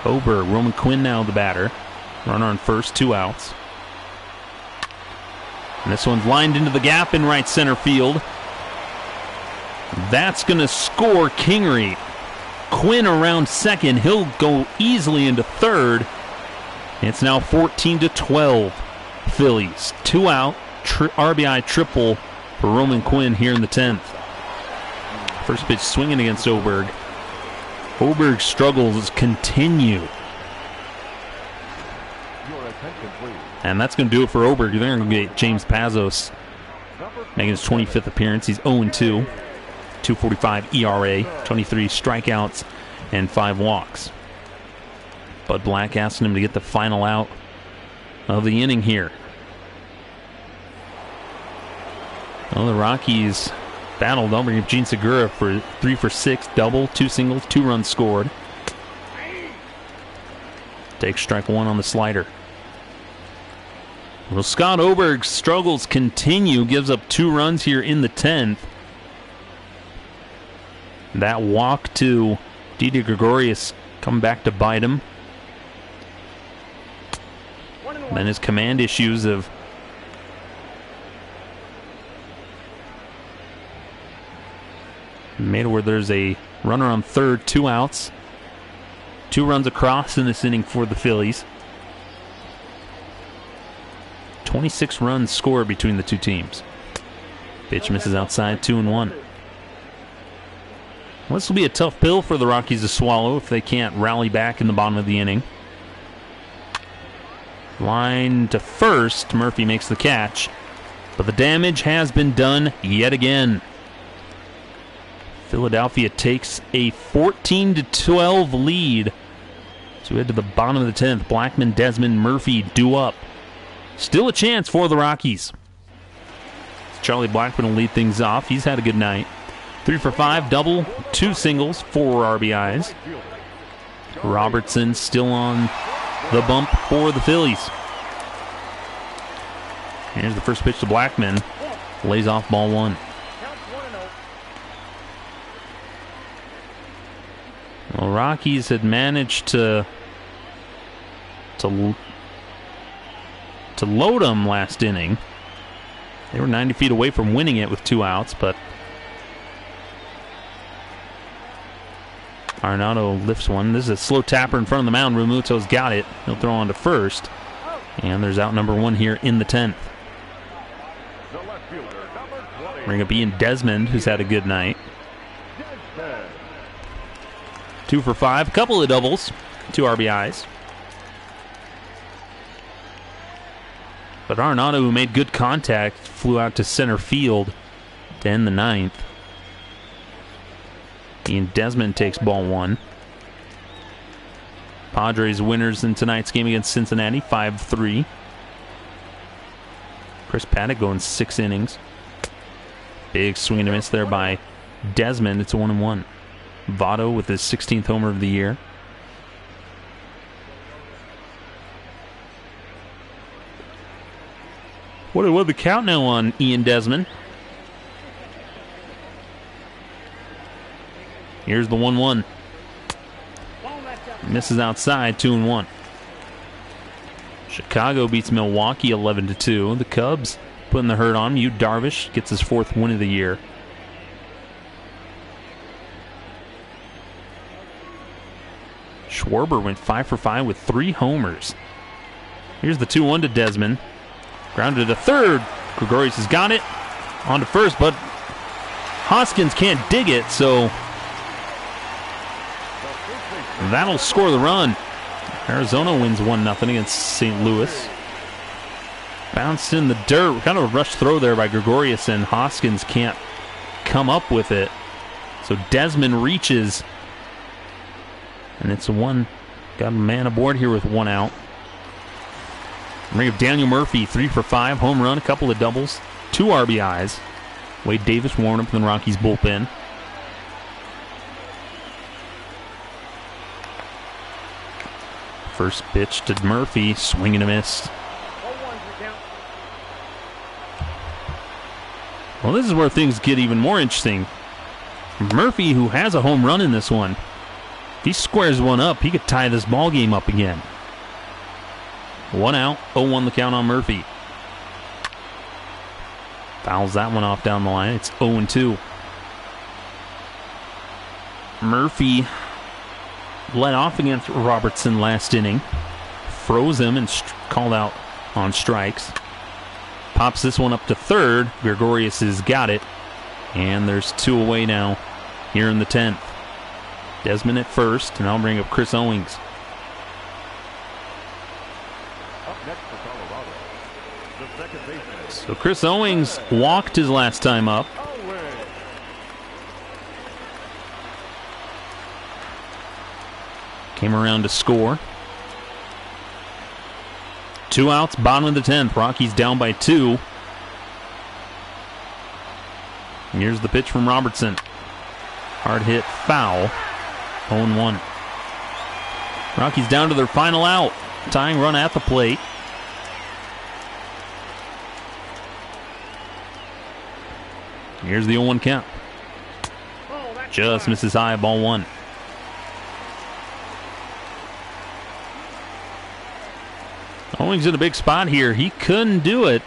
A: Oberg. Roman Quinn now the batter. Runner on first, 2 outs. And this one's lined into the gap in right center field. That's going to score Kingery. Quinn around second. He'll go easily into third. It's now 14-12 Phillies. 2 out, RBI triple for Roman Quinn here in the 10th. First pitch swinging against Oberg. Oberg's struggles continue. And that's going to do it for Oberg. They're going to get James Pazos making his 25th appearance. He's 0-2. 2.45 ERA, 23 strikeouts, and 5 walks. Bud Black asking him to get the final out of the inning here. Well, the Rockies battled over Gene Segura for 3 for 6, double, 2 singles, 2 runs scored. Takes strike 1 on the slider. Well, Scott Oberg's struggles continue, gives up 2 runs here in the 10th. That walk to Didi Gregorius come back to bite him. Then his command issues have Made it where there's a runner on third, 2 outs. 2 runs across in this inning for the Phillies. 26 runs scored between the two teams. Pitch misses outside, 2-1. This will be a tough pill for the Rockies to swallow if they can't rally back in the bottom of the inning. Line to first. Murphy makes the catch. But the damage has been done yet again. Philadelphia takes a 14-12 lead. So we head to the bottom of the 10th. Blackman, Desmond, Murphy due up. Still a chance for the Rockies. Charlie Blackman will lead things off. He's had a good night. 3 for 5, double, 2 singles, 4 RBIs. Robertson still on the bump for the Phillies. Here's the first pitch to Blackman. Lays off ball 1. Well, Rockies had managed to load them last inning. They were 90 feet away from winning it with 2 outs, but Arenado lifts one. This is a slow tapper in front of the mound. Realmuto's got it. He'll throw on to first. And there's out number 1 here in the 10th. Bring up Ian Desmond, who's had a good night. 2 for 5. A couple of doubles. 2 RBIs. But Arenado, who made good contact, flew out to center field to end the 9th. Ian Desmond takes ball 1. Padres winners in tonight's game against Cincinnati, 5-3. Chris Paddock going 6 innings. Big swing and a miss there by Desmond. It's a 1-1. Votto with his 16th homer of the year. What the count now on Ian Desmond? Here's the 1-1. Misses outside, 2-1. Chicago beats Milwaukee 11-2. The Cubs putting the hurt on. Yu Darvish gets his 4th win of the year. Schwarber went 5 for 5 with 3 homers. Here's the 2-1 to Desmond. Grounded to third. Gregorius has got it. On to first, but Hoskins can't dig it, so that'll score the run. Arizona wins 1-0 against St. Louis. Bounced in the dirt. Kind of a rush throw there by Gregorius, and Hoskins can't come up with it. So Desmond reaches, and it's a 1. Got a man aboard here with 1 out. Ring of Daniel Murphy, 3 for 5, home run, a couple of doubles, 2 RBIs. Wade Davis warmed up in the Rockies bullpen. First pitch to Murphy, swing and a miss. Well, this is where things get even more interesting. Murphy, who has a home run in this one, if he squares one up, he could tie this ball game up again. 1 out, 0-1 the count on Murphy. Fouls that one off down the line. It's 0-2. Murphy led off against Robertson last inning. Froze him and called out on strikes. Pops this one up to third. Gregorius has got it. And there's 2 away now here in the 10th. Desmond at first, and I'll bring up Chris Owings. So Chris Owings walked his last time up. Came around to score. 2 outs, bottom of the 10th. Rockies down by 2. Here's the pitch from Robertson. Hard hit, foul. 0-1. Rockies down to their final out. Tying run at the plate. Here's the 0-1 count. Just misses high, ball 1. Owings in a big spot here. He couldn't do it.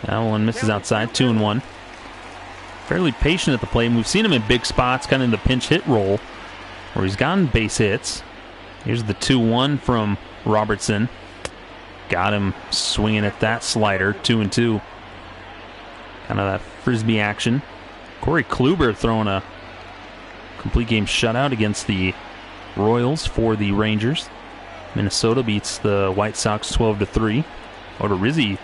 A: That one misses outside, 2-1. fairly patient at the plate. And we've seen him in big spots, kind of in the pinch hit role, where he's gotten base hits. Here's the 2-1 from Robertson. Got him swinging at that slider, 2-2. Kind of that frisbee action. Corey Kluber throwing a complete game shutout against the Royals for the Rangers. Minnesota beats the White Sox 12-3. Odorizzi,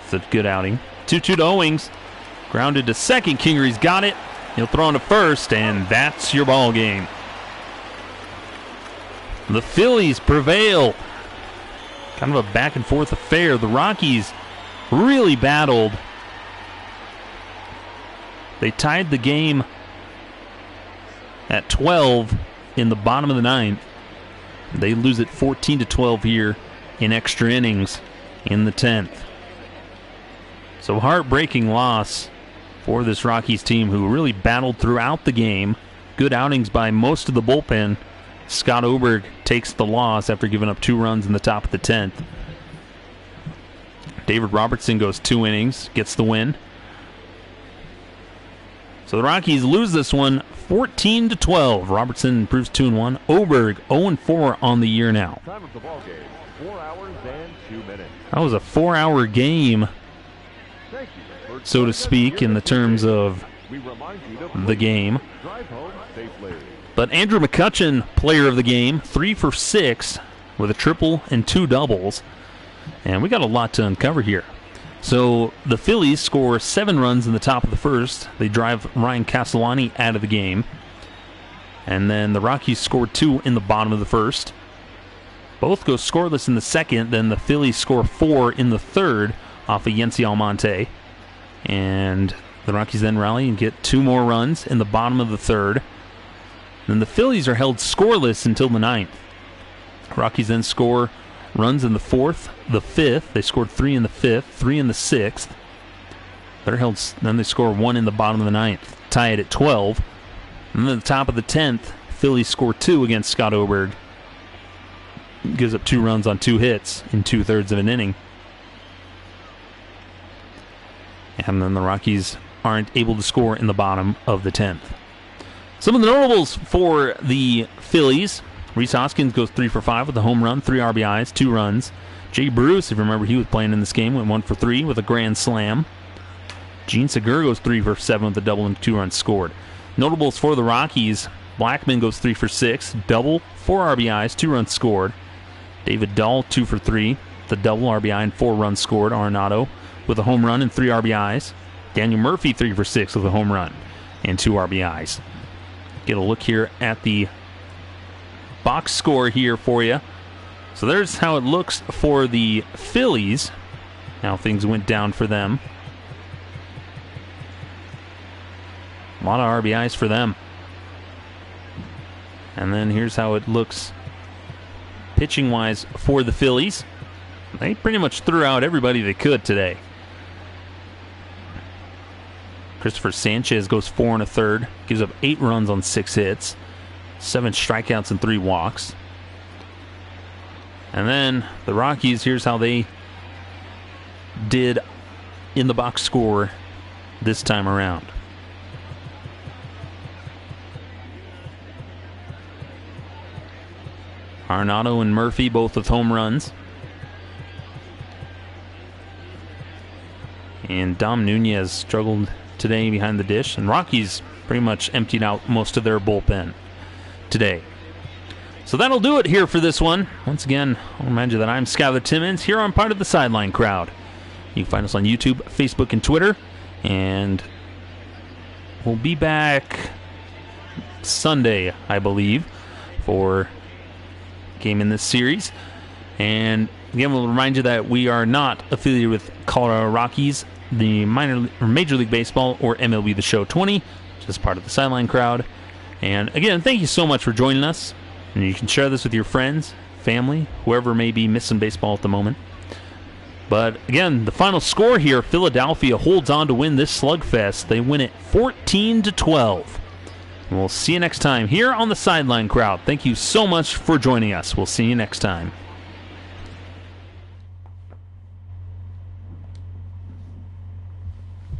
A: it's a good outing. 2-2 to Owings. Grounded to second. Kingery's got it. He'll throw on to first, and that's your ball game. The Phillies prevail. Kind of a back and forth affair. The Rockies really battled. They tied the game at 12 in the bottom of the ninth. They lose it 14-12 here in extra innings in the 10th. So heartbreaking loss for this Rockies team, who really battled throughout the game. Good outings by most of the bullpen. Scott Oberg takes the loss after giving up 2 runs in the top of the 10th. David Robertson goes 2 innings, gets the win. So the Rockies lose this one 14-12. Robertson improves 2-1. Oberg 0-4 on the year now.
B: Time of the ball game, 4 hours and 2 minutes.
A: That was a 4-hour game,
B: Thank you.
A: so to speak, in the terms of
B: We remind you to
A: the game.
B: drive home safely.
A: But Andrew McCutchen, player of the game, 3 for 6 with a triple and 2 doubles. And we got a lot to uncover here. So the Phillies score 7 runs in the top of the first. They drive Ryan Castellani out of the game. And then the Rockies score 2 in the bottom of the first. Both go scoreless in the second. Then the Phillies score 4 in the third off of Yency Almonte. And the Rockies then rally and get 2 more runs in the bottom of the third. Then the Phillies are held scoreless until the ninth. Rockies then score runs in the fourth, the fifth. They scored 3 in the fifth, 3 in the sixth. They're held. Then they score 1 in the bottom of the ninth, tie it at 12. And then at the top of the 10th, Phillies score 2 against Scott Oberg. Gives up 2 runs on 2 hits in 2/3 of an inning. And then the Rockies aren't able to score in the bottom of the 10th. Some of the notables for the Phillies: Rhys Hoskins goes 3 for 5 with a home run, 3 RBIs, 2 runs. Jay Bruce, if you remember, he was playing in this game, went 1 for 3 with a grand slam. Gene Segura goes 3 for 7 with a double and 2 runs scored. Notables for the Rockies: Blackman goes 3 for 6, double, 4 RBIs, 2 runs scored. David Dahl 2 for 3, the double, RBI, and 4 runs scored. Arenado with a home run and 3 RBIs. Daniel Murphy 3 for 6 with a home run and 2 RBIs. Get a look here at the box score here for you. So there's how it looks for the Phillies. How things went down for them. A lot of RBIs for them. And then here's how it looks pitching-wise for the Phillies. They pretty much threw out everybody they could today. Christopher Sanchez goes 4 1/3, gives up 8 runs on 6 hits, 7 strikeouts and 3 walks. And then the Rockies, here's how they did in the box score this time around. Arenado and Murphy both with home runs. And Dom Nunez struggled today behind the dish. And Rockies pretty much emptied out most of their bullpen today. So that'll do it here for this one. Once again, I'll remind you that I'm Skylar Timmons. Here I'm part of the Sideline crowd. You can find us on YouTube, Facebook, and Twitter. And we'll be back Sunday, I believe, for a game in this series. And again, we'll remind you that we are not affiliated with Colorado Rockies, the Major League Baseball, or MLB The Show 20, just part of the Sideline crowd. And again, thank you so much for joining us. And you can share this with your friends, family, whoever may be missing baseball at the moment. But again, the final score here: Philadelphia holds on to win this slugfest. They win it 14-12. And we'll see you next time here on the Sideline crowd. Thank you so much for joining us. We'll see you next time.